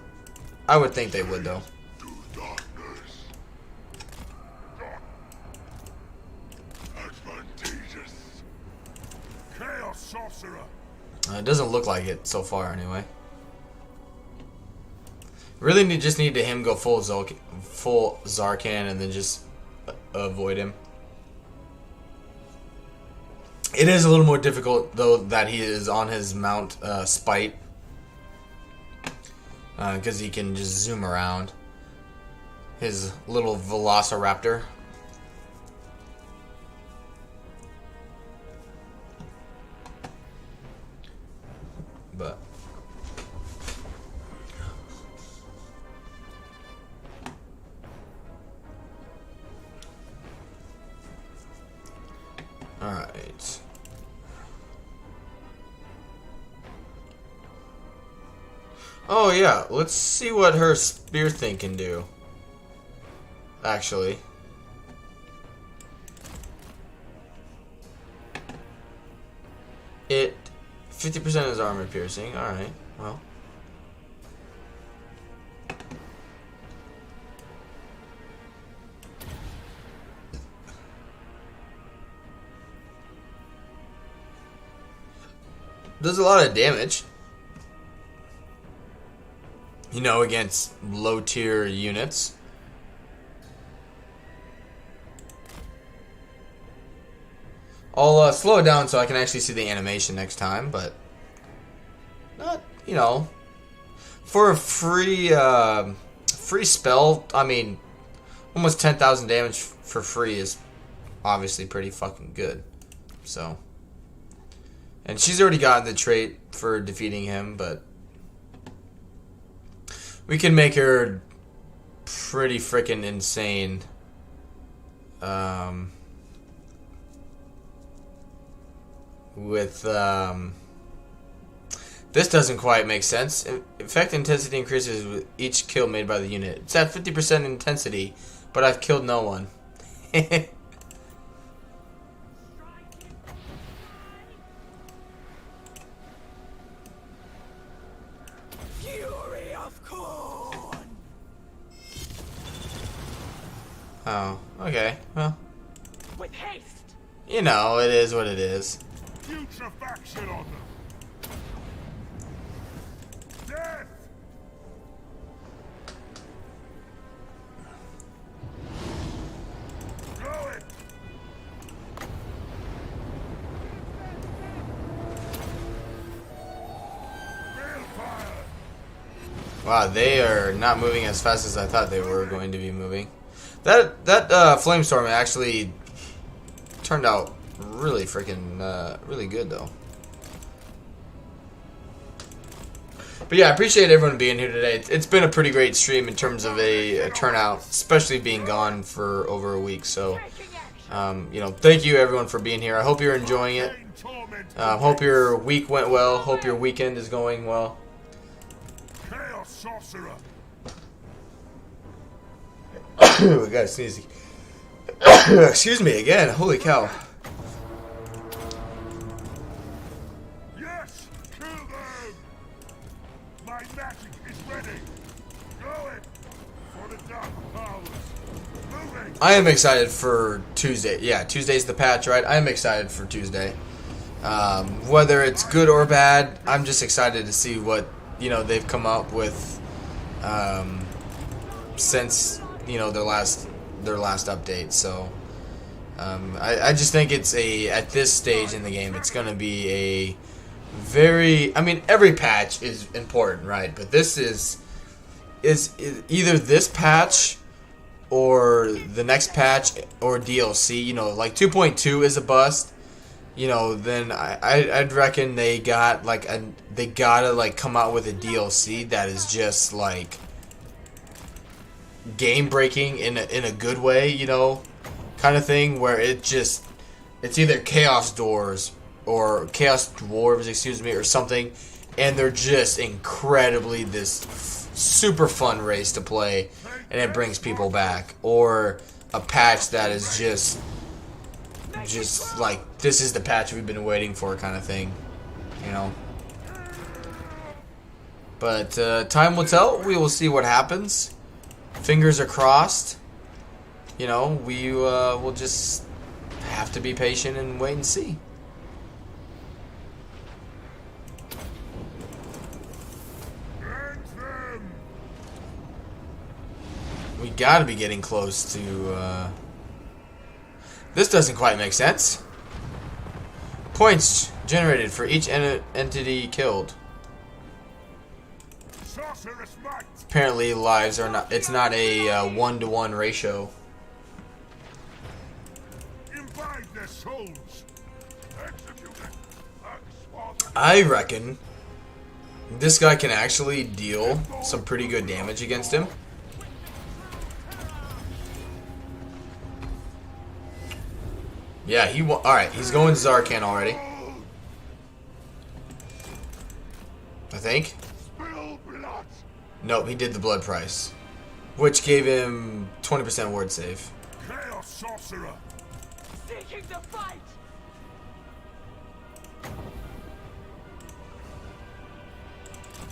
I would think they would, though. Chaos sorcerer. It doesn't look like it so far, anyway. Really just need to him go full Zarkan and then just avoid him. It is a little more difficult though that he is on his mount Spite, because he can just zoom around. His little Velociraptor. But all right. Oh yeah, let's see what her spear thing can do. Actually. It 50% is armor piercing. Alright, well. Does a lot of damage. You know, against low tier units. I'll slow it down so I can actually see the animation next time, but not, you know, for a free spell. I mean, almost 10,000 damage for free is obviously pretty fucking good. So, and she's already gotten the trait for defeating him, but we can make her pretty freaking insane. With this doesn't quite make sense. Effect intensity increases with each kill made by the unit. It's at 50% intensity, but I've killed no one. Fury of Corn! Oh, okay. Well, With haste! you know, it is what it is. Putrefaction on them. Death. Going. Wow, they are not moving as fast as I thought they were going to be moving. That flamestorm actually turned out really freaking really good though. But yeah, I appreciate everyone being here today. It's been a pretty great stream in terms of a turnout, especially being gone for over a week. So, you know, thank you everyone for being here. I hope you're enjoying it. Hope your week went well. Hope your weekend is going well. Chaos sorcerer. I got sneezy. Excuse me again. Holy cow. Yes, kill them. My magic is ready. Going for the dark powers. Moving. I am excited for Tuesday. Yeah, Tuesday's the patch, right? I am excited for Tuesday. Whether it's good or bad, I'm just excited to see what they've come up with since their last update. So I just think it's at this stage in the game, it's going to be a very. I mean, every patch is important, right? But this is either this patch or the next patch or DLC. Like 2.2 is a bust. Then I'd reckon they gotta come out with a DLC that is just like game breaking in a good way, kind of thing, where it's either Chaos Doors or Chaos Dwarves, or something, and they're just incredibly this super fun race to play, and it brings people back, or a patch that is just like, this is the patch we've been waiting for, kind of thing, But time will tell. We will see what happens. Fingers are crossed. We will just have to be patient and wait and see. We gotta be getting close to. This doesn't quite make sense. Points generated for each entity killed. Apparently, lives are not. It's not a 1-to-1 ratio. I reckon this guy can actually deal some pretty good damage against him. Yeah, alright, he's going Zarkan already. I think. Nope, he did the blood price, which gave him 20% ward save. Chaos Sorcerer. Seeking to fight.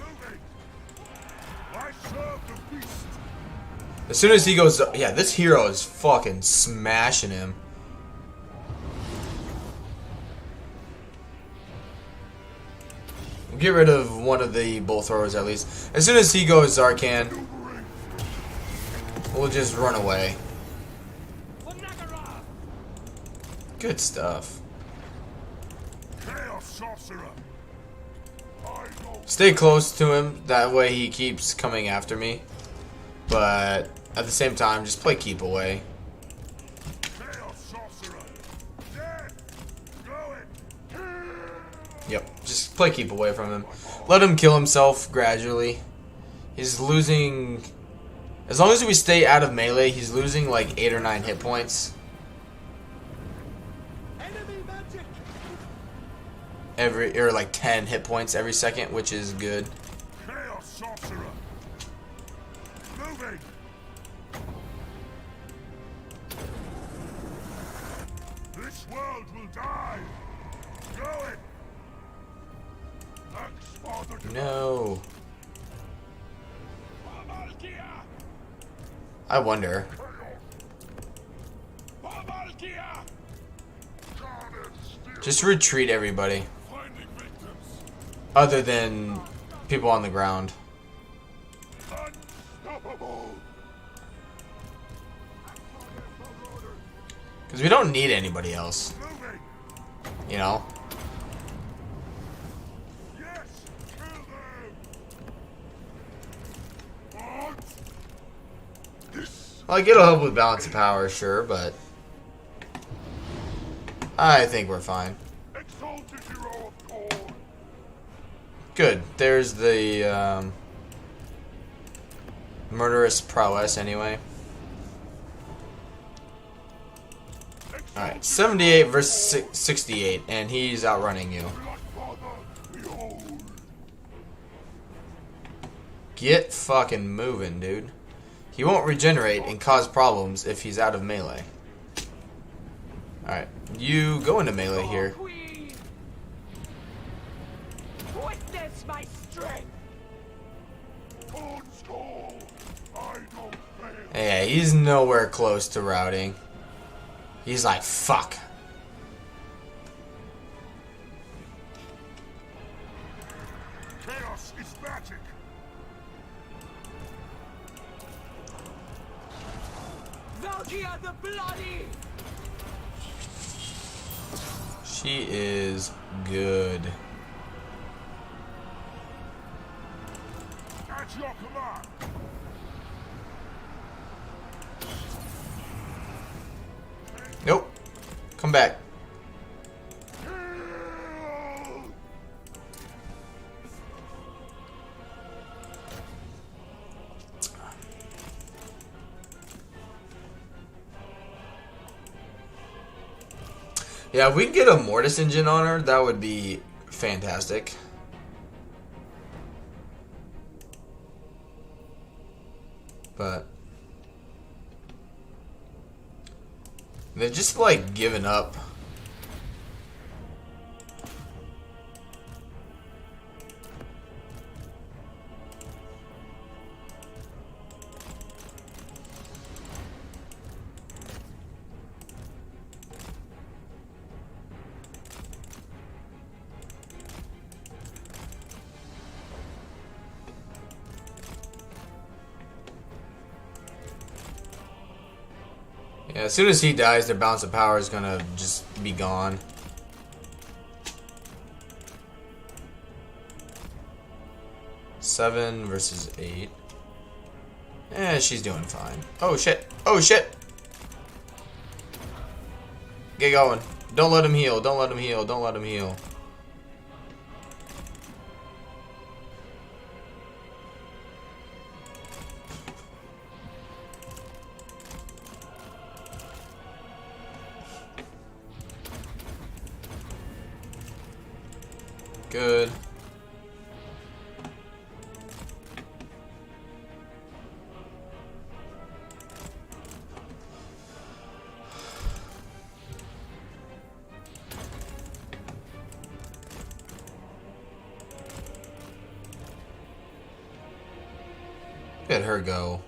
Moving. I serve the beast. As soon as he goes, yeah, this hero is fucking smashing him. Get rid of one of the bull throwers at least. As soon as he goes Zarkan, we'll just run away. Good stuff. Stay close to him, that way he keeps coming after me. But at the same time, just play keep away. Yep, just play keep away from him. Let him kill himself gradually. He's losing... As long as we stay out of melee, he's losing like 8 or 9 hit points. Or like 10 hit points every second, which is good. Chaos Sorcerer. Moving. This world will die. Going. No. I wonder. Just retreat everybody. Other than people on the ground. Because we don't need anybody else. You know? Like, it'll help with balance of power, sure, but I think we're fine. Good. There's the murderous prowess anyway. Alright, 78 versus 68, and he's outrunning you. Get fucking moving, dude. He won't regenerate and cause problems if he's out of melee. Alright, you go into melee here. Witness my strength. Yeah, he's nowhere close to routing. He's like, fuck. Chaos is magic. Valkia the Bloody! She is good. At your command. Nope. Come back. Yeah, if we can get a Mortis engine on her, that would be fantastic. But they're just like giving up. Yeah, as soon as he dies, their balance of power is gonna just be gone. Seven versus 8. Eh, she's doing fine. Oh shit! Oh shit! Get going. Don't let him heal. Don't let him heal. Don't let him heal. Good. Let her go.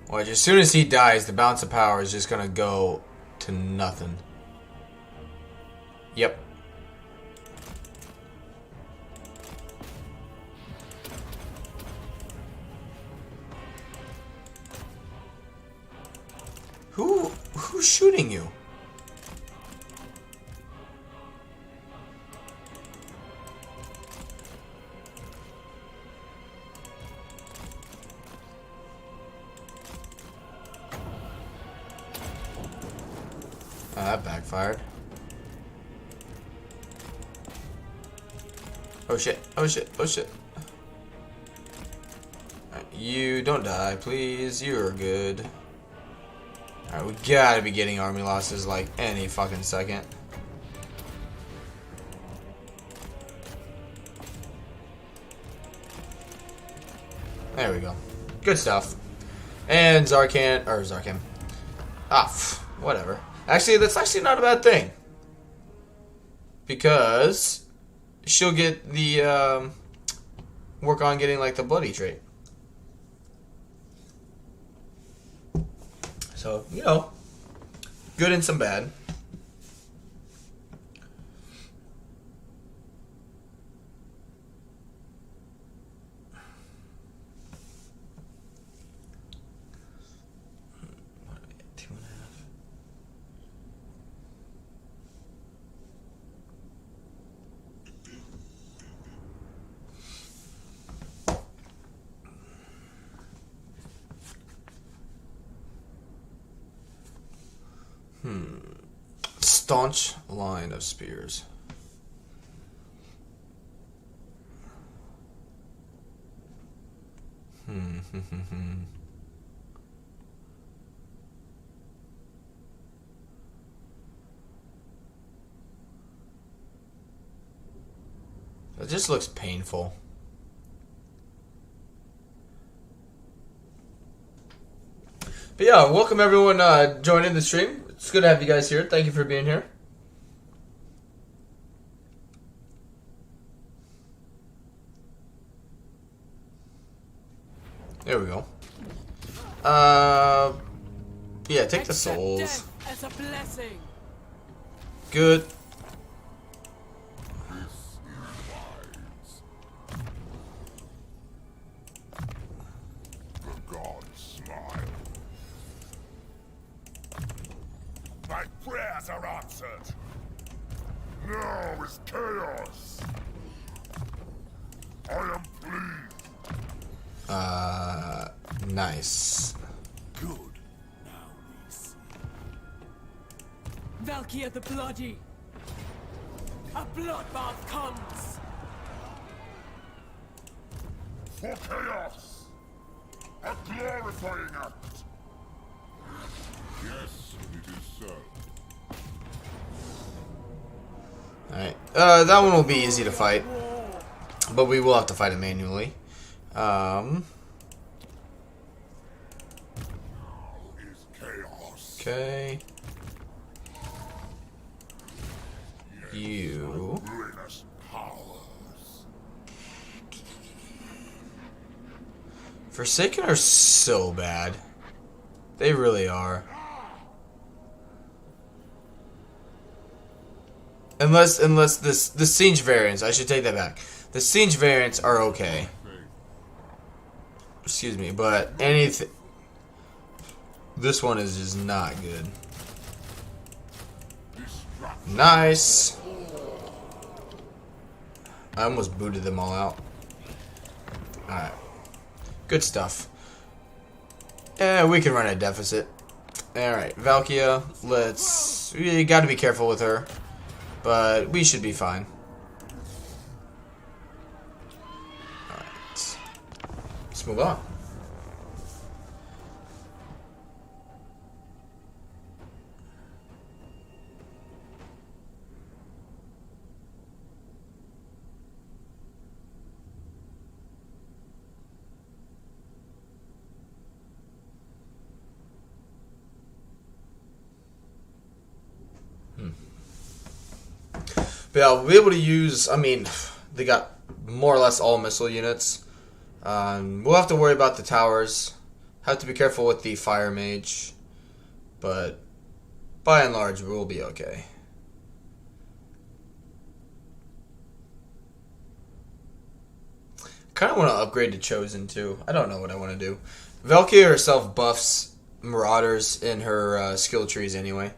Watch, as soon as he dies, the balance of power is just gonna go to nothing. Yep. Who's shooting you? That backfired. Oh shit, oh shit, oh shit. Right, you don't die, please. You're good. Alright, we gotta be getting army losses like any fucking second. There we go. Good stuff. And Zarkan. Ah, whatever. Actually, that's actually not a bad thing. Because she'll get the, work on getting, like, the bloody trait. So, you know, good and some bad. What are we at, 2.5? Staunch line of spears. It just looks painful. But yeah, welcome everyone joining the stream. It's good to have you guys here. Thank you for being here. There we go. Yeah, take the Accept souls. death as a blessing. Good. This is wise. The gods smile. My prayers are answered. Now is chaos. I am pleased. Nice. Good. Now we see. Valkia the Bloody. A bloodbath comes. For chaos. A glorifying act. Yes, it is so. Alright. That one will be easy to fight. But we will have to fight it manually. Is chaos. Okay. You. Ruinous powers. Forsaken are so bad. They really are. Unless the siege variants, I should take that back. The siege variants are okay. Excuse me, but anything. This one is just not good. Nice. I almost booted them all out. Alright. Good stuff. Yeah, we can run a deficit. Alright, Valkia, we gotta be careful with her. But we should be fine. Alright. Let's move on. But yeah, we'll be able to use, I mean, they got more or less all missile units. We'll have to worry about the towers. Have to be careful with the fire mage. But by and large, we'll be okay. Kind of want to upgrade to Chosen too. I don't know what I want to do. Valkia herself buffs Marauders in her skill trees anyway.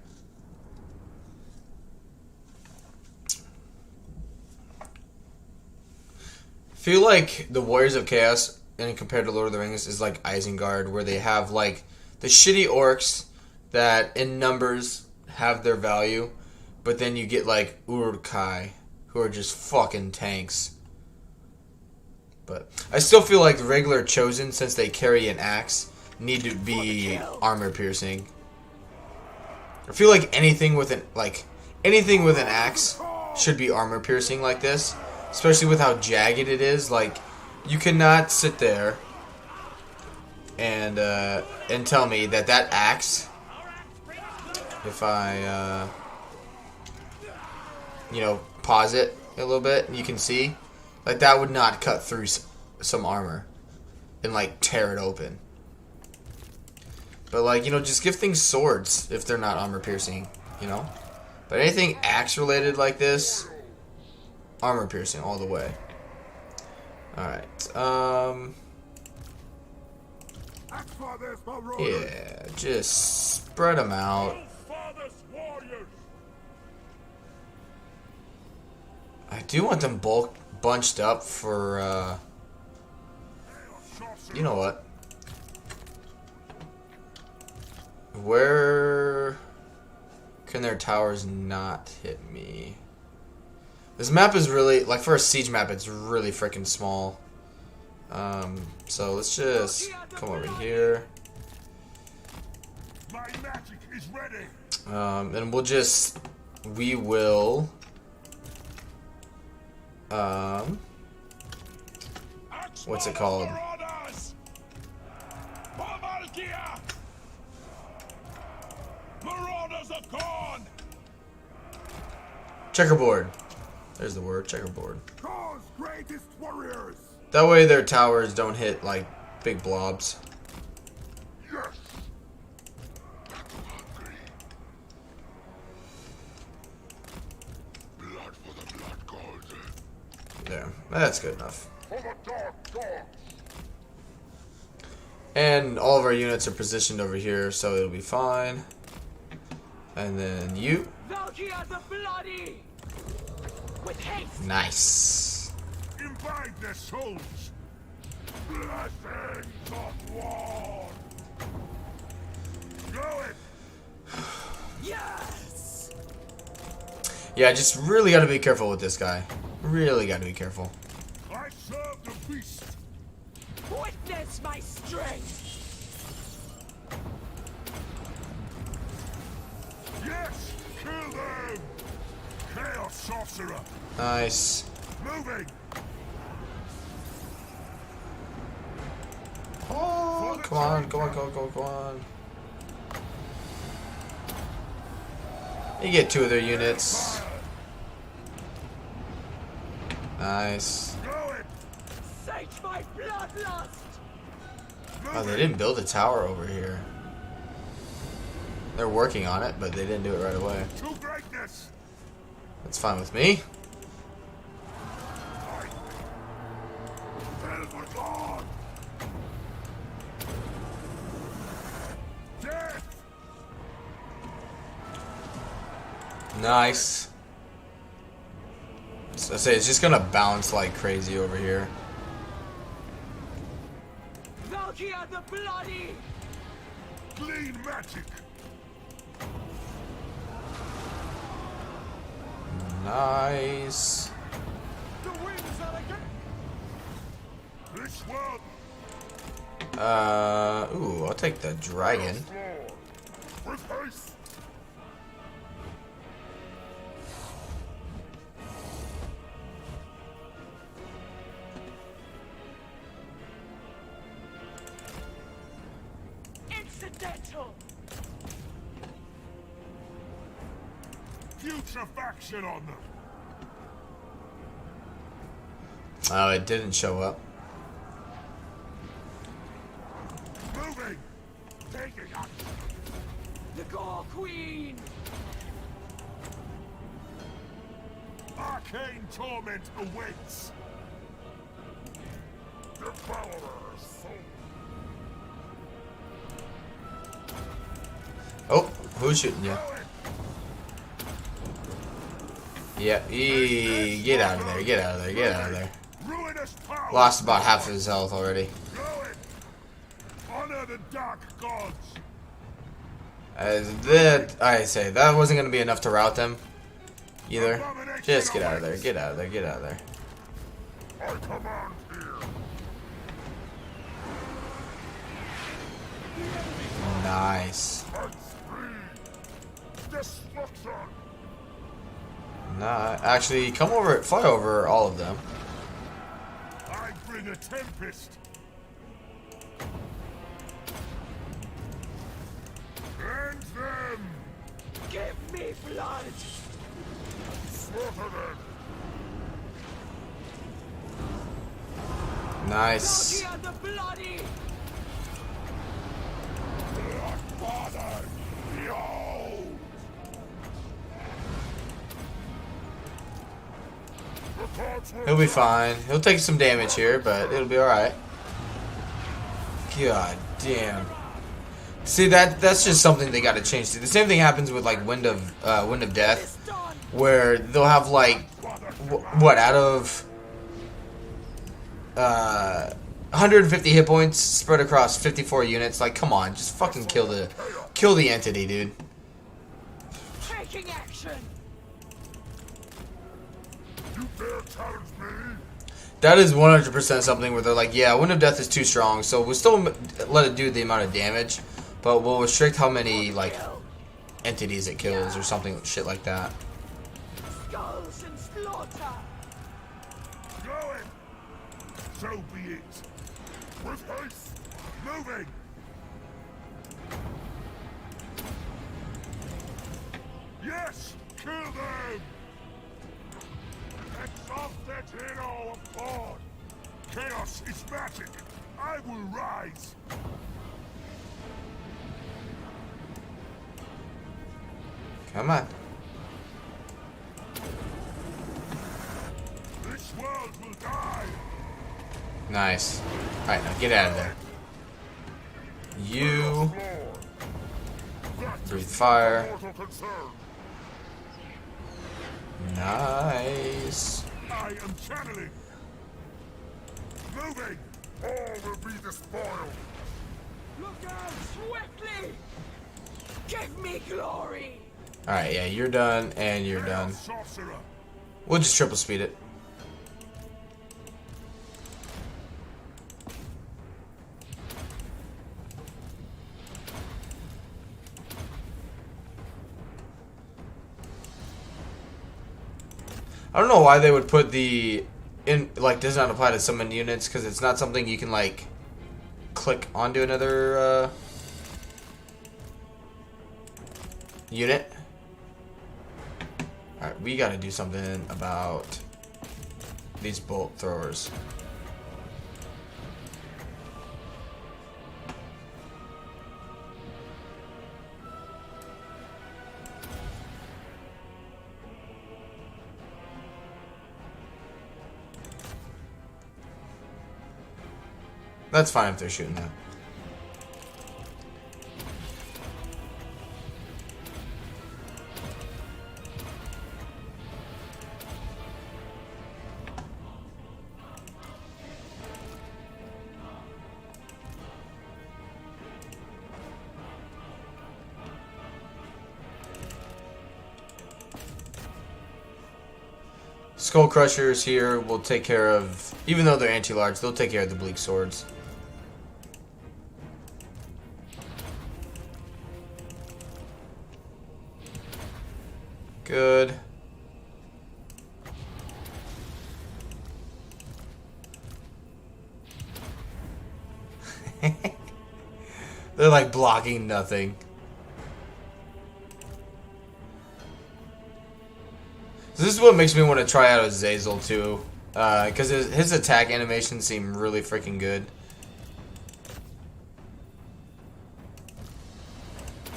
I feel like the Warriors of Chaos, and compared to Lord of the Rings, is like Isengard, where they have like the shitty orcs that in numbers have their value, but then you get like Uruk-hai, who are just fucking tanks. But I still feel like the regular Chosen, since they carry an axe, need to be armor piercing. I feel like anything with an axe should be armor piercing like this. Especially with how jagged it is, like you cannot sit there and tell me that axe, if I pause it a little bit, you can see, like that would not cut through some armor and like tear it open. But like just give things swords if they're not armor piercing, But anything axe related like this. Armor piercing all the way. Alright. Yeah, just spread them out. I do want them bunched up for, you know what? Where can their towers not hit me? This map is really, like for a siege map, it's really freaking small. So let's just come over here. My magic is ready. And we will, what's it called? Valkia! Marauders are gone. Checkerboard. There's the word, checkerboard. God's greatest warriors. That way their towers don't hit, like, big blobs. Yes. Battle hungry. Blood for the blood gods. There, that's good enough. For the dark gods. And all of our units are positioned over here, so it'll be fine. And then you. Valkia the Bloody! With haste! Nice. Invade their souls. Blessings of war. Go it. Yes! Yeah, just really gotta be careful with this guy. Really gotta be careful. I serve the beast. Witness my strength! Yes, kill them. Chaos sorcerer. Nice. Moving. Oh, come on, come on, come on, come on, come on. You get 2 of their units. Nice. Go it. Sate my bloodlust! Oh, they didn't build a tower over here. They're working on it, but they didn't do it right away. To greatness. That's fine with me. Tell my god. Death. Nice. So I say it's just gonna bounce like crazy over here. Valkia the Bloody! Clean magic. Nice. The winds are again. This world. Ooh, I'll take the dragon. With haste. Incidental! Putrefaction on them. Oh, it didn't show up. Moving. Taking up. The Gore Queen! Arcane torment awaits. Devourer's soul. Oh, who's shooting you? Yeah, get out of there, get out of there, get out of there. Ruinous power. Lost about half of his health already. Going. Honor the dark gods. I say, that wasn't going to be enough to rout them either. Just get out of there, get out of there, get out of there. I command here. Nice. And spree. Destruction. Nah, actually, come over, fly over all of them. I bring a tempest. End them. Give me blood! Slaughter them. Nice. Valkia the Bloody! Father, behold. He'll be fine. He'll take some damage here, but it'll be alright. God damn. See, that's just something they gotta change. The same thing happens with like Wind of Death, where they'll have like what out of 150 hit points spread across 54 units. Like, come on, just fucking kill the entity, dude. Taking action! You dare challenge me? That is 100% something where they're like, yeah, Wind of Death is too strong, so we'll still let it do the amount of damage, but we'll restrict how many, like, entities it kills or something, shit like that. Skulls and slaughter! Going. So be it. With haste. Moving. Yes. Kill them. Exalted hero of God. Chaos is magic. I will rise. Come on. This world will die. Nice. Alright, now get out of there. You breathe fire. Mortal concern. Nice. I am channeling. Moving. All will be despoiled. Look out! Swiftly! Give me glory! Alright, yeah, you're done, and you're done. Sorcerer. We'll just triple speed it. I don't know why they would put the does not apply to summon units, because it's not something you can like click onto another unit. Alright, we gotta do something about these bolt throwers. That's fine if they're shooting that. Skull Crushers here will take care of, even though they're anti-large, they'll take care of the bleak swords. Good. They're like blocking nothing. So this is what makes me want to try out Azazel too, because his attack animations seem really freaking good.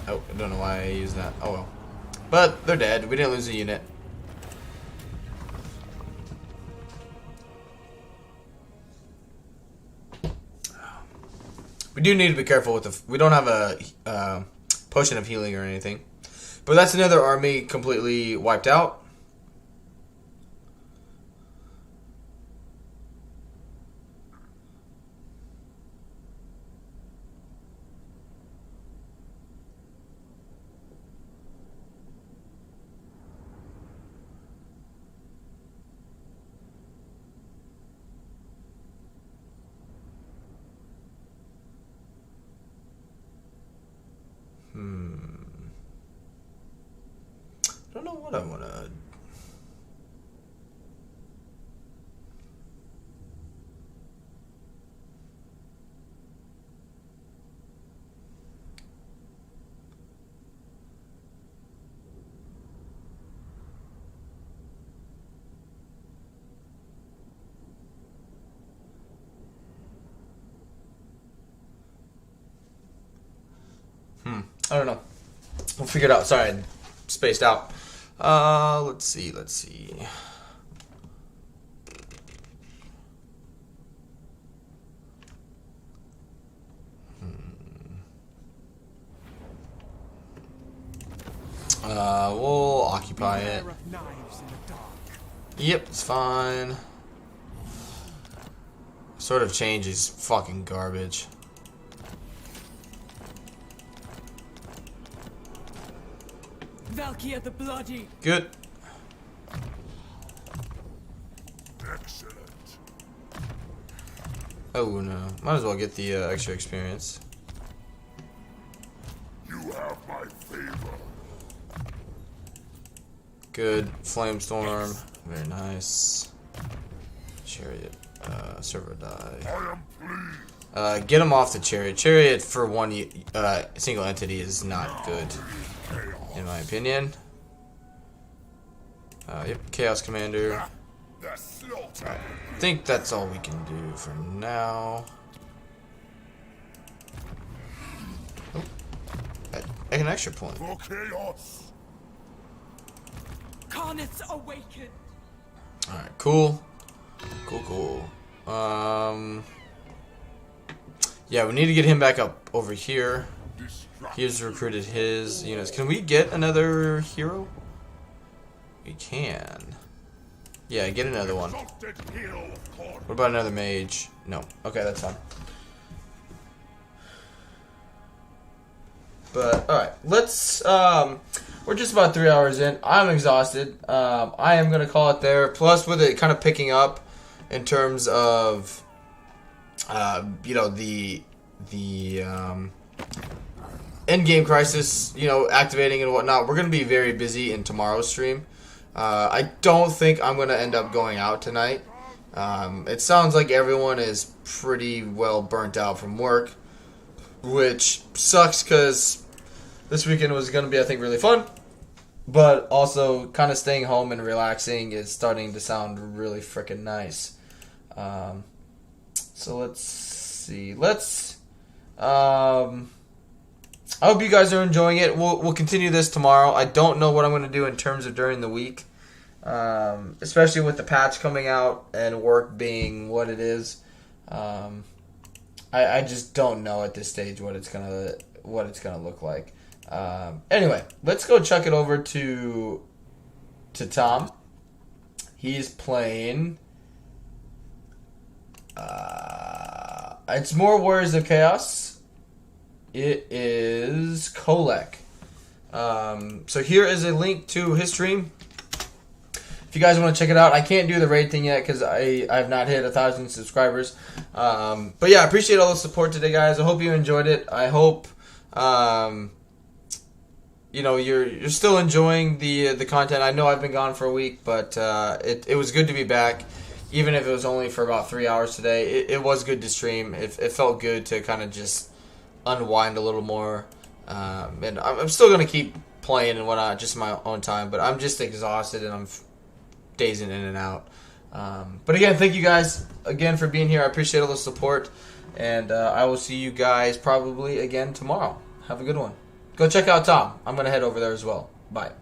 Oh, I don't know why I used that. Oh well. But they're dead. We didn't lose a unit. We do need to be careful with the... We don't have a potion of healing or anything. But that's another army completely wiped out. I don't know what I want to... I don't know. We'll figure it out. Sorry, I spaced out. Let's see. We'll occupy it. Yep, it's fine. Sort of change is fucking garbage. Valkia the Bloody! Good. Excellent. Oh no. Might as well get the extra experience. You have my favor. Good. Flamestorm. Very nice. Chariot. Server die. I am pleased. Get him off the chariot. Chariot for one single entity is not good, in my opinion. Yep, Chaos Commander. The slaughter. I think that's all we can do for now. an extra point. For chaos. Carnets awakened. Alright, cool. Yeah, we need to get him back up over here. He's recruited his units. Can we get another hero? We can. Yeah, get another one. What about another mage? No. Okay, that's fine. But, alright, let's, we're just about 3 hours in. I'm exhausted. I am going to call it there. Plus, with it kind of picking up in terms of, you know, the end-game crisis, you know, activating and whatnot, we're going to be very busy in tomorrow's stream. I don't think I'm going to end up going out tonight. It sounds like everyone is pretty well burnt out from work, which sucks because this weekend was going to be, I think, really fun. But also, kind of staying home and relaxing is starting to sound really freaking nice. So let's see. I hope you guys are enjoying it. We'll continue this tomorrow. I don't know what I'm going to do in terms of during the week, especially with the patch coming out and work being what it is. I just don't know at this stage what it's gonna look like. Anyway, let's go chuck it over to Tom. He's playing. It's more Warriors of Chaos. It is Kolek. So here is a link to his stream. If you guys want to check it out, I can't do the raid thing yet because I have not hit 1,000 subscribers. But yeah, I appreciate all the support today, guys. I hope you enjoyed it. I hope you know you're still enjoying the content. I know I've been gone for a week, but it was good to be back. Even if it was only for about 3 hours today, it was good to stream. It felt good to kind of just unwind a little more. And I'm still going to keep playing and whatnot, just in my own time. But I'm just exhausted and I'm dazing in and out. But again, thank you guys again for being here. I appreciate all the support. And I will see you guys probably again tomorrow. Have a good one. Go check out Tom. I'm going to head over there as well. Bye.